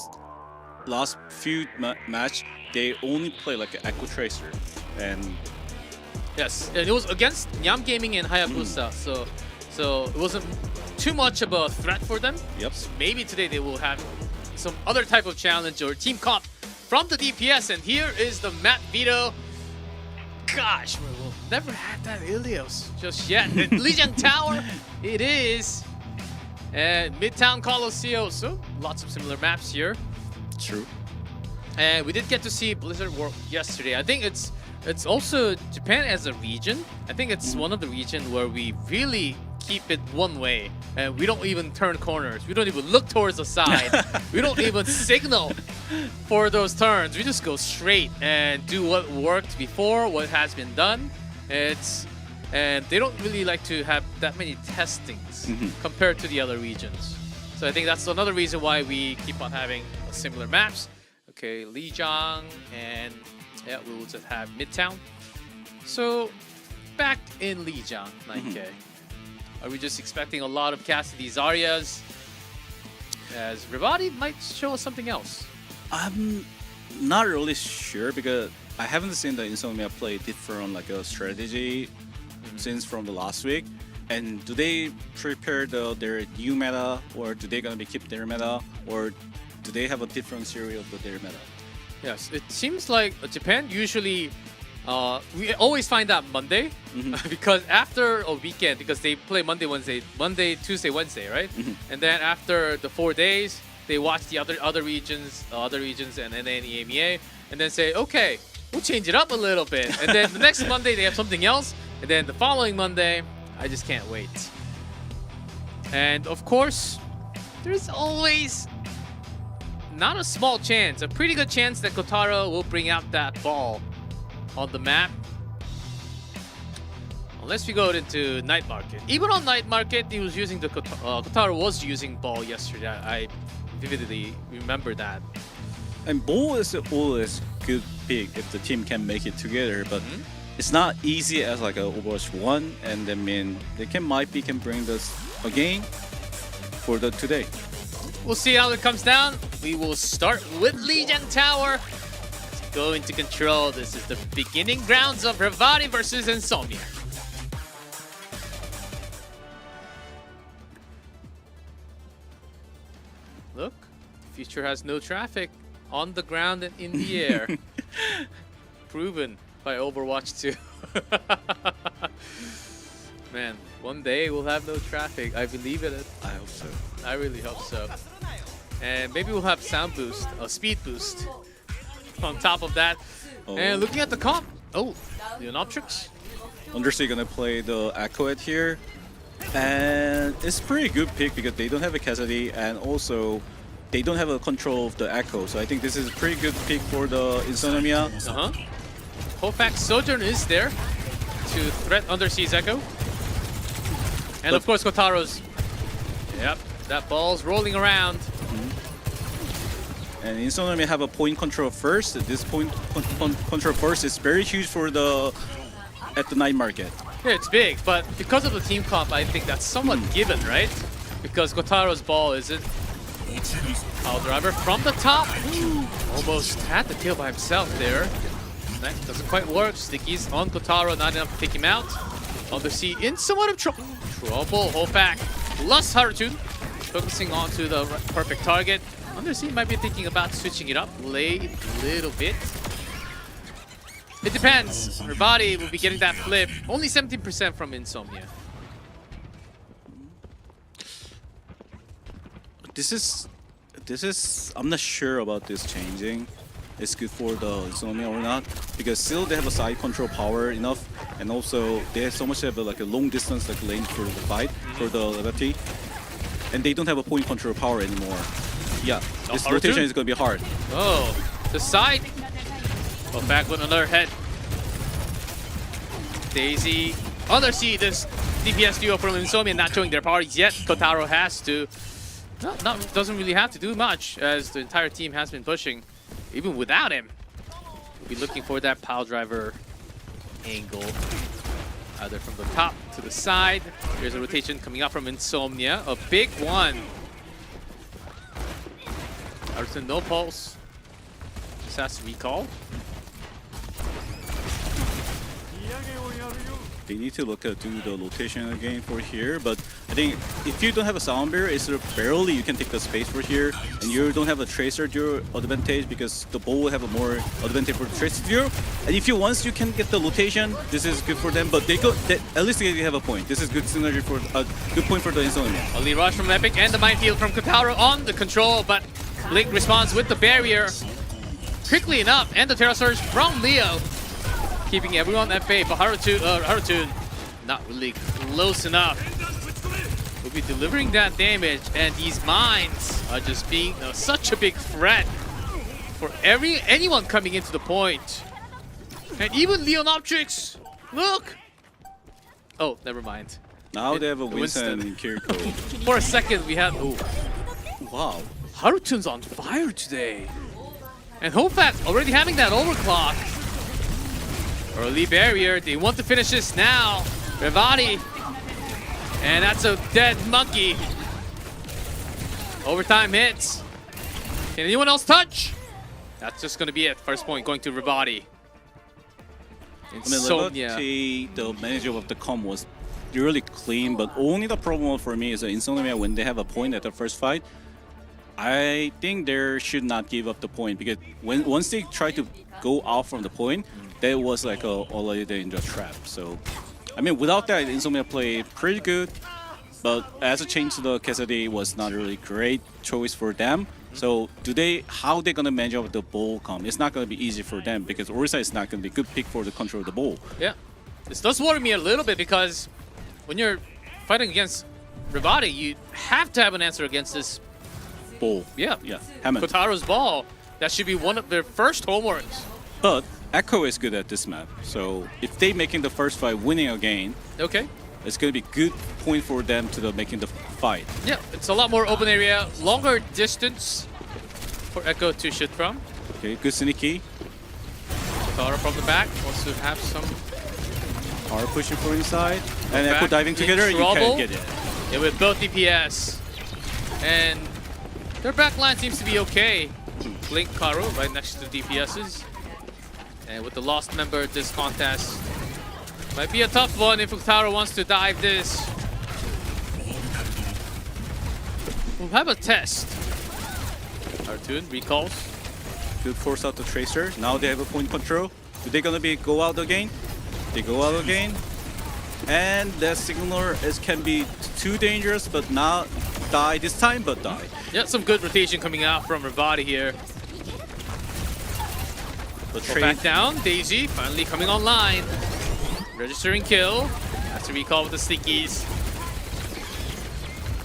last few match they only play like an Echo Tracer, and yes, and it was against Nyam-Gaming and Hayabusa, so it wasn't too much of a threat for them. Yep. So maybe today they will have some other type of challenge or team comp from the DPS, and here is the map veto. Gosh, we'll never had that Ilios just yet. Lijiang Tower, it is. And Midtown Coliseum, so lots of similar maps here. True. And we did get to see Blizzard work yesterday. I think it's also Japan as a region. I think it's one of the regions where we really keep it one way, and we don't even turn corners. We don't even look towards the side. We don't even signal for those turns. We just go straight and do what worked before, what has been done. And they don't really like to have that many testings compared to the other regions. So I think that's another reason why we keep on having similar maps. Okay, Lijiang, and yeah, we will just have Midtown. So back in Lijiang, 9K. Are we just expecting a lot of Cassidy Zaryas? As Revati might show us something else. I'm not really sure, because I haven't seen the Insomnia play different like a strategy since from the last week. And do they prepare their new meta, or do they gonna keep their meta, or do they have a different series of their meta? Yes, it seems like Japan usually we always find out Monday because after a weekend, because they play Monday, Tuesday, Wednesday, right? And then after the 4 days, they watch the other regions, and then EMEA, and then say, okay, we'll change it up a little bit. And then the next Monday they have something else, and then the following Monday, I just can't wait. And of course, there's always not a small chance, a pretty good chance that Kotaro will bring out that ball on the map. Unless we go into Night Market. Even on Night Market, he was using the Kotaro was using ball yesterday. I vividly remember that. And ball is always good pick if the team can make it together, but it's not easy as like a Overwatch 1, and I mean they might can bring this again for the today. We'll see how it comes down. We will start with Legion Tower. Let's go into control. This is the beginning grounds of Revati versus Insomnia. Look, Future has no traffic on the ground and in the air. Proven by Overwatch 2. Man, one day we'll have no traffic. I believe in it. I hope so. I really hope so. And maybe we'll have sound boost, a speed boost on top of that. Oh. And looking at the comp, oh, Nyam-Gaming. Undersea gonna play the Echo at here. And it's pretty good pick because they don't have a Cassidy and also they don't have a control of the Echo. So I think this is a pretty good pick for the Insomnia. Kofax Sojourn is there to threat Undersea's Echo. And of course Kotaro's. Yep, that ball's rolling around. And Insomnia have a point control first. This point control first is very huge for the at the night market. Yeah, it's big, but because of the team comp, I think that's somewhat given, right? Because Kotaro's ball isn't. Power driver from the top. Almost had the kill by himself there. That doesn't quite work. Stickies on Kotaro, not enough to take him out. Undersea in somewhat of trouble. Hofax plus Harutun, focusing on to the perfect target. Undersea might be thinking about switching it up late a little bit. It depends. Revati will be getting that flip. Only 17% from Insomnia. This is I'm not sure about this changing. It's good for the Insomnia or not because still they have a side control power enough, and also they have so much of like a long distance like lane for the fight for the Revati, and they don't have a point control power anymore. Yeah, this rotation is gonna be hard. Oh, the side. Well, back with another head. Daisy, Undersea, this DPS duo from Insomnia not showing their powers yet. Kotaro has to. Doesn't really have to do much as the entire team has been pushing. Even without him, we'll be looking for that pile driver angle. Either from the top to the side. Here's a rotation coming up from Insomnia. A big one. Arson, no pulse. Just has to recall. They need to look at do the rotation again for here, but I think if you don't have a sound barrier, it's barely you can take the space for here, and you don't have a tracer duo advantage because the ball will have a more advantage for the tracer duo. And if you once you can get the rotation, this is good for them. But at least they have a point. This is good synergy for a good point for the Insomnia. A lead rush from Epic and the minefield from Kotaro on the control, but Blink responds with the barrier quickly enough, and the Terra Surge from Leo. Keeping everyone at bay, but Harutun not really close enough. Will be delivering that damage, and these mines are just being such a big threat for anyone coming into the point. And even Nyam-Gaming, look! Oh, never mind. Now they have a Winston and Kiriko. For a second, we had Wow. Harutun's on fire today. And Hofax already having that overclock. Early barrier, they want to finish this now. Revati, and that's a dead monkey. Overtime hits. Can anyone else touch? That's just gonna be it. First point going to Revati. Insomnia. I mean, Revati, the manager of the com was really clean, but only the problem for me is that Insomnia, when they have a point at the first fight, I think they should not give up the point because once they try to go out from the point, that was like already in the trap. So, I mean, without that, Insomnia played pretty good, but as a change to the Cassidy was not really great choice for them. So, how they gonna manage with the ball comp? It's not gonna be easy for them because Orisa is not gonna be a good pick for the control of the ball. Yeah, this does worry me a little bit because when you're fighting against Revati, you have to have an answer against this ball. Yeah. Hammond. Kotaro's ball. That should be one of their first homeworks. But Echo is good at this map, so if they making the first fight winning again, Okay. it's gonna be good point for them to the making the fight. Yeah, it's a lot more open area, longer distance for Echo to shoot from. Okay, good sneaky. Kotaro from the back wants to have some Are pushing for inside, and back Echo diving in together. You trouble. can't get it. Yeah, with both DPS. And their back line seems to be okay. Blink Karu right next to the DPSs. And with the lost member, this contest might be a tough one if Kotaro wants to dive this. We'll have a test. Cartoon recalls. Good force out the Tracer. Now they have a point control. Do they gonna be go out again? They go out again. And that signal can be too dangerous, but not die this time, but die. Yeah, some good rotation coming out from Revati here. The Go back down. Daisy finally coming online. Registering kill. Has to recall with the sneakies.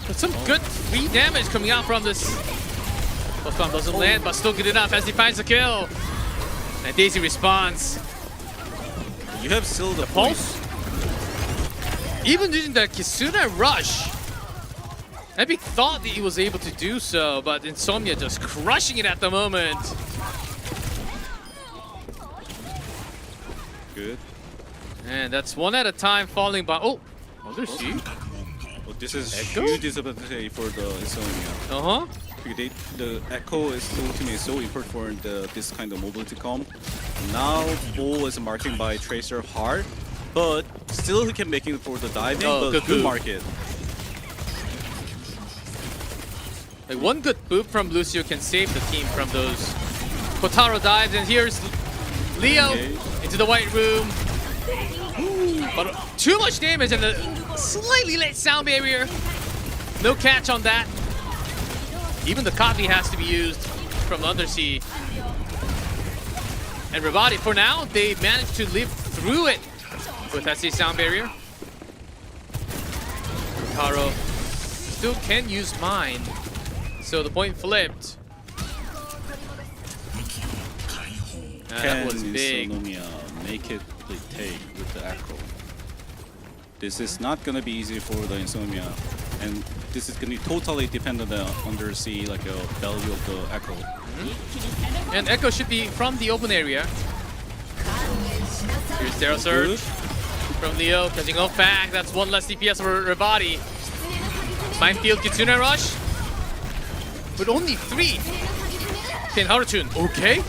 But some good free damage coming out from this. Post bomb doesn't land, but still good enough as he finds the kill. And Daisy responds. You have still the Pulse. Even using the Kitsune rush. Epic thought that he was able to do so, but Insomnia just crushing it at the moment. Good. And that's one at a time falling by. Oh, there's she. Well, this is Echo? huge disadvantage for the Insomnia. Uh-huh. Because the Echo is ultimate is so important for this kind of mobility comp. Now Bull is marking by Tracer hard, but still he can make it for the diving, Oh, but good market. Like one good boop from Lucio can save the team from those Kotaro dives, and here's Leo into the white room. But too much damage and a slightly late sound barrier. No catch on that. Even the copy has to be used from the undersea. And Revati, for now, they managed to live through it with SC sound barrier. Kotaro still can use mine. So the point flipped. That was big. Insomnia make it take with the Echo? This is not gonna be easy for the Insomnia, and this is gonna be totally dependent on the undersea value of the Echo. And Echo should be from the open area. Here's Terra Surge from Leo, catching off back. That's one less DPS for Revati. Minefield Kitsune Rush. With only 3. Ken Harutun, okay.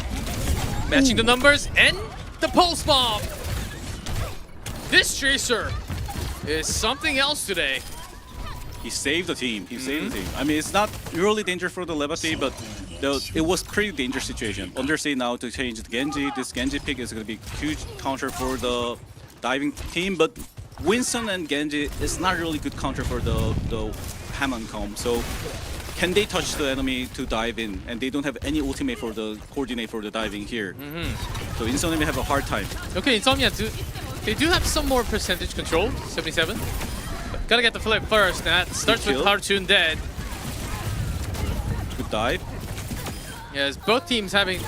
Matching the numbers and the pulse bomb. This Tracer is something else today. He saved the team. He saved the team. I mean, it's not really dangerous for the Revati, but it was pretty dangerous situation. Undersea now to change the Genji. This Genji pick is going to be huge counter for the diving team, but Winston and Genji is not really good counter for the Hammond comp. So can they touch the enemy to dive in? And they don't have any ultimate for the coordinate for the diving here. So Insomnia may have a hard time. Okay, Insomnia they do have some more percentage control, 77. But gotta get the flip first. That starts with Harutun dead. Good dive. Yes, both teams having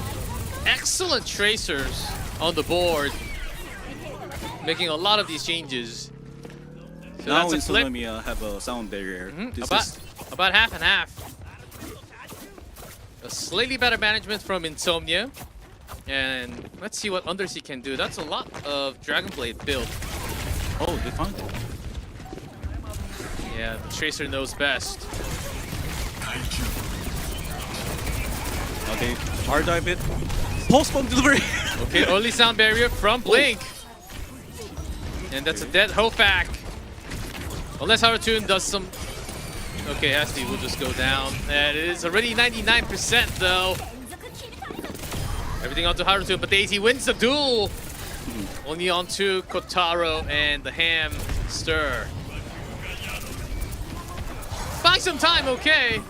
excellent tracers on the board, making a lot of these changes. So Now that's a flip. Insomnia have a sound barrier. About half and half. A slightly better management from Insomnia. And let's see what Undersea can do. That's a lot of Dragon Blade build. Oh, they found it. Yeah, the Tracer knows best. Now they hard dive it. Pulse bomb delivery. Okay, early sound barrier from Blink. And that's a dead Hofak. Unless Harutun does some... Okay, Asti will just go down. And it is already 99% though. Everything onto Harutun, but Daisy wins the duel. Only onto Kotaro and the Hamster. Buy some time, okay.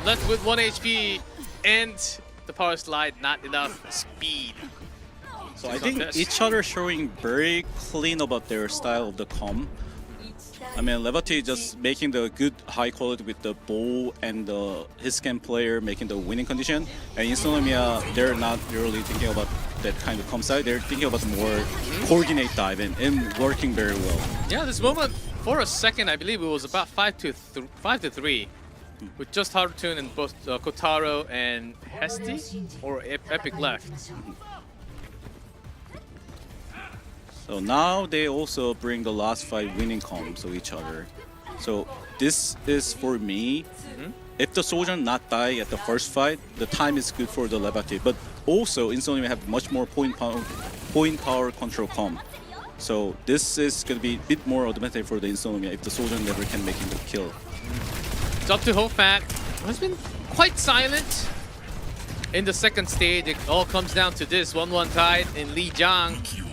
Left with 1 HP and the power slide, not enough speed. So I think each other showing very clean about their style of the comp. I mean, Revati just making the good high quality with the ball and his scan player making the winning condition. And Insomnia, they're not really thinking about that kind of comp side. They're thinking about more coordinate dive and working very well. Yeah, this moment for a second, I believe it was about 5-3, with just Harutun and both Kotaro and Hesti or Epic left. So now they also bring the last 5 winning comps of each other. So this is for me. If the soldier not die at the first fight, the time is good for the Revati. But also Insomnia have much more point power control comp. So this is gonna be a bit more advantage for the Insomnia if the soldier never can make the kill. It's up to Hofak, who has been quite silent in the second stage. It all comes down to this 1-1 tied in Lijiang.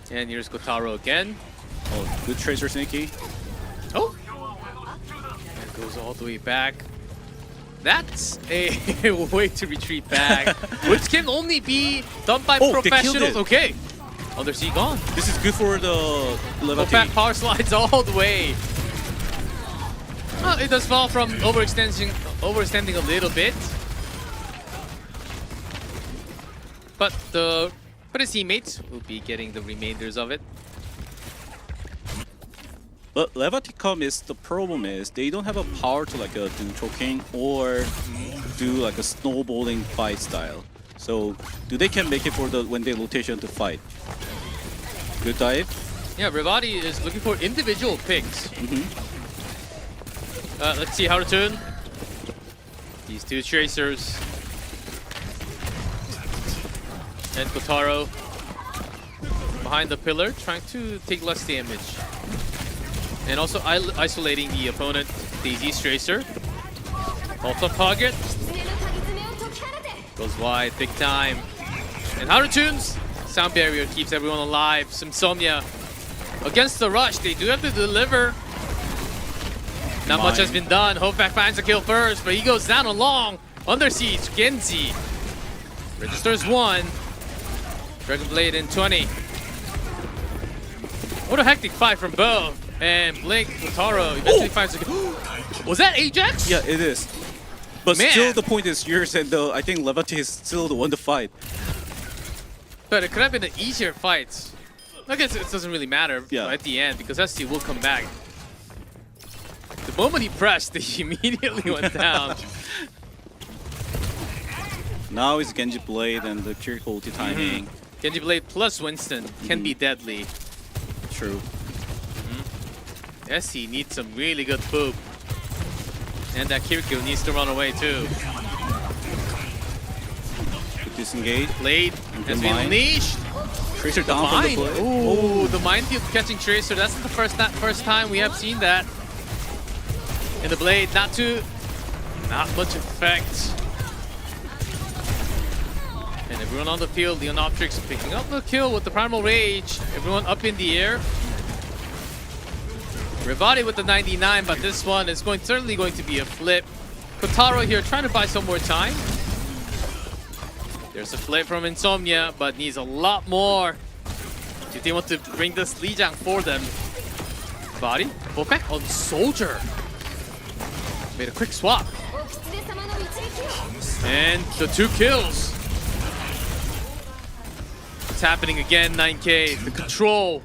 And here's Kotaro again. Oh, good Tracer Sneaky. Oh! And goes all the way back. That's a way to retreat back, which can only be done by professionals. Okay. Undersea gone. This is good for the Revati. Back power slides all the way. It does fall from overextending a little bit. But his teammates will be getting the remainders of it. But Revati is the problem is they don't have a power to do choking or do like a snowballing fight style. So they can make it for when they rotation to fight. Good dive. Yeah, Revati is looking for individual picks. Let's see how to turn. These two Tracers. And Kotaro behind the pillar, trying to take less damage. And also isolating the opponent, Daisy's Tracer. Also target. Goes wide, big time. And Harutun's sound barrier keeps everyone alive. Insomnia against the rush, they do have to deliver. Not much has been done. Hofak finds a kill first, but he goes down along. Under siege, Genji. Registers 1. Dragon Blade in 20. What a hectic fight from both. And Blink, Kotaro eventually finds a kill. Was that Ajax? Yeah, it is. But Man. Still the point is yours, and I think Revati is still the one to fight. But it could have been an easier fight. I guess it doesn't really matter at the end because SC will come back. The moment he pressed, he immediately went down. Now it's Genji Blade and the critical ulti timing. Genji Blade plus Winston can be deadly. True. SC needs some really good poop. And that Kiriko needs to run away too. Good disengage. Blade has been unleashed. Tracer down from the blade. Ooh, the minefield catching Tracer. That's the first time we have seen that. And the Blade, not much effect. And everyone on the field, Leonoptrix picking up the kill with the Primal Rage. Everyone up in the air. Revati with the 99, but this one is certainly going to be a flip. Kotaro here trying to buy some more time. There's a flip from Insomnia, but needs a lot more if they want to bring this Lijiang for them. Body, go back on Soldier. Made a quick swap. And the 2 kills. It's happening again, 9K. The control.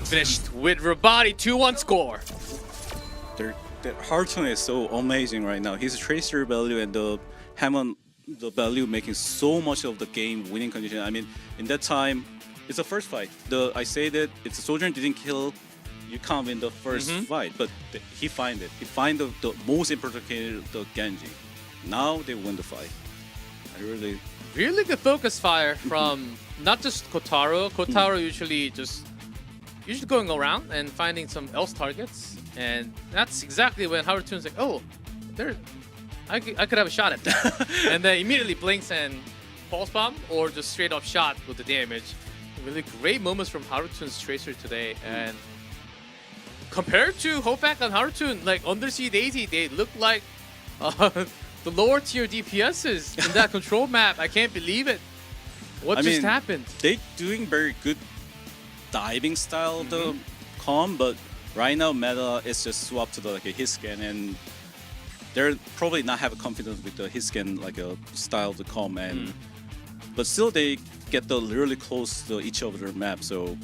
Finished with Revati, 2-1 score. Their Hearthstone is so amazing right now. His Tracer value and the Hammond value making so much of the game winning condition. I mean, in that time, it's the first fight. I say that if the soldier didn't kill, you can't win the first fight. But he find it. He find the most important candidate, the Genji. Now they win the fight. Really good focus fire from not just Kotaro. Kotaro usually going around and finding some else targets, and that's exactly when Harutun's like, oh, I could have a shot at that. And then immediately blinks and pulse bomb or just straight up shot with the damage. Really great moments from Harutun's Tracer today. And compared to Hofak and Harutun, like Undersea Daisy, they look like the lower tier DPSs in that control map. I can't believe it. What just happened? They doing very good diving style of the comp, but right now meta is just swapped to the like a hit scan, and they're probably not have confidence with the hit scan like a style of the comp, and but still they get the really close to each of their map. So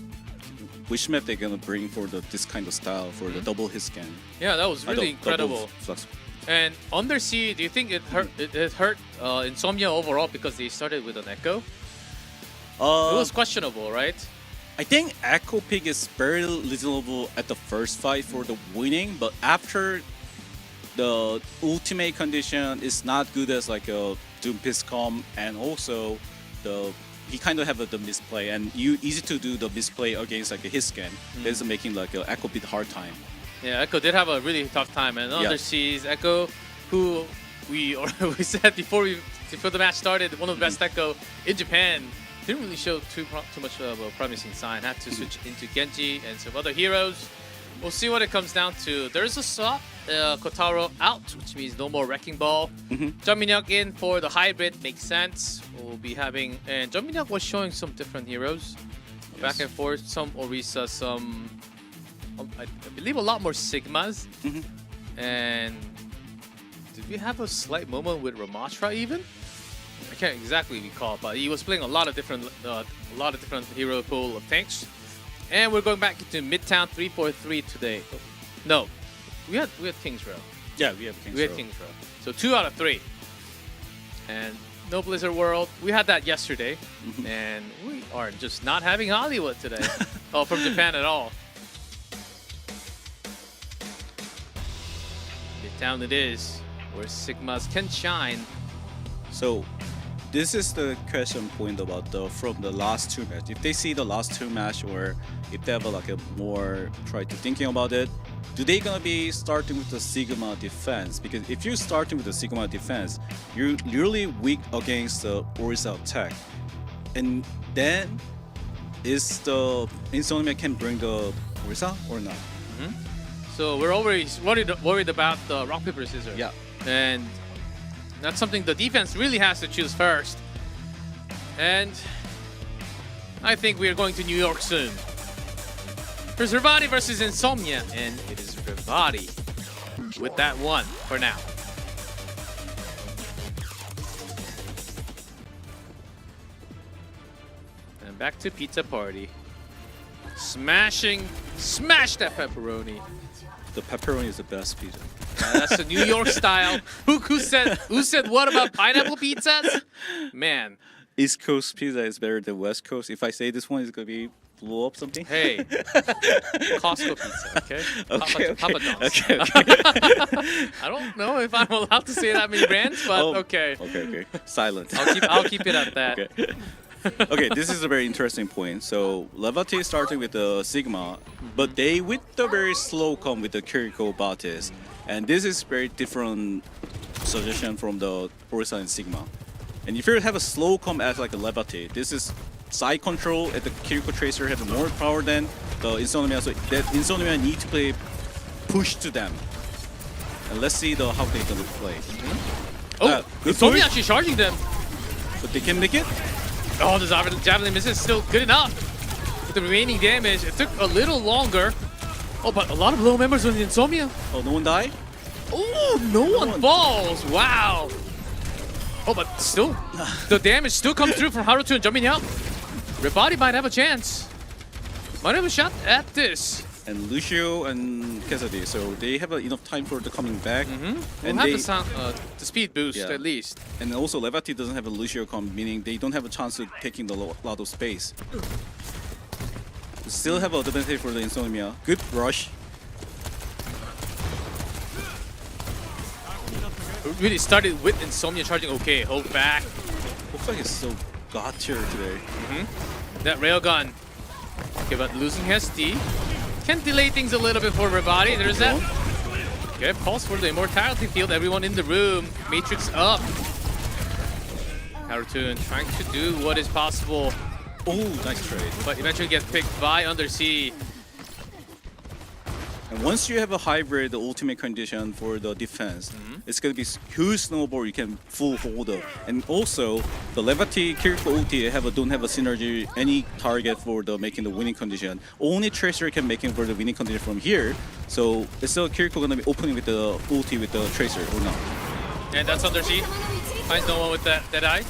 which map they're gonna bring for this kind of style for the double hit scan? Yeah, that was really incredible. And Undersea, do you think it hurt Insomnia overall because they started with an Echo? It was questionable, right? I think Echo Pick is very reasonable at the first fight for the winning, but after the ultimate condition is not good as like a Doom Piscom, and also he kind of have the misplay, and easy to do the misplay against like a hit scan. That's making like a Echo bit hard time. Yeah, Echo did have a really tough time, and Underseas Echo, who we said before the match started, one of the best Echo in Japan, didn't really show too much of a promising sign. Had to switch into Genji and some other heroes. We'll see what it comes down to. There's a swap, Kotaro out, which means no more Wrecking Ball. Jeonminyeok in for the hybrid, makes sense. We'll be having, and Jeonminyeok was showing some different heroes, back and forth. Some Orisa, some I believe a lot more Sigmas. And did we have a slight moment with Ramatra even? I can't exactly recall, but he was playing a lot of different hero pool of tanks. And we're going back into Midtown 3-4-3 today. No, we had Kings Row. Yeah, we had Kings Row. So 2 out of 3. And no Blizzard World. We had that yesterday, and we are just not having Hollywood today. From Japan at all. Midtown it is, where Sigmas can shine. So this is the question point about from the last 2 matches. If they see the last 2 match, or if they have like a more try to thinking about it, do they gonna be starting with the Sigma defense? Because if you're starting with the Sigma defense, you're really weak against the Orisa attack, and then is the Insomnia can bring the Orisa or not? So we're always worried about the rock paper scissors. Yeah, and that's something the defense really has to choose first. And I think we are going to New York soon. There's Revati versus Insomnia, and it is Revati with that one for now. And back to Pizza Party. Smash that pepperoni. the pepperoni is the best pizza. That's the New York style. Who said what about pineapple pizzas? Man. East Coast pizza is better than West Coast. If I say this one is gonna be blow up something. Hey, Costco pizza, okay? Okay, Papa John's. okay. I don't know if I'm allowed to say that many brands, but okay. Okay. Silent. I'll keep it at that. Okay. Okay, this is a very interesting point. So Revati starting with the Sigma, but they with the very slow come with the Kiriko Batis, and this is very different suggestion from the Orisa and Sigma. And if you have a slow come as like a Revati, this is side control at the Kiriko Tracer have more power than the Insomnia, so that Insomnia need to play push to them. And let's see how they gonna play. Oh, Insomnia actually charging them. But they can make it. Oh, the javelin miss is still good enough. With the remaining damage, it took a little longer. Oh, but a lot of low members on the Insomnia. Oh, no one died? Oh, no one falls. Wow. Oh, but still, the damage still comes through from Haruto and jumping out. Revati might have a chance. Might have a shot at this. And Lucio and Cassidy, so they have enough time for the coming back. And we'll have the speed boost at least. And also Revati doesn't have a Lucio come, meaning they don't have a chance of taking the lot of space. Still have an advantage for the Insomnia. Good rush. It really started with Insomnia charging. Okay, hold back. Looks like it's so god tier today. That railgun. Okay, but losing SD can delay things a little bit for Revati. There's that. Okay, pulse for the immortality field. Everyone in the room. Matrix up. Haruto trying to do what is possible. Oh, nice trade. But eventually gets picked by Undersea. And once you have a hybrid ultimate condition for the defense, it's going to be huge snowball you can full hold up. And also, the Revati Kiriko ulti don't have a synergy, any target for the making the winning condition. Only Tracer can make it for the winning condition from here. So is the Kiriko going to be opening with the ulti with the Tracer or not? And that's under C. Finds no one with that eye.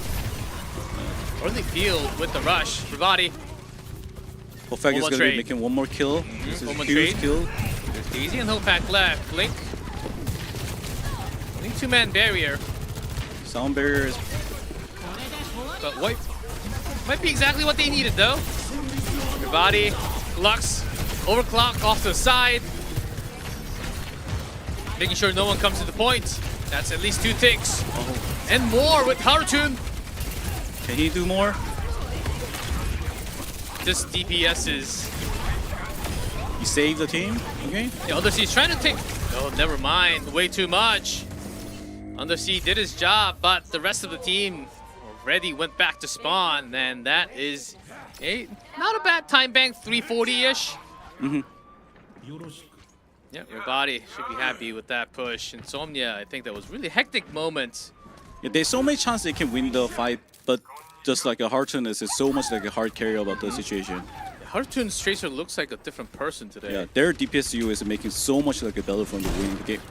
Early field with the rush. Revati. Hofak is going to be making one more kill. This is a huge kill. There's Daisy and Hofak left. Blink. I think two-man barrier. Sound barrier is... But what? Might be exactly what they needed though. Revati, Lux, overclock off to the side. Making sure no one comes to the point. That's at least 2 ticks. And more with Harutun. Can he do more? This DPS is... You save the team, okay? Yeah, Undersea trying to take... Oh, never mind. Way too much. Undersea did his job, but the rest of the team already went back to spawn. And that is not a bad time bank, 340-ish. Yeah, Revati should be happy with that push. Insomnia, I think that was really hectic moment. Yeah, there's so many chances they can win the fight, but just like a Harutun is so much like a hard carry about the situation. Harutun's Tracer looks like a different person today. Yeah, their DPSU is making so much like a better from the winning the game.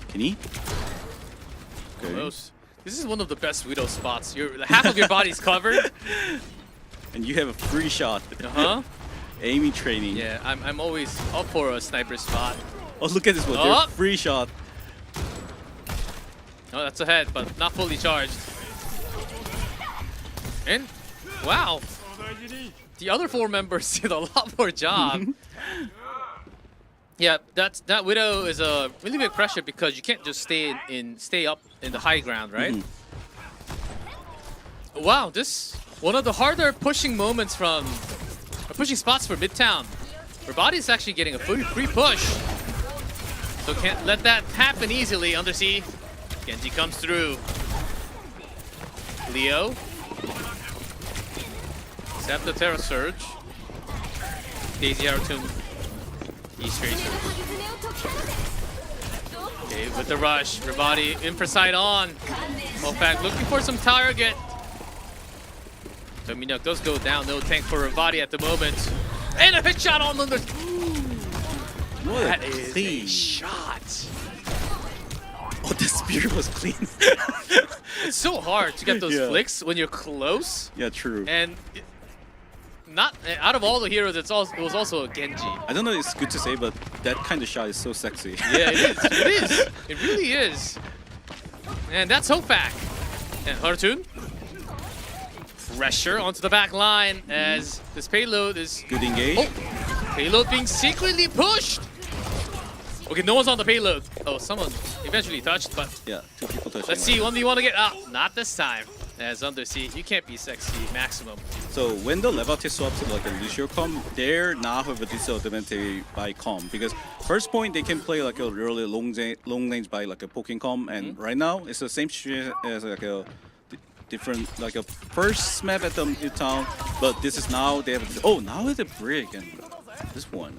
Can he? Okay. Close. This is one of the best Widow spots. Half of your body's covered. And you have a free shot. Aiming training. Yeah, I'm always up for a sniper spot. Oh, look at this one. There's free shot. Oh, that's a head, but not fully charged. And wow, the other 4 members did a lot more job. Yeah, that Widow is a really big pressure because you can't just stay up in the high ground, right? Wow, this one of the harder pushing moments pushing spots for Midtown. Revati is actually getting a free push, so can't let that happen easily. Undersea, Genji comes through. Leo. Except the Terra Surge. Daisy Harutun. East Tracer. Okay, with the rush. Revati in for side on. Hofak looking for some target. Minuk does go down. No tank for Revati at the moment. And a hit shot on the... That is a shot. Oh, the spear was clean. It's so hard to get those flicks when you're close. Yeah, true. And not out of all the heroes, it was also a Genji. I don't know if it's good to say, but that kind of shot is so sexy. Yeah, it is. It is. It really is. And that's Hofak. And Harutun. Pressure onto the back line as this payload is... Good engage. Oh, payload being secretly pushed. Okay, no one's on the payload. Oh, someone eventually touched, but... Yeah, 2 people touching. Let's see, 1v1 to get up. Not this time. As Undersea, you can't be sexy maximum. So when the Revati swaps to like a Lucio comp, they're now have a disadvantage by comp because first point they can play like a really long range by like a poking comp, and right now it's the same situation as like a different like a first map at the Midtown, but this is now they have now it's a brick and this one.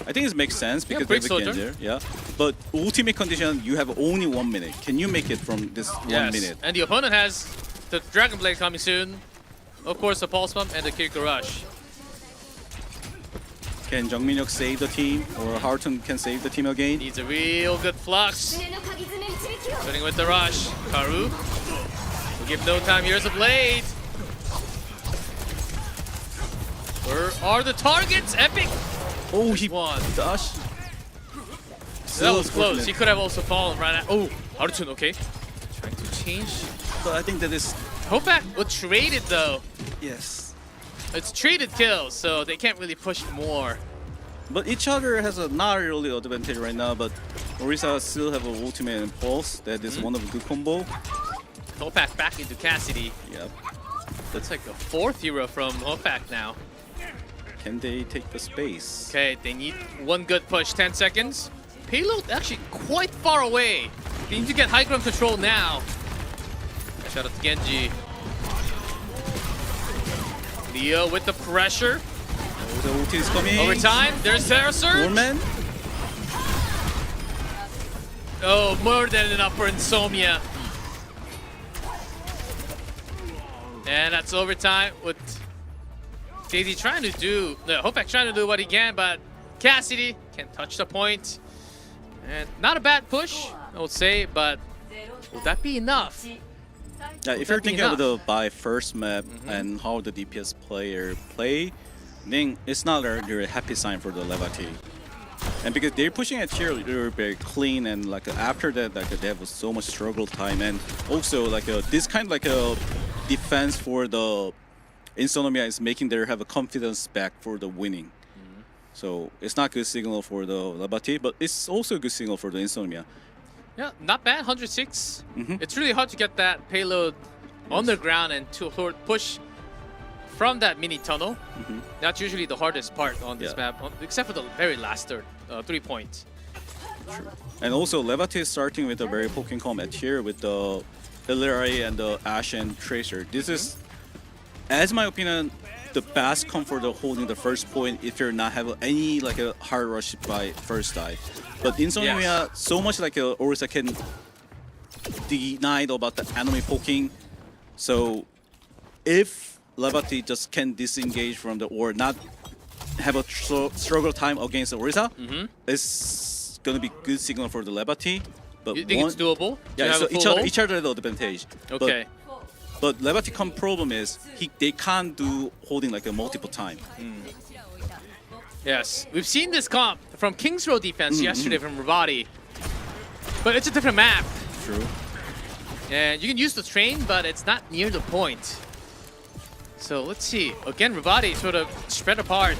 I think it makes sense because they have a Genji, but ultimate condition you have only 1 minute. Can you make it from this 1 minute? And the opponent has the Dragon Blade coming soon. Of course, the Pulse Pump and the Kiriko Rush. Can Jung Min-hyuk save the team, or Harutun can save the team again? Needs a real good flux. Starting with the rush. Karu will give no time. Here's a blade. Where are the targets? Epic. Oh, he won. Dash. That was close. He could have also fallen right at... Oh, Harutun, okay. Trying to change. But I think that is... Hofak was traded though. Yes. It's traded kills, so they can't really push more. But each other has a not really advantage right now, but Orisa still have an ultimate and pulse. That is one of a good combo. Hofak back into Cassidy. Yep. That's like a 4th hero from Hofak now. Can they take the space? Okay, they need one good push. 10 seconds. Payload actually quite far away. They need to get high ground control now. Shout out to Genji. Leo with the pressure. The ulti is coming. Overtime, there's Sarah Surge. Norman. Oh, more than enough for Insomnia. And that's overtime with Daisy trying to do, Hopek trying to do what he can, but Cassidy can touch the point. And not a bad push, I would say, but will that be enough? Yeah, if you're thinking about the by first map and how the DPS player play, then it's not a happy sign for the Revati. And because they're pushing at tier, they're very clean, and like after that, like they have so much struggle time, and also like this kind of like a defense for the Insomnia is making them have a confidence back for the winning. So it's not good signal for the Revati, but it's also a good signal for the Insomnia. Yeah, not bad, 106. It's really hard to get that payload on the ground and to push from that mini tunnel. That's usually the hardest part on this map, except for the very last 3 points. True. And also Revati is starting with a very poking combat here with the Illari and the Ashe and Tracer. This is, as my opinion, the best comp for the holding the first point if you're not have any like a hard rush by first dive. But Insomnia, so much like Orisa can deny about the enemy poking. So if Revati just can disengage from the or not have a struggle time against Orisa, it's gonna be good signal for the Revati. But you think it's doable? Yeah, so each other the advantage. Okay. But Revati problem is they can't do holding like a multiple time. Yes, we've seen this comp from Kings Row defense yesterday from Revati, but it's a different map. True. And you can use the train, but it's not near the point. So let's see. Again, Revati sort of spread apart.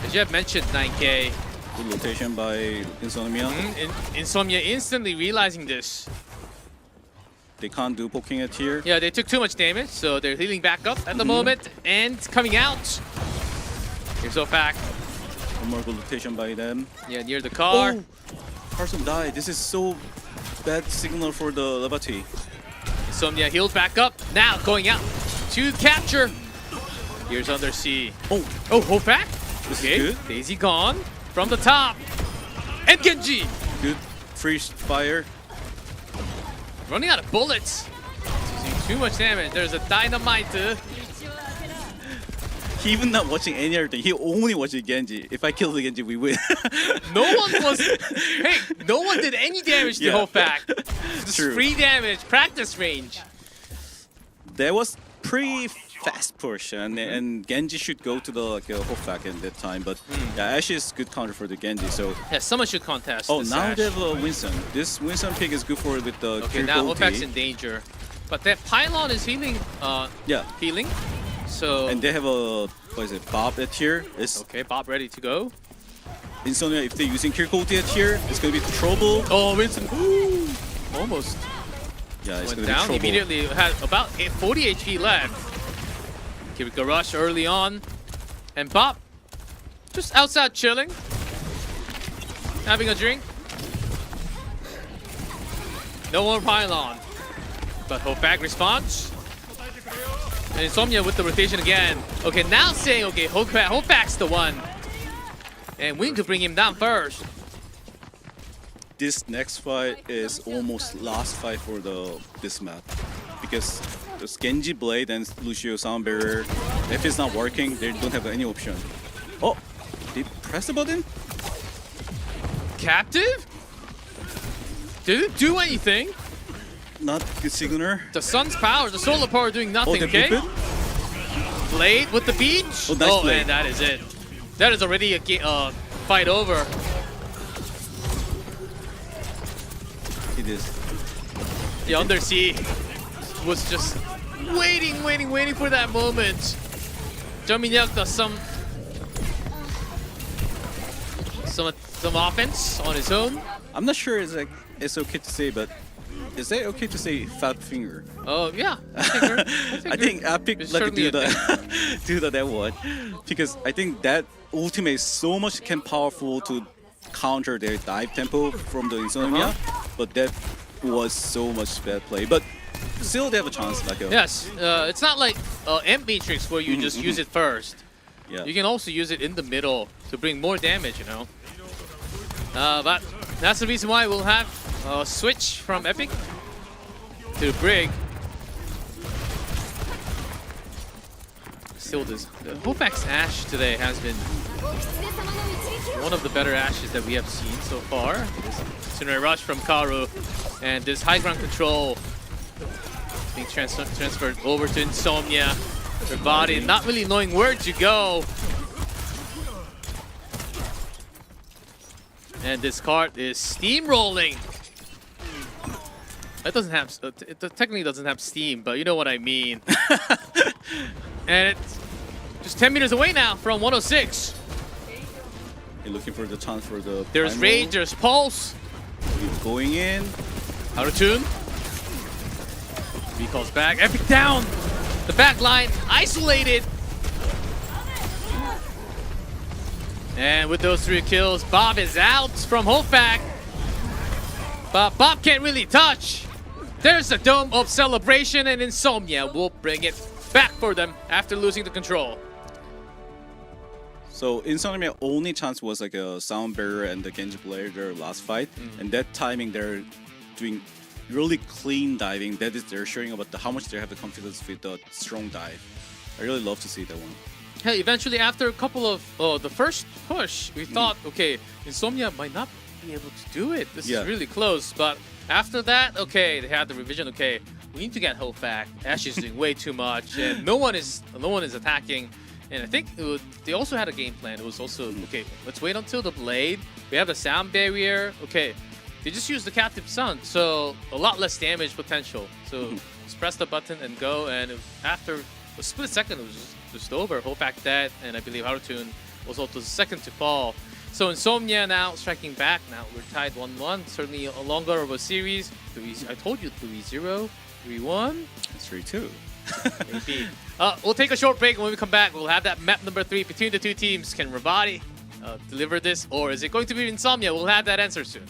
As you have mentioned, 9K. Good rotation by Insomnia. Insomnia instantly realizing this. They can't do poking at here. Yeah, they took too much damage, so they're healing back up at the moment and coming out. Here's Ofac. One more good rotation by them. Yeah, near the car. Oh, Carson died. This is so bad signal for the Revati. Insomnia healed back up. Now going out to capture. Here's Under C. Oh, Ofac. This is good. Daisy gone from the top. And Genji. Good freeze fire. Running out of bullets. Using too much damage. There's a dynamite. He even not watching any other thing. He only watching Genji. If I kill the Genji, we win. No one did any damage to Hofak. Just True. Free damage, practice range. That was pretty fast push, and Genji should go to the Hofak at that time. But yeah, Ashe is good counter for the Genji. So yeah, someone should contest. oh, this now Ashe. they have Winston. This Winston pick is good for with the okay. Now Hofak's in danger, but that pylon is healing. Healing. So and they have a Bob at here. It's okay. Bob ready to go. Insomnia, if they're using Kirkoti at here, it's gonna be trouble. Oh, Winston. Ooh, almost. Yeah, it's went gonna down be trouble. immediately. Had about 40 HP left. Give it a rush early on, and Bob just outside chilling, having a drink. No more pylon, but Hofak responds. And Insomnia with the rotation again. Okay, now saying, okay, Hofak's the one. And we need to bring him down first. This next fight is almost last fight for this map. Because there's Genji Blade and Lucio Sound Barrier. If it's not working, they don't have any option. Oh, they press the button? Captive? Did it do anything? Not good signaler. The sun's power, the solar power doing nothing, okay? Blade with the beach. Oh, nice blade. And that is it. That is already a fight over. It is. The Undersea was just waiting for that moment. Jaminyak does some offense on his own. I'm not sure it's okay to say, but is that okay to say fat finger? Oh yeah, I think Epic let it do that one because I think that ultimate is so much powerful to counter their dive tempo from the Insomnia, but that was so much bad play. But still, they have a chance. Yes, it's not like Amp Matrix where you just use it first. Yeah. you can also use it in the middle to bring more damage, you know. But that's the reason why we'll have a switch from Epic to Brig. Still, the Hopak's Ashe today has been one of the better Ashes that we have seen so far. This Incendiary Rush from Karu, and this high ground control being transferred over to Insomnia. Revati not really knowing where to go. And this card is steamrolling. It doesn't have, it technically doesn't have steam, but you know what I mean. And it's just 10 meters away now from 106. You're looking for the chance for the. There's final. Rage, there's Pulse. You're going in. Out of tune. Recalls back. Epic down. The back line isolated. And with those 3 kills, Bob is out from Hopak. But Bob can't really touch. There's a Dome of Celebration, and Insomnia will bring it back for them after losing the control. So Insomnia only chance was like a Sound Barrier and the Genji player their last fight, and that timing they're doing really clean diving. That is, they're showing about how much they have the confidence with the strong dive. I really love to see that one. Hey, eventually after a couple of the first push, we thought, okay, Insomnia might not be able to do it. This is really close. But after that, okay, they had the revision. Okay, we need to get Hope back. Ashe is doing way too much, and no one is attacking. And I think they also had a game plan. It was also, okay, let's wait until the Blade. We have the Sound Barrier. Okay, they just used the Captive Sun, so a lot less damage potential. So just press the button and go, and after a split second, it was just over. Hopak dead, and I believe Harutun was also the second to fall. So Insomnia now striking back. Now we're tied 1-1. Certainly a longer of a series. I told you 3-0, 3-1. It's 3-2. Maybe. We'll take a short break, and when we come back, we'll have that map number 3 between the two teams. Can Revati deliver this, or is it going to be Insomnia? We'll have that answer soon.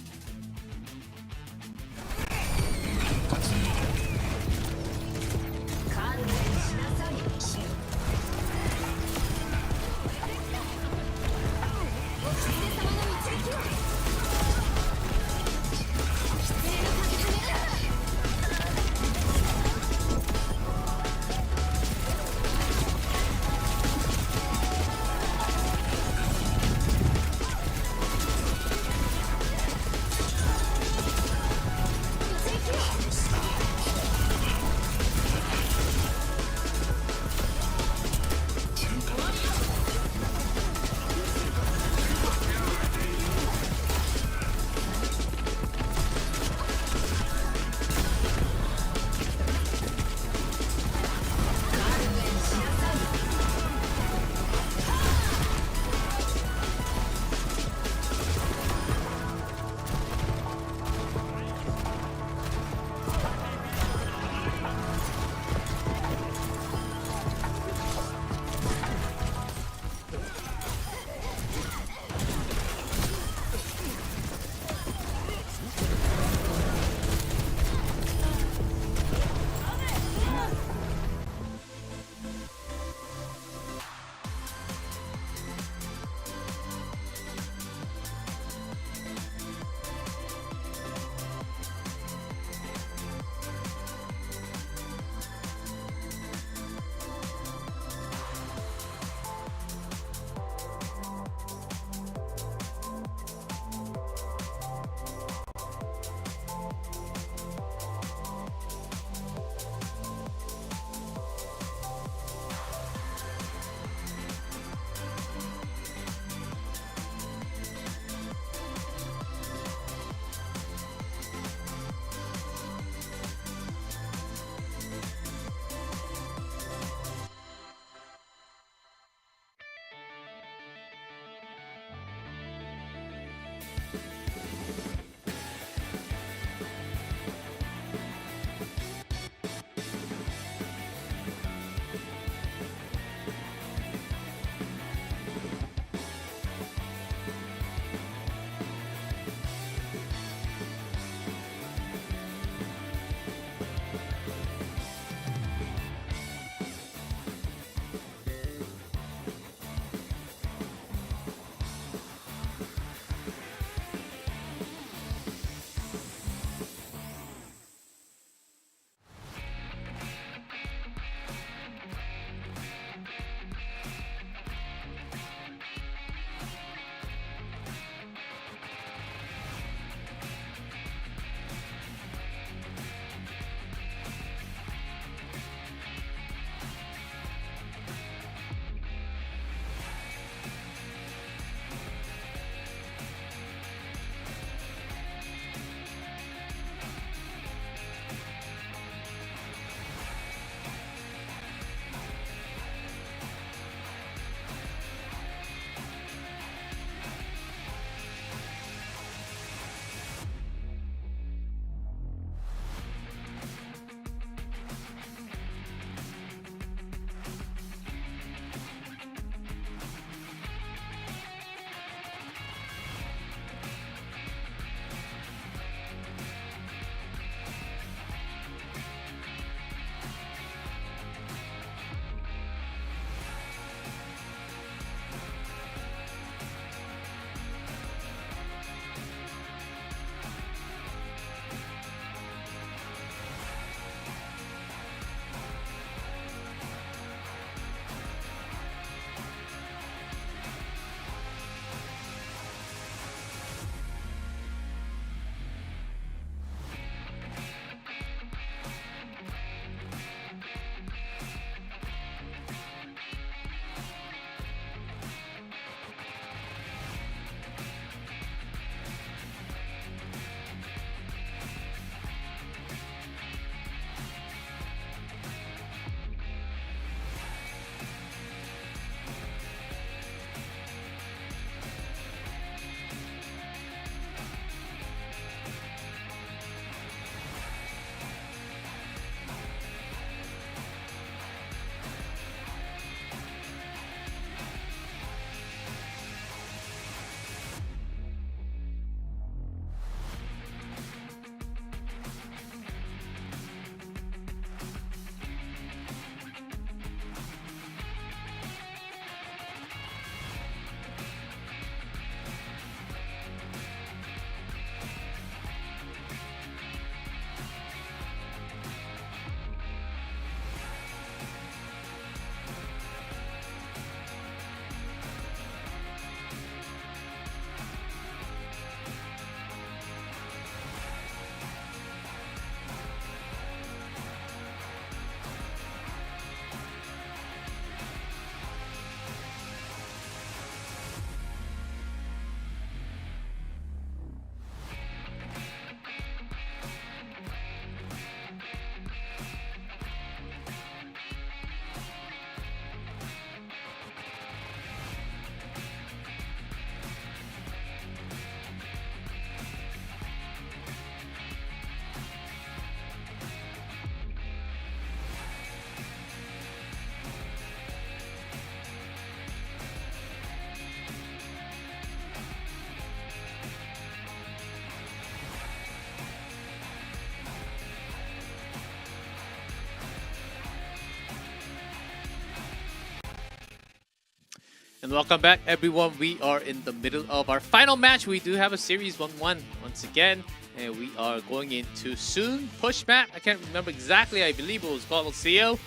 And welcome back, everyone. We are in the middle of our final match. We do have a series 1-1 once again, and we are going into soon push map. I can't remember exactly. I believe it was called CO.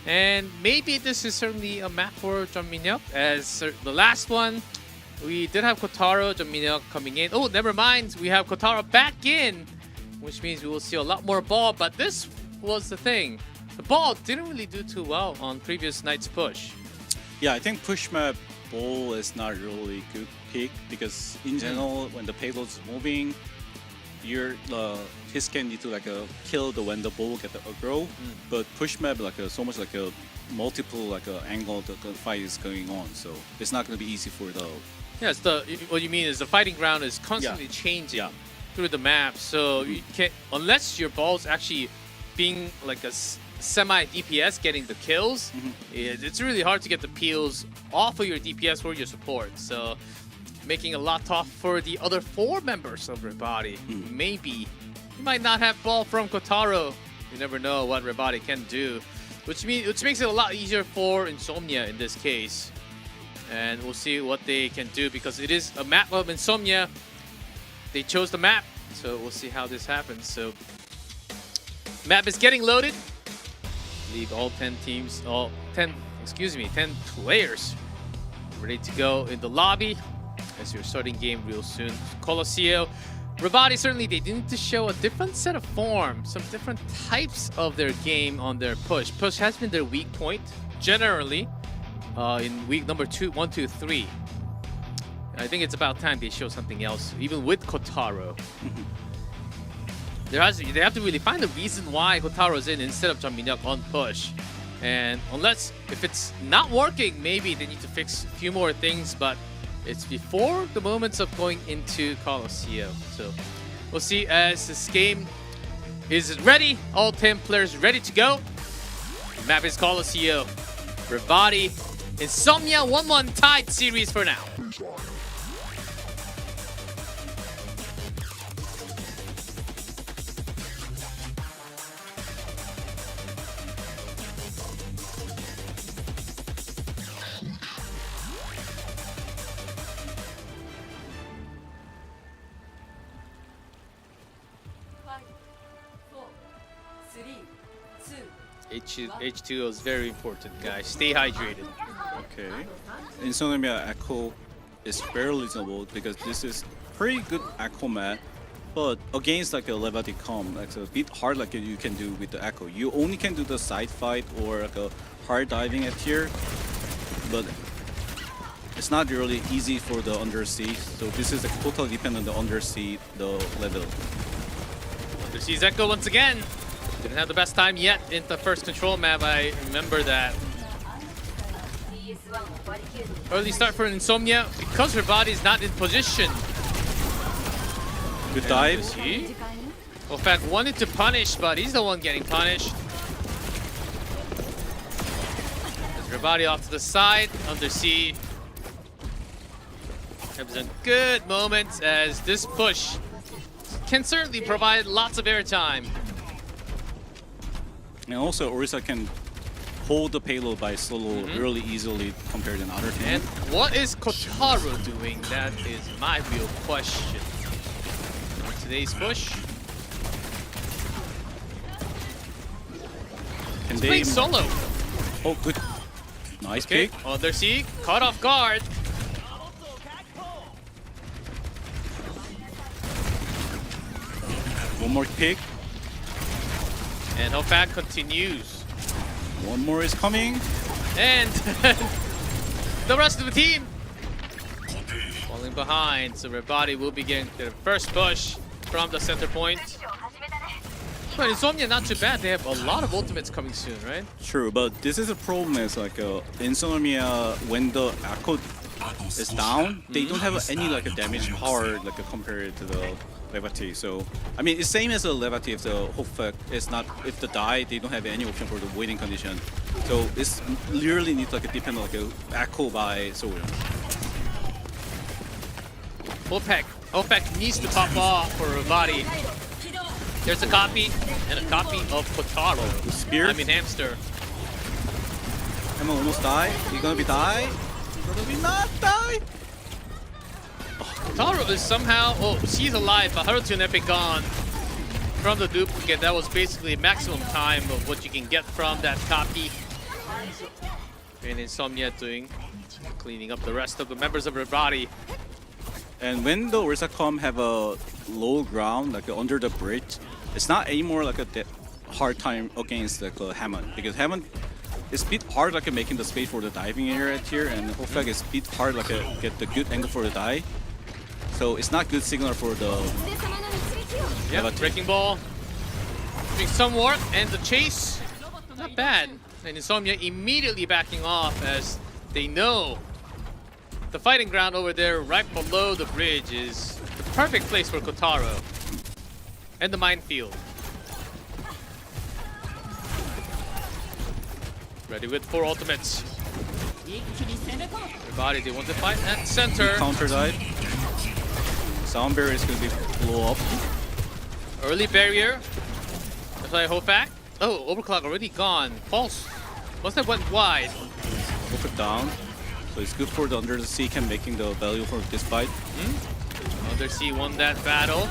And maybe this is certainly a map for Jeonminyeok, as the last one we did have Kotaro, Jeonminyeok coming in. Oh, never mind. We have Kotaro back in, which means we will see a lot more ball. But this was the thing. The ball didn't really do too well on previous night's push. Yeah, I think push map ball is not really good pick because in general, when the payload's moving, your his can need to kill when the ball get the aggro. But push map so much a multiple angle the fight is going on, so it's not going to be easy for the. Yes, what you mean is the fighting ground is constantly changing through the map, so you can't unless your ball's actually being like a semi DPS getting the kills. It's really hard to get the peels off of your DPS for your support. So making a lot tough for the other 4 members of Revati. Maybe you might not have ball from Kotaro. You never know what Revati can do, which makes it a lot easier for Insomnia in this case. And we'll see what they can do because it is a map of Insomnia. They chose the map, so we'll see how this happens. So map is getting loaded. Leave all 10 players ready to go in the lobby as you're starting game real soon. Colosseo, Revati, certainly they need to show a different set of form, some different types of their game on their push. Push has been their weak point generally in week number 1, 2, 3. I think it's about time they show something else, even with Kotaro. They have to really find a reason why Kotaro's in instead of Jeonminyeok on push. And if it's not working, maybe they need to fix a few more things, but it's before the moments of going into Colosseo. So we'll see as this game is ready. All 10 players ready to go. The map is Colosseo. Revati, Insomnia 1-1 tied series for now. H2O is very important, guys. Stay hydrated. Okay. Insomnia Echo is very reasonable because this is pretty good Echo map, but against a Revati comp, it's a bit hard you can do with the Echo. You only can do the side fight or a hard diving at here, but it's not really easy for the undersea. So this is totally dependent on the undersea, the level. Undersea's Echo once again. Didn't have the best time yet in the first control map, I remember that. Early start for Insomnia because Revati is not in position. Good dive. OWCS wanted to punish, but he's the one getting punished. There's Revati off to the side, undersea. Have some good moments as this push can certainly provide lots of airtime. And also, Orisa can hold the payload by solo really easily compared to other teams. And what is Kotaro doing? That is my real question. On today's push. Can He's they playing solo. Oh, good. Nice pick. Undersea, caught off guard. One more pick. And OWCS continues. One more is coming. And the rest of the team falling behind. So Revati will begin their first push from the center point. But Insomnia not too bad. They have a lot of ultimates coming soon, right? True, but this is a problem is Insomnia when the Echo is down, they don't have any damage power compared to the Revati. So I mean it's same as a Revati if the OWCS is not if the die they don't have any option for the waiting condition. So it's literally needs depend on Echo by Soul. OWCS needs to pop off for Revati. There's a copy and a copy of Kotaro. Spear. I mean Hamster. Emma almost die. You're gonna be die. Probably not die. Kotaro is somehow, oh, she's alive, but Haruto and Epic gone from the duplicate. That was basically maximum time of what you can get from that copy. And Insomnia cleaning up the rest of the members of Revati. And when the Ursacom have a low ground, like under the bridge, it's not anymore like a hard time against like Hammond, because Hammond is a bit hard like making the space for the diving area here, and Hofag is a bit hard like get the good angle for the dive. So it's not good signal for the breaking ball doing some work, and the chase not bad. And Insomnia immediately backing off as they know the fighting ground over there right below the bridge is the perfect place for Kotaro. And the minefield. Ready with 4 ultimates. Everybody, they want to fight at center. Counter dive. Sound barrier is going to be blow up. Early barrier. That's why Hofak. Oh, overclock already gone. False. Must have went wide. Look it down. So it's good for the Under the Sea can making the value for this fight. Undersea won that battle.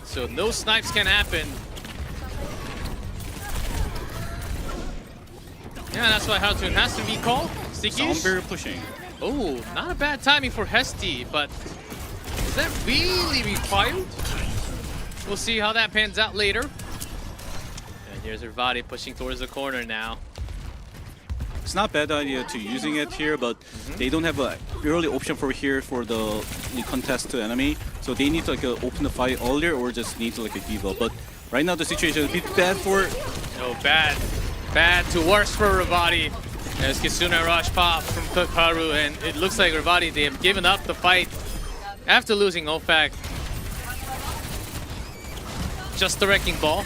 So no snipes can happen. Yeah, that's why Haruto has to be called. Stickies. Sound barrier pushing. Oh, not a bad timing for Hesti, but is that really required? We'll see how that pans out later. And here's Revati pushing towards the corner now. It's not a bad idea to using it here, but they don't have a early option for here for the contest to enemy. So they need to like open the fight earlier or just need to like give up. But right now the situation is a bit bad for... Oh, bad. Bad to worse for Revati. As Kitsune Rush pop from Kotaro, and it looks like Revati, they have given up the fight after losing Ofak. Just the wrecking ball.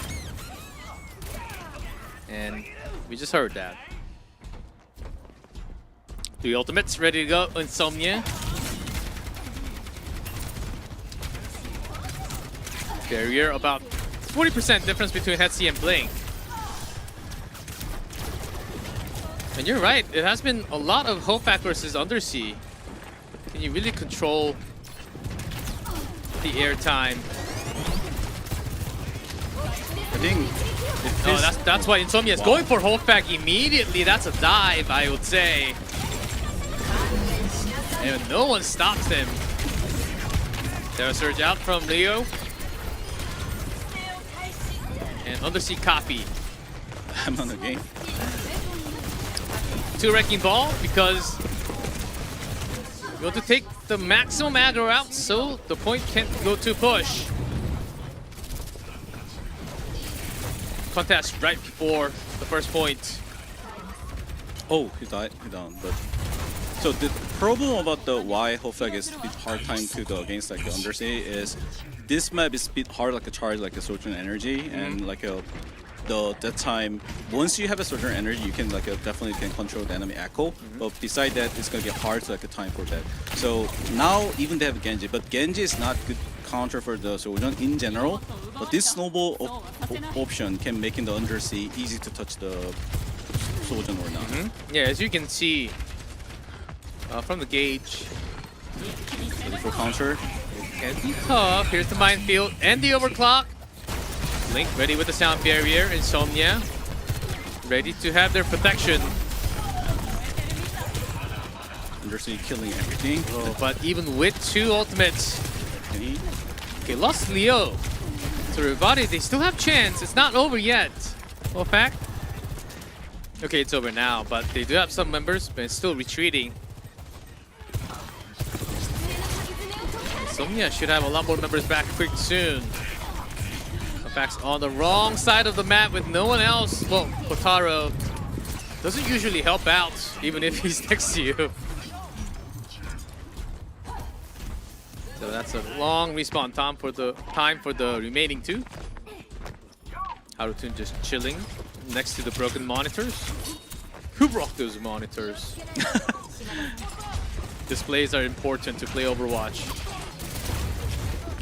And we just heard that. 3 ultimates ready to go. Insomnia. Barrier about 40% difference between Hetzi and Blink. And you're right, it has been a lot of Hofak versus Undersea. Can you really control the airtime? I think... Oh, that's why Insomnia is going for Hofak immediately. That's a dive, I would say. And no one stops him. There's a surge out from Leo. And Undersea copy. I'm on the game. 2 wrecking ball because you want to take the maximum aggro out so the point can't go to push. Contest right before the first point. Oh, he died. He down. But so the problem about the why Hofag is a bit hard time to go against like the Undersea is this map is a bit hard like a charge like a certain energy and like a that time once you have a certain energy you can like definitely can control the enemy echo, but beside that it's gonna be hard to like a time for that. So now even they have Genji, but Genji is not good counter for the Sojourn in general, but this snowball option can make in the Undersea easy to touch the Sojourn or not. Yeah, as you can see from the gauge, Ready for counter. can be tough. Here's the minefield and the overclock. Link ready with the sound barrier. Insomnia ready to have their protection. Undersea killing everything. Oh, but even with 2 ultimates, okay, lost Leo. So Revati, they still have chance. It's not over yet. Well, fact. Okay, it's over now, but they do have some members, but it's still retreating. Insomnia should have a lot more members back quick soon. Facts on the wrong side of the map with no one else. Well, Kotaro doesn't usually help out, even if he's next to you. So that's a long respawn time for the remaining 2. Haruto just chilling next to the broken monitors. Who broke those monitors? Displays are important to play Overwatch.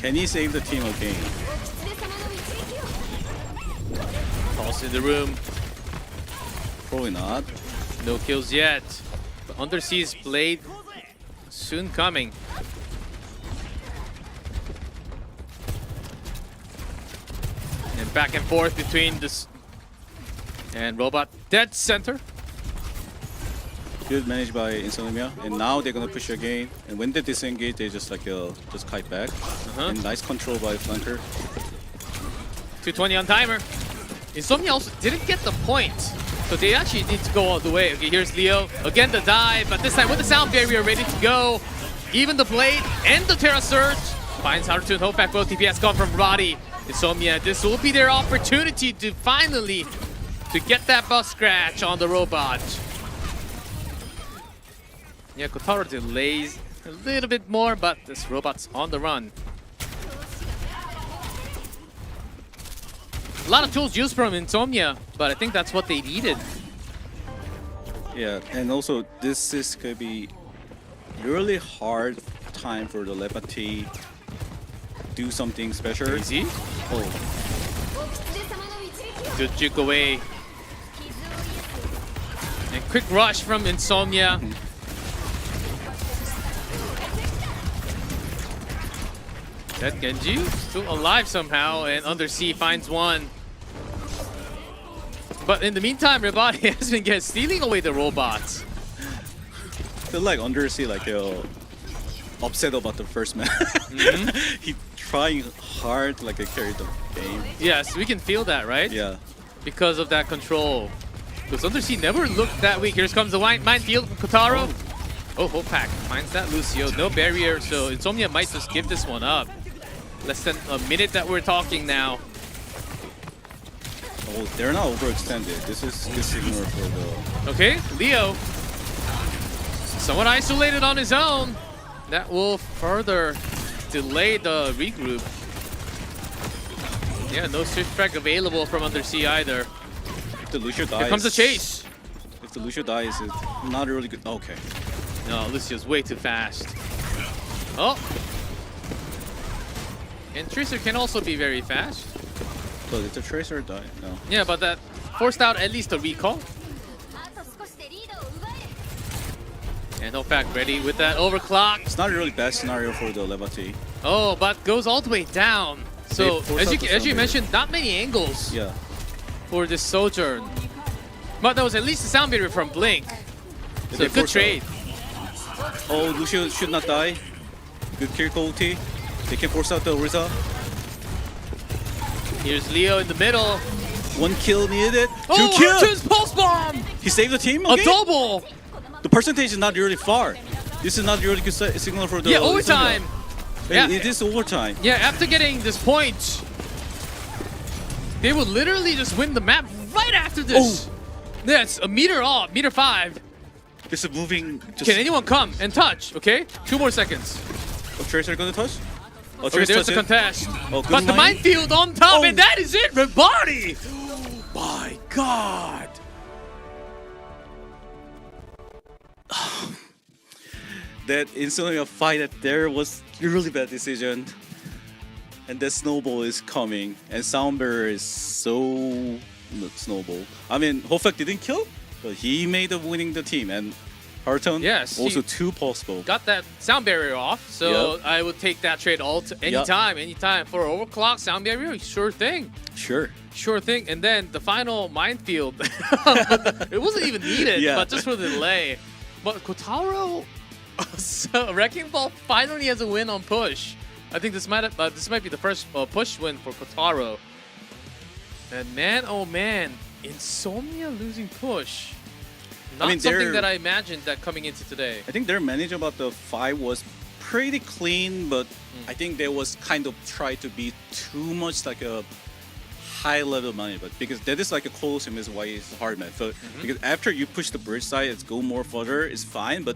Can he save the team again? Pulse in the room. Probably not. No kills yet. The Undersea's blade soon coming. And back and forth between this and Robot dead center. Good managed by Insomnia, and now they're gonna push again. And when they disengage, they just like just kite back. And nice control by flanker. 220 on timer. Insomnia also didn't get the point, so they actually need to go all the way. Okay, here's Leo. Again, the dive, but this time with the sound barrier ready to go. Even the blade and the Terra Surge finds how to hold back both TPS gone from Revati. Insomnia, this will be their opportunity to finally to get that buff scratch on the robot. Yeah, Kotaro delays a little bit more, but this robot's on the run. A lot of tools used from Insomnia, but I think that's what they needed. Yeah, and also this is gonna be really hard time for the Revati do something special. Easy. Oh, Good juke away. And quick rush from Insomnia. That Genji still alive somehow, and Undersea finds one. But in the meantime, Revati has been stealing away the robots. I feel like Undersea like upset about the first match. He trying hard like to carry the game. Yes, we can feel that, right? Yeah. Because of that control. Because Undersea never looked that weak. Here comes the minefield from Kotaro. Oh, Hopak finds that Lucio. No barrier, so Insomnia might just give this one up. Less than a minute that we're talking now. Oh, they're not overextended. This is good signal for the... Okay, Leo. Somewhat isolated on his own. That will further delay the regroup. Yeah, no switch track available from Undersea either. If the Lucio dies... Here comes the chase. If the Lucio dies, it's not really good. Okay. No, Lucio's way too fast. Oh. And Tracer can also be very fast. But if the Tracer die, no. Yeah, but that forced out at least a recall. And Hopak ready with that overclock. It's not a really bad scenario for the Revati. Oh, but goes all the way down. So as you mentioned, not many angles for this Sojourn. But that was at least a sound barrier from Blink. So good trade. Oh, Lucio should not die. Good kill ulti. They can force out the Orisa. Here's Leo in the middle. One kill needed. Oh, Two kills. Archon's pulse bomb! He saved the team. A Okay. double! The percentage is not really far. This is not really good signal for the overtime. Yeah, it is overtime. Yeah, after getting this point, they would literally just win the map right after this. Oh. Yes, a meter off, meter 5. This is moving. Just Can anyone come and touch? Okay, 2 more seconds. Oh, Tracer gonna touch? Oh, Okay, Tracer there's the touch it. contest. Oh, good But the mine. minefield on top, Oh. and that is it, Revati! My God! That Insomnia fight at there was a really bad decision. And that snowball is coming. And Soundbearer is so snowball. I mean, Hofak didn't kill, but he made the winning the team. And Hearthstone, Yes, also he- 2 possible. Got that sound barrier off, so Yep. I would take that trade anytime. For overclock, sound barrier, sure thing. Sure. Sure thing. And then the final minefield, it wasn't even needed, Yeah. but just for the delay. But Kotaro, so Wrecking Ball finally has a win on push. I think this might be the first push win for Kotaro. And man, oh man, Insomnia losing push. Not mean, something they're- that I imagined that coming into today. I think their management about the fight was pretty clean, but I think they was kind of try to be too much like a high level management because that is like a Colosseum is why it's hard man. So because after you push the bridge side, it's go more further, it's fine, but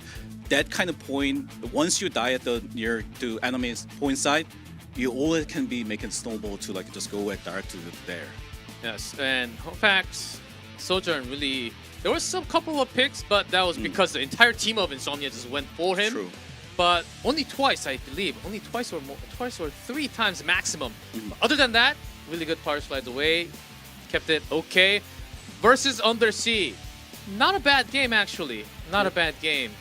that kind of point once you die at the near to enemy's point side, you always can be making snowball to like just go at dark to there. Yes, and Hofax, Sojourn really. There was some couple of picks, but that was because the entire team of Insomnia just went for him. True. But only twice, I believe. Only twice or 3 times maximum. Other than that, really good power slides away. Kept it okay. Versus Undersea. not a bad game actually. Not a bad game.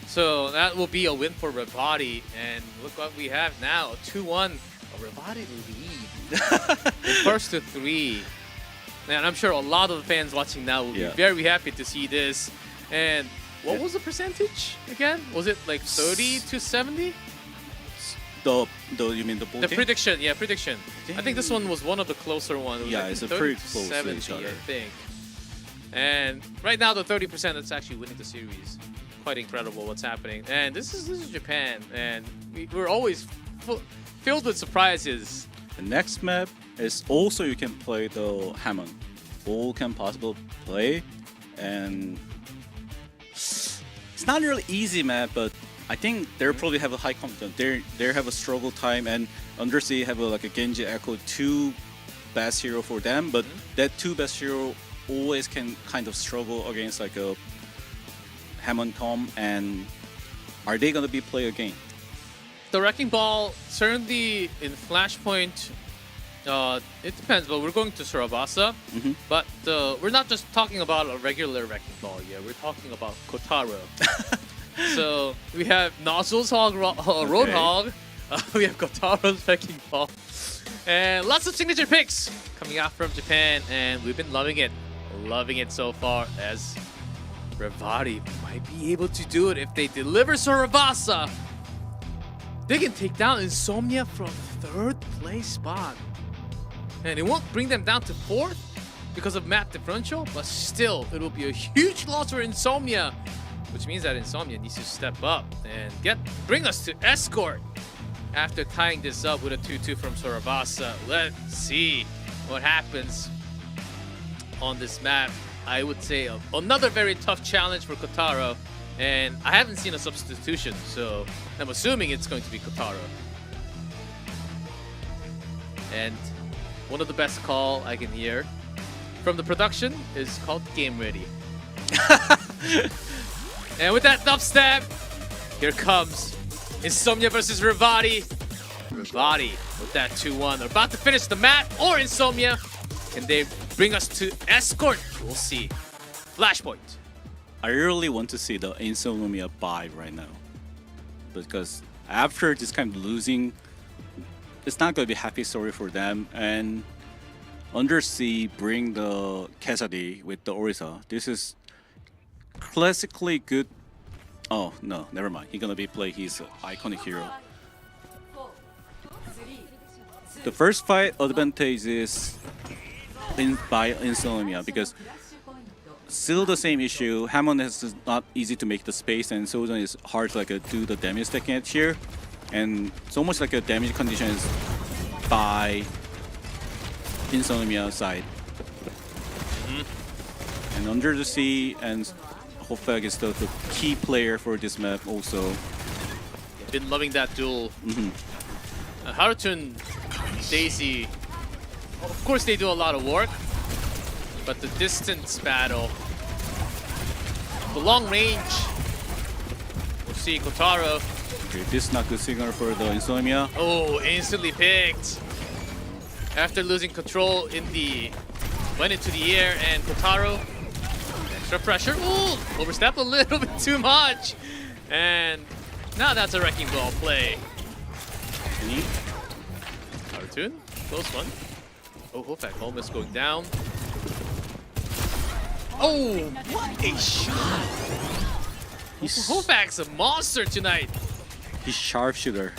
So that will be a win for Revati. And look what we have now. 2-1. A Revati lead. In first to 3. And I'm sure a lot of the fans watching now will be very happy to see this. And what was the percentage again? Was it like 30 to 70? You mean the ball The game? prediction, yeah, prediction. I think this one was one of the closer ones. Yeah, it's a pretty close to 70, each other. I think. And right now, the 30% that's actually winning the series. Quite incredible what's happening. And this is Japan, and we're always filled with surprises. The next map is also you can play the Hammond. All can possible play, and it's not really easy map, but I think they probably have a high confidence. They have a struggle time, and Undersea have like a Genji Echo, 2 best hero for them, but that 2 best hero always can kind of struggle against like a Hammond Tom. And are they gonna be play again? The Wrecking Ball, certainly in Flashpoint, it depends, but we're going to Surabasa. But we're not just talking about a regular Wrecking Ball here, we're talking about Kotaro. So we have Nozzle's Roadhog, we have Kotaro's Wrecking Ball, and lots of signature picks coming out from Japan, and we've been loving it so far, as Revati might be able to do it if they deliver Surabasa. They can take down Insomnia from 3rd place spot. And it won't bring them down to 4th because of map differential, but still, it will be a huge loss for Insomnia, which means that Insomnia needs to step up and bring us to Escort after tying this up with a 2-2 from Surabasa. Let's see what happens on this map. I would say another very tough challenge for Kotaro, and I haven't seen a substitution, so I'm assuming it's going to be Kotaro. And one of the best call I can hear from the production is called Game Ready. And with that dubstep, here comes Insomnia versus Revati. Revati with that 2-1. They're about to finish the map, or Insomnia. Can they bring us to Escort? We'll see. Flashpoint. I really want to see the Insomnia buy right now, because after this kind of losing, it's not going to be a happy story for them. And Undersea bring the Kesadi with the Orisa. This is classically good. Oh no, never mind. He's gonna be play his iconic hero. The first fight advantage is by Insomnia, because still the same issue. Hammond is not easy to make the space, and Sojourn is hard to like do the damage they can here, and so much like a damage condition is by Insomnia side. And Under the Sea and Hofag is the key player for this map also. Been loving that duel. Harutun, Daisy, of course they do a lot of work, but the distance battle, the long range, we'll see Kotaro. Okay, this is not good signal for the Insomnia. Oh, instantly picked. After losing control went into the air, and Kotaro, extra pressure. Ooh, overstepped a little bit too much. And now that's a Wrecking Ball play. Harutun, close one. Oh, Hofag almost going down. Oh, what a shot! Hofag's a monster tonight. He's sharpshooter.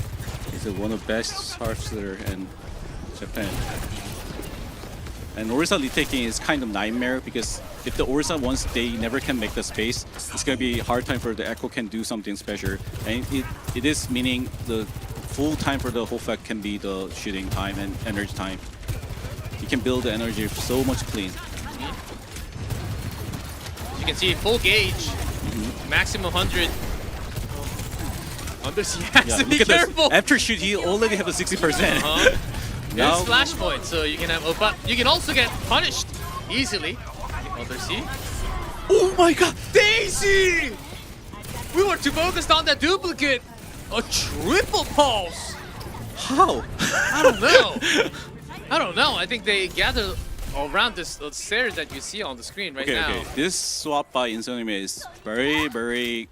He's one of the best sharpshooter in Japan. And Orisa retaking is kind of nightmare, because if the Orisa once they never can make the space, it's gonna be a hard time for the Echo can do something special. And it is meaning the full time for the Hofag can be the shooting time and energy time. You can build the energy so much clean. As you can see, full gauge, maximum 100. Undersea has to be careful. After shoot, he already have a 60%. Now it's Flashpoint, so you can have, but you can also get punished easily. Undersea. Oh my God, Daisy! We were too focused on that duplicate. A triple pulse. How? I don't know. I don't know. I think they gather around this stairs that you see on the screen right now. Okay. This swap by Insomnia is very, very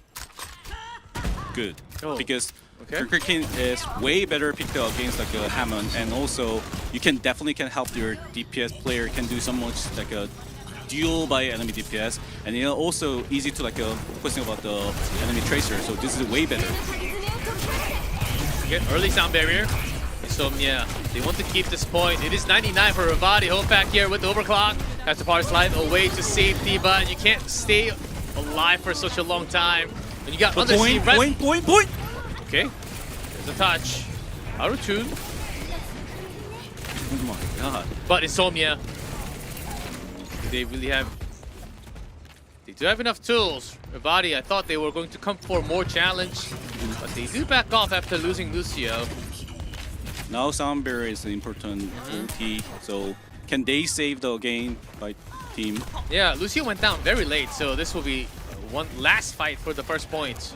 good because Kirker King is way better picked up against like a Hammond, and also you can definitely help your DPS player can do so much like a duel by enemy DPS, and you know also easy to like focusing about the enemy tracer. So this is way better. Okay, early sound barrier. Insomnia, they want to keep this point. It is 99 for Revati. Hope back here with the overclock. Has to power slide away to safety, but you can't stay alive for such a long time. And you got Undersea. Point. Okay, there's a touch. Haru-tun. Oh my god. But Insomnia, they do have enough tools. Revati, I thought they were going to come for more challenge, but they do back off after losing Lucio. Now sound barrier is an important ulti, so can they save the game by team? Yeah, Lucio went down very late, so this will be one last fight for the first point.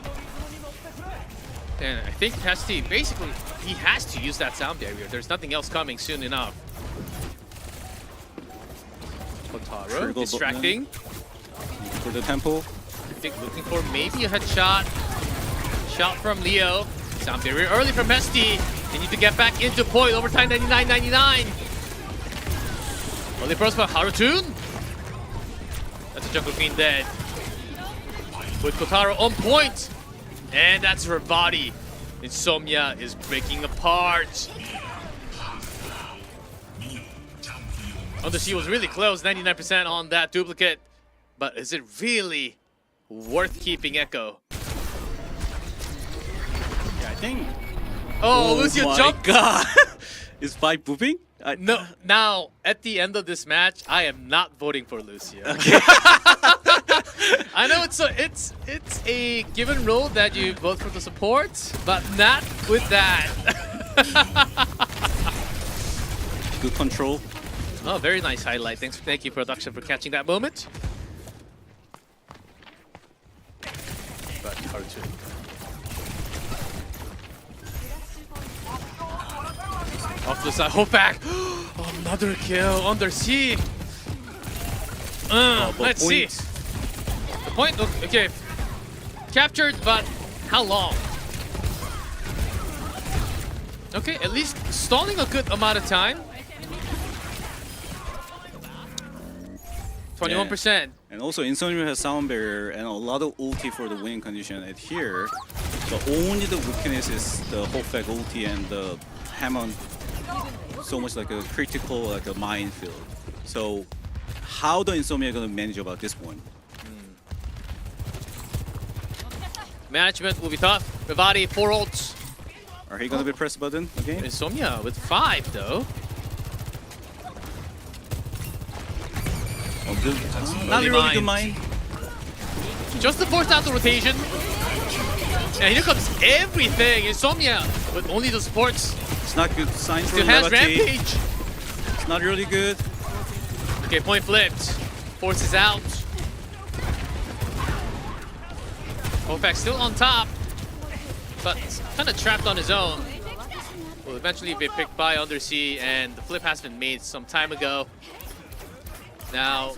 And I think basically, he has to use that sound barrier. There's nothing else coming soon enough. Kotaro distracting. For the tempo. I think looking for maybe a headshot. Shot from Leo. Sound barrier early from Hesty. They need to get back into point. Overtime 99-99. Only burst by Haru-tun. That's a Jungle Queen dead. With Kotaro on point. And that's Revati. Insomnia is breaking apart. Undersea was really close, 99% on that duplicate. But is it really worth keeping Echo? Yeah, I think. Oh, Lucio jumped. God. Is 5 pooping? No, now at the end of this match, I am not voting for Lucio. Okay. I know it's a given rule that you vote for the support, but not with that. Good control. Oh, very nice highlight. Thank you, production, for catching that moment. But Haru-tun. Off to the side, hope back. Another kill, Undersea. Let's see. The point, okay. Captured, but how long? Okay, at least stalling a good amount of time. 21%. Yeah. And also Insomnia has sound barrier and a lot of ulti for the winning condition. And here, only the weakness is the Hofek ulti and the Hammond. So much like a critical, like a minefield. So how the Insomnia gonna manage about this one? Management will be tough. Revati, 4 ults. Are he gonna be press button again? Insomnia with 5 though. Oh, good. Not really good mine. Just to force out the rotation. And here comes everything. Insomnia with only the supports. It's not good sign for Still has Revati. Rampage. It's not really good. Okay, point flipped. Forces out. Hofek still on top, but kind of trapped on his own. Will eventually be picked by Undersea, and the flip has been made some time ago. Now,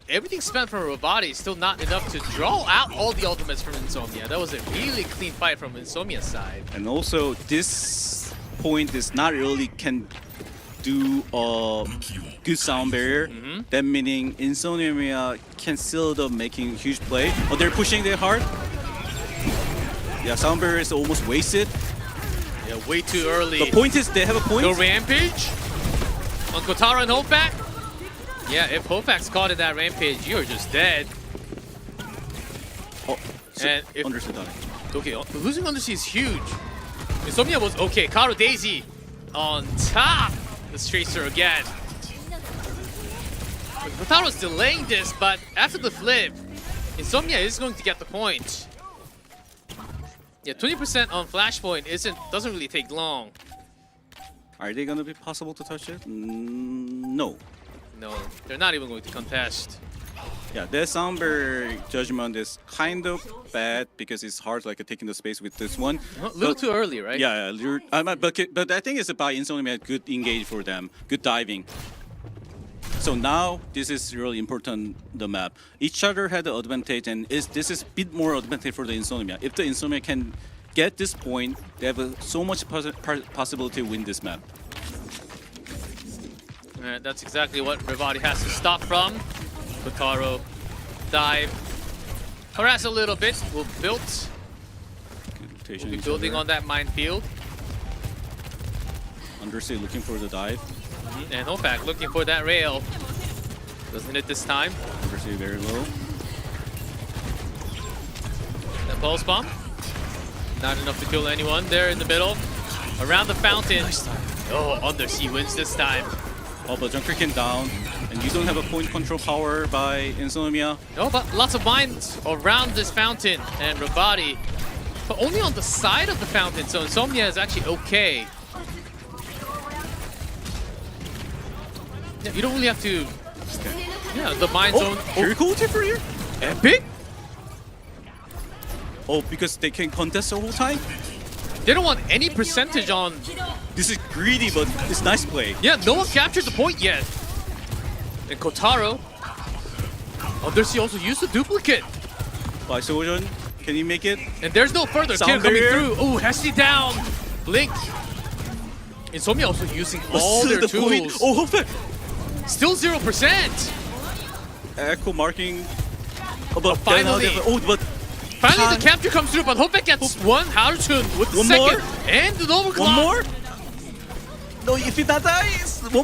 everything spent from Revati is still not enough to draw out all the ultimates from Insomnia. That was a really clean fight from Insomnia's side. And also, this point is not really can do a good sound barrier. That meaning Insomnia can still making huge play. Oh, they're pushing their hard. Yeah, sound barrier is almost wasted. Yeah, way too early. The point is they have a point. No Rampage on Kotaro and Hofek. Yeah, if Hofek's caught in that Rampage, you're just dead. Oh, so and if Undersea done. Okay, losing Undersea is huge. Insomnia was okay. Karo Daisy on top. This Tracer again. Kotaro's delaying this, but after the flip, Insomnia is going to get the point. Yeah, 20% on Flashpoint doesn't really take long. Are they gonna be possible to touch it? No. No, they're not even going to contest. Yeah, their sound barrier judgment is kind of bad because it's hard like taking the space with this one. A little too early, right? Yeah, but I think it's about Insomnia good engage for them, good diving. So now this is really important. The map, each other had the advantage, and this is a bit more advantage for the Insomnia. If the Insomnia can get this point, they have so much possibility to win this map. Alright, that's exactly what Revati has to stop from. Kotaro dive. Harass a little bit. We'll build. We'll be building on that minefield. Undersea looking for the dive. And Hopak looking for that rail. Doesn't hit this time. Undersea very low. That pulse bomb. Not enough to kill anyone. There in the middle. Around the fountain. Nice time. Oh, Undersea wins this time. Oh, but Junkerkin down. And you don't have a point control power by Insomnia. No, but lots of mines around this fountain. And Revati, but only on the side of the fountain. So Insomnia is actually okay. Yeah, you don't really have to. Okay. Yeah, the mine zone. Very cool tip for you. Epic? Oh, because they can contest the whole time? They don't want any percentage on. This is greedy, but it's nice play. Yeah, no one captured the point yet. And Kotaro. Undersea also used the duplicate. By Sojourn, can you make it? And there's no further kill Sound coming barrier. through. Oh, Hesty down. Blink. Insomnia also using all their the tools. point. Oh, Hopek. Still 0%. Echo marking. Oh, but finally. but Finally, the capture comes through, but Hopek gets one. Harjun with the One second. more? And the overclock. one more? No, if it dies. Oh,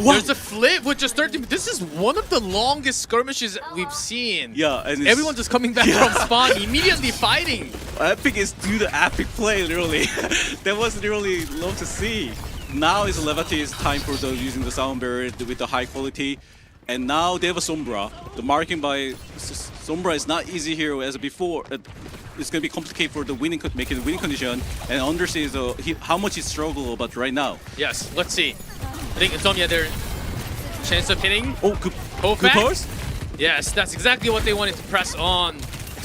what? There's a flip with just 13. This is one of the longest skirmishes we've seen. Yeah, and it's, Everyone just coming back from spawn, immediately fighting. Epic is do the epic play, literally. That was really love to see. Now is Revati's time for the using the sound barrier with the high quality. And now they have a Sombra. The marking by Sombra is not easy here as before. It's going to be complicated for the winning, making the winning condition. And Undersea is how much he struggle about right now. Yes, let's see. I think Insomnia, their chance of hitting. Oh, good Hopek. pause. Yes, that's exactly what they wanted to press on.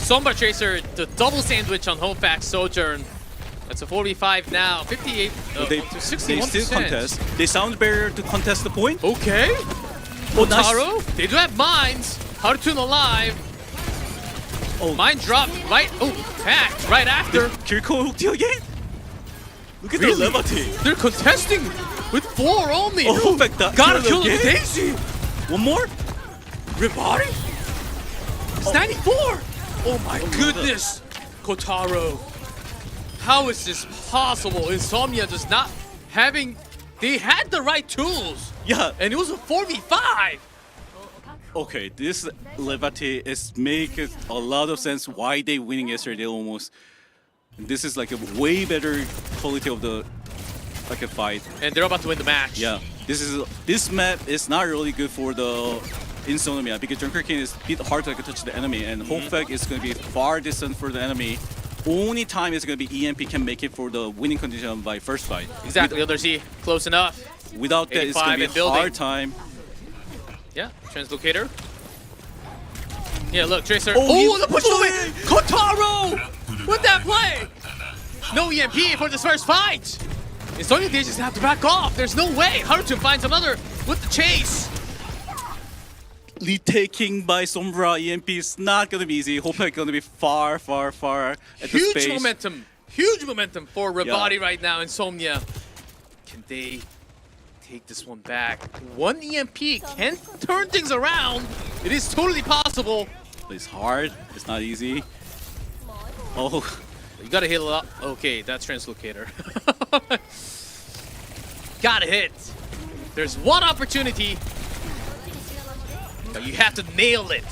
Sombra Tracer, the double sandwich on Hopek Sojourn. That's a 45 now. 58 They to 61%. still contest. They sound barrier to contest the point. Okay. Oh, nice. Kotaro, they do have mines. Hartun alive. Oh, Mine dropped right. Oh, hacked right after. Kiriko hooked you again? Look at Really? the Revati. They're contesting with 4 only. Oh, Hopek that Gotta killed kill the again? Daisy. One more? Revati? It's 94. Oh my goodness. Kotaro. How is this possible? Insomnia just not having. They had the right tools. Yeah. And it was a 4v5. Okay, this Revati is making a lot of sense why they winning yesterday almost. This is like a way better quality of the like a fight. And they're about to win the match. Yeah, this map is not really good for the Insomnia because Junkerkin is a bit hard to touch the enemy, and Hopek is going to be far distant for the enemy. Only time is going to be EMP can make it for the winning condition by first fight. Exactly, Undersea, close enough. Without that, it's going to be a hard time. Yeah, translocator. Yeah, look, Tracer. Oh, The push away! Kotaro! With that play! No EMP for this first fight! Insomnia they just have to back off. There's no way. Haruto finds another with the chase. Retaking by Sombra EMP is not going to be easy. Hopek going to be far, far, far at the space. Huge momentum for Revati Yeah. right now. Insomnia, can they take this one back? One EMP can turn things around. It is totally possible. It's hard. It's not easy. Oh, You gotta hit a lot. Okay, that's translocator. Gotta hit. There's one opportunity. But you have to nail it.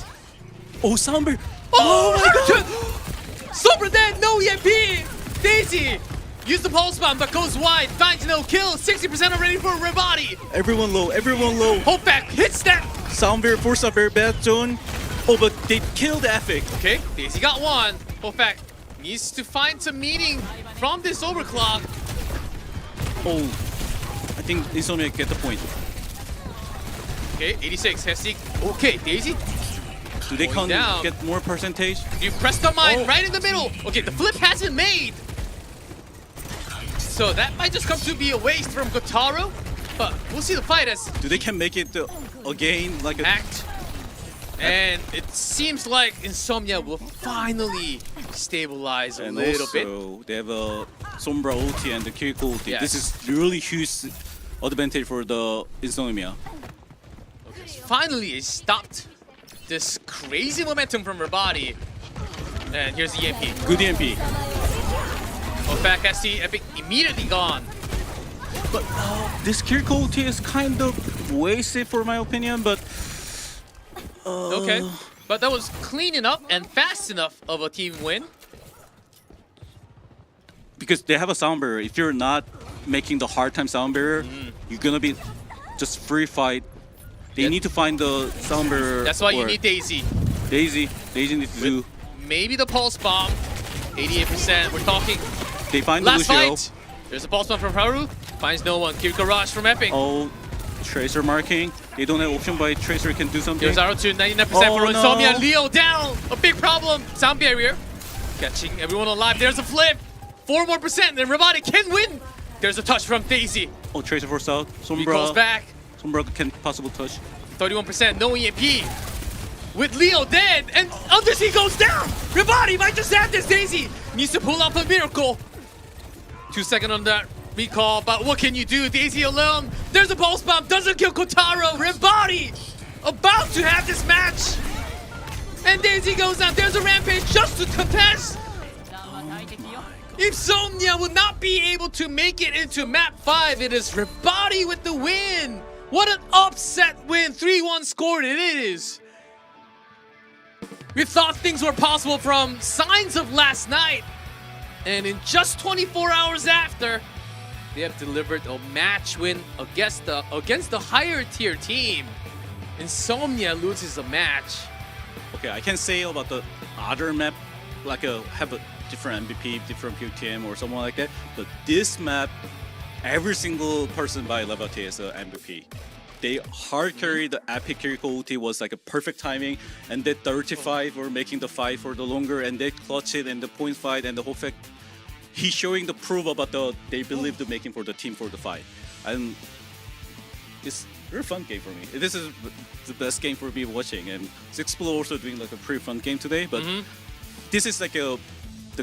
oh, Soundbar. Oh my god! Super dead, no EMP! Daisy! Use the pulse bomb, but goes wide. Finds no kill. 60% already for Revati. Everyone low. Everyone low. Hopek hits that. Soundbar forced up very bad zone. Oh, but they killed Epic. Okay, Daisy got one. Hopek needs to find some meaning from this overclock. Oh, I think Insomnia get the point. Okay, 86. Hestic. Okay, Daisy. Do they Going down. get more percentage? You press the mine Oh. right in the middle. Okay, the flip hasn't made. So that might just come to be a waste from Kotaro. but we'll see the fight as Do they can make it again like a act. And it seems like Insomnia will finally stabilize a and little also bit. they have a Sombra OT and the Kiriko OT. Yes. This is really huge advantage for the Insomnia. Finally, it stopped this crazy momentum from Revati. And here's the EMP. Good EMP. Oh, back ST Epic immediately gone. But this Kiriko OT is kind of wasted for my opinion, but Okay, but that was clean enough and fast enough of a team win. because they have a sound barrier. If you're not making the hard time sound barrier, you're gonna be just free fight. They Yeah. need to find the sound barrier. That's why you or need Daisy. Daisy needs to do. Maybe the pulse bomb, 88%. We're talking They find the last Lucio. fight. There's a pulse bomb from Haru. Finds no one. Kiriko Rush from Epic. Oh, Tracer marking. They don't have option, but Tracer can do something. Here's Arotu, 99% for Oh, Insomnia. no. Leo down. A big problem. Sound barrier. Catching everyone alive. There's a flip. 4 more percent. Then Revati can win. There's a touch from Daisy. Oh, Tracer force out. Recalls Sombra. back. Sombra can possible touch. 31%. No EMP. With Leo dead. And Undersea goes down. Revati might just have this. Daisy needs to pull off a miracle. 2 seconds on that recall. But what can you do? Daisy alone. There's a pulse bomb. Doesn't kill Kotaro. Revati about to have this match. And Daisy goes down. There's a rampage just to contest. Insomnia will not be able to make it into map 5. It is Revati with the win. What an upset win. 3-1 scored it is. We thought things were possible from signs of last night. And in just 24 hours after, they have delivered a match win against the higher tier team. Insomnia loses a match. Okay, I can say about the other map, like have a different MVP, different QTM or something like that. But this map, every single person by Revati is an MVP. They hard carry the epic Kiriko ulti was like a perfect timing, and they 35 were making the fight for the longer, and they clutch it in the point fight, and the whole fact he's showing the proof about they believe the making for the team for the fight, and it's a very fun game for me. This is the best game for me watching, and Sixplo also doing like a pretty fun game today, but this is like the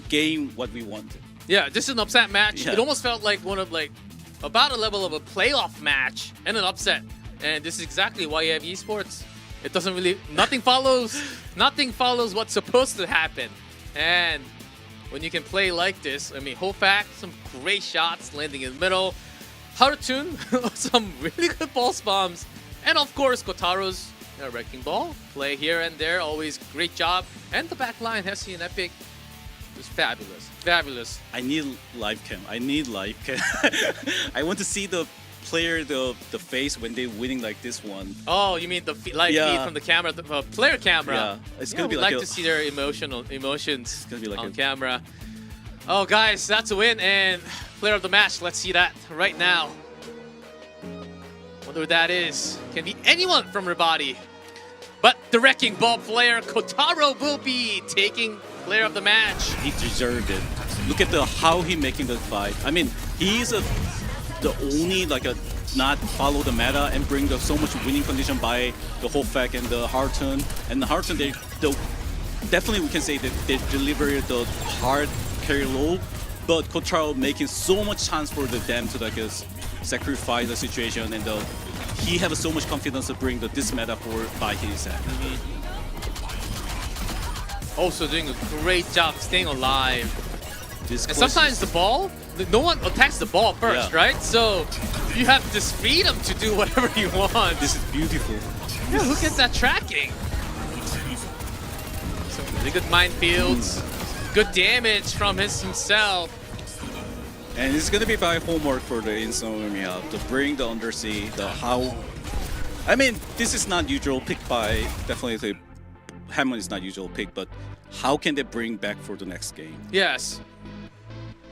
game what we wanted. Yeah, this is an upset match. Yeah. It almost felt like one of about a level of a playoff match and an upset. And this is exactly why you have esports. It doesn't really, nothing follows what's supposed to happen. And when you can play like this, I mean, Hofak, some great shots landing in the middle. Harutun, some really good pulse bombs. And of course, Kotaro's wrecking ball. Play here and there, always great job. And the back line, Hesi and Epic, was fabulous. Fabulous. I need live cam. I need live cam. I want to see the player, the face when they winning like this one. Oh, you mean the live feed from the camera, the player camera? Yeah, it's gonna be we'd like to see their emotions gonna be like on a- camera. Oh, guys, that's a win and player of the match. Let's see that right now. Wonder what that is. Can be anyone from Revati. But the wrecking ball player, Kotaro, will be taking player of the match. He deserved it. Look at how he making the fight. I mean, he's the only not follow the meta and bring so much winning condition by the Hofak and the Harton. And the Harton, they definitely we can say that they deliver the hard carry low, but Kotaro making so much chance for them to sacrifice the situation, and he have so much confidence to bring this meta by his hand. Also doing a great job staying alive. This And course sometimes is- the ball, no one attacks the ball first, Yeah. right? So you have this freedom to do whatever you want. this is beautiful. Yeah, look at that tracking. Some really good minefields. Good damage from himself. And it's gonna be my homework for the Insomnia to bring the Undersea, I mean, this is not usual pick by, definitely Hammond is not usual pick, but how can they bring back for the next game? Yes.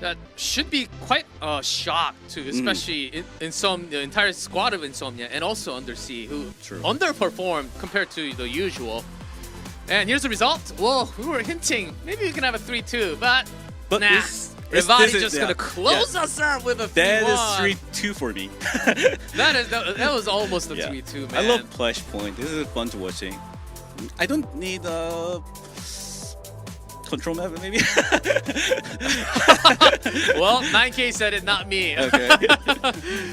That should be quite a shock to, especially the entire squad of Insomnia and also Undersea, who True. underperformed compared to the usual. And here's the result. Well, we were hinting maybe we can have a 3-2, but nah. Revati is- just yeah. gonna close us up with a 3-1. That is 3-2 for me. That was almost a Yeah. 3-2, man. I love Flashpoint. This is fun to watching. I don't need control map maybe. Well, 9K said it, not me. Okay.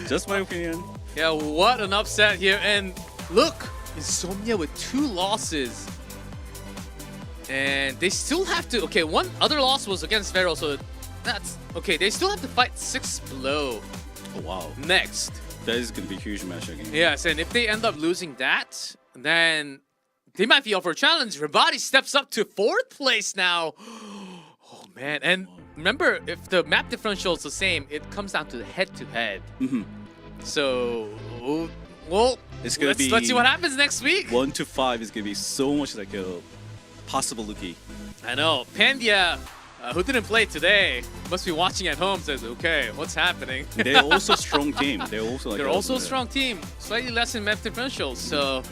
Just my opinion. Yeah, what an upset here. And look, Insomnia with 2 losses. And they still have to... Okay, one other loss was against Varrel, so that's... Okay, they still have to fight 6 below Oh wow. next. That is gonna be a huge match again. Yes, and if they end up losing that, then they might be up for a challenge. Revati steps up to 4th place now. Oh, man. And remember, if the map differential is the same, it comes down to the head-to-head. Mhm. So, well, It's gonna be let's see what happens next week. 1 to 5 is gonna be so much like a possibility. I know. Pandia, who didn't play today, must be watching at home, says, okay, what's happening? They're also a strong team. They're also like They're also a strong team, slightly less in map differential, so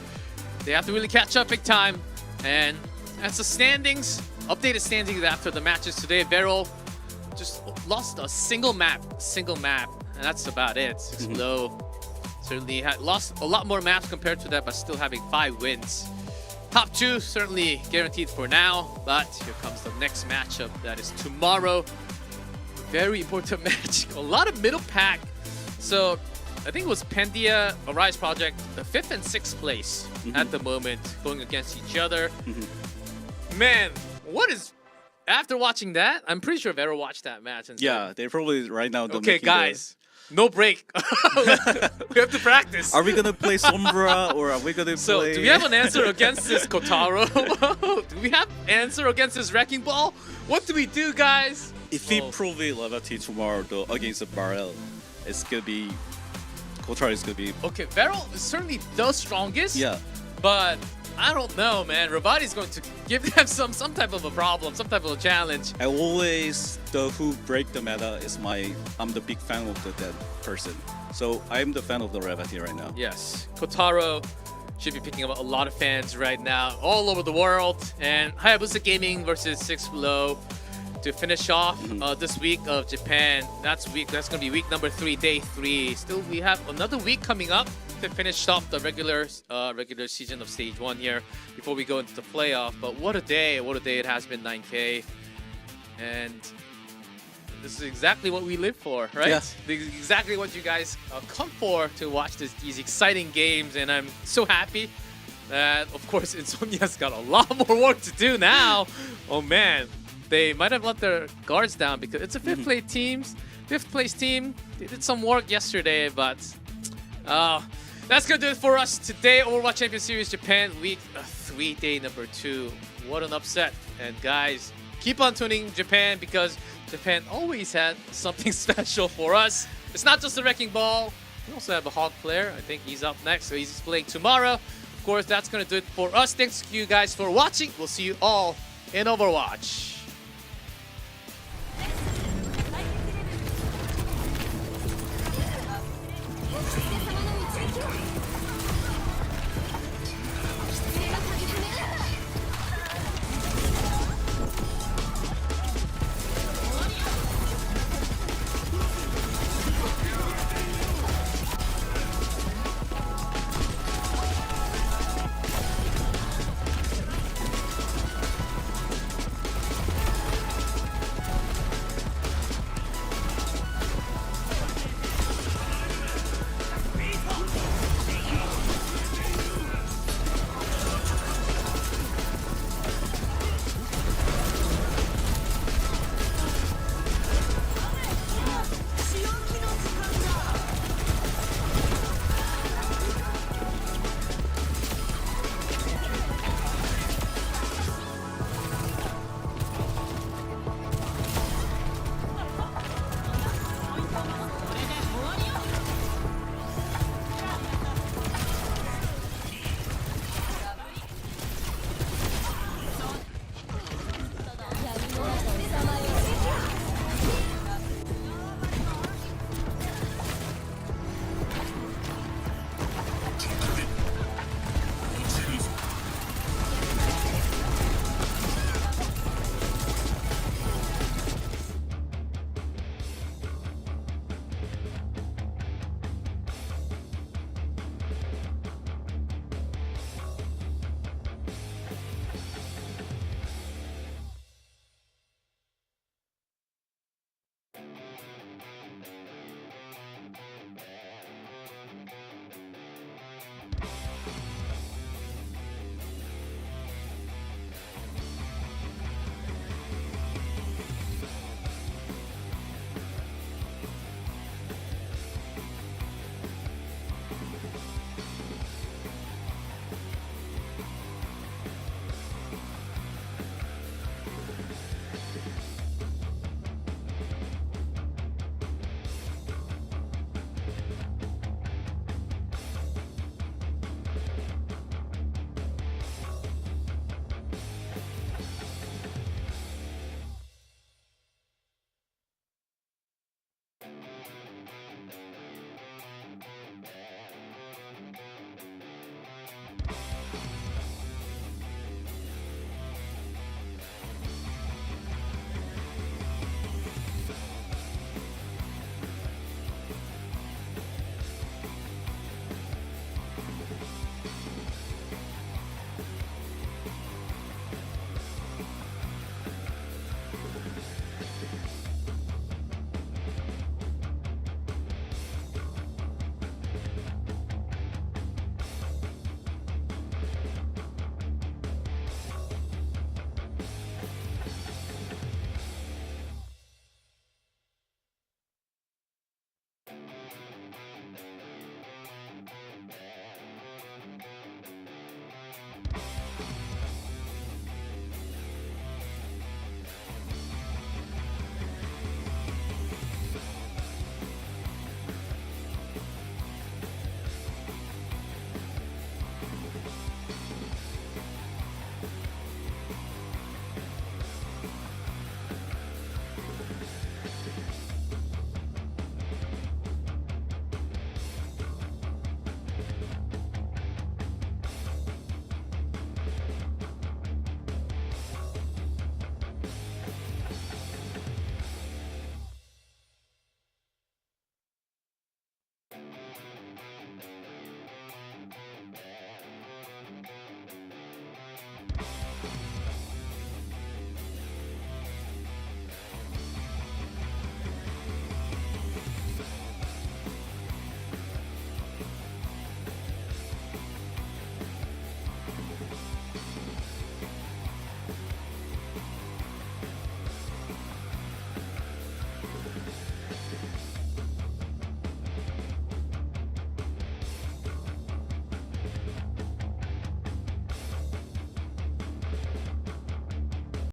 they have to really catch up big time. And that's the standings, updated standings after the matches today. Varrel just lost a single map, and that's about it. 6 below. Certainly had lost a lot more maps compared to that, but still having 5 wins. Top 2 certainly guaranteed for now, but here comes the next matchup. That is tomorrow. Very important match. A lot of middle pack. So I think it was Pandia, Arise Project, the 5th and 6th place at the moment, going against each other. Man, what is... After watching that, I'm pretty sure Varrel watched that match. And Yeah, they're probably right now. okay, guys, no break. We have to practice. Are we gonna play Sombra or are we gonna So, play? do we have an answer against this Kotaro? Do we have answer against this Wrecking Ball? What do we do, guys? If we probably Revati tomorrow though against the Varrel, it's gonna be Kotaro is gonna be Okay, Varrel is certainly the strongest. yeah. But I don't know, man. Revati's going to give them some type of a problem, some type of a challenge. I always the who break the meta is I'm the big fan of that person. So I'm the fan of the Revati right now. Yes, Kotaro should be picking up a lot of fans right now, all over the world. And Hayabusa Gaming versus 6 Below to finish off this week of Japan. That's gonna be week number 3, day 3. Still, we have another week coming up to finish off the regular season of Stage 1 here before we go into the playoff. But what a day it has been, 9K. And this is exactly what we live for, right? Yeah. This is exactly what you guys come for, to watch these exciting games. And I'm so happy that, of course, Insomnia's got a lot more work to do now. Oh man, they might have let their guards down because it's a 5th place team. They did some work yesterday, but that's gonna do it for us today. Overwatch Champions Series Japan Week 3, day number 2. What an upset! And guys, keep on tuning Japan because Japan always had something special for us. It's not just the Wrecking Ball. We also have a Hawk player. I think he's up next, so he's playing tomorrow. Of course, that's gonna do it for us. Thanks to you guys for watching. We'll see you all in Overwatch.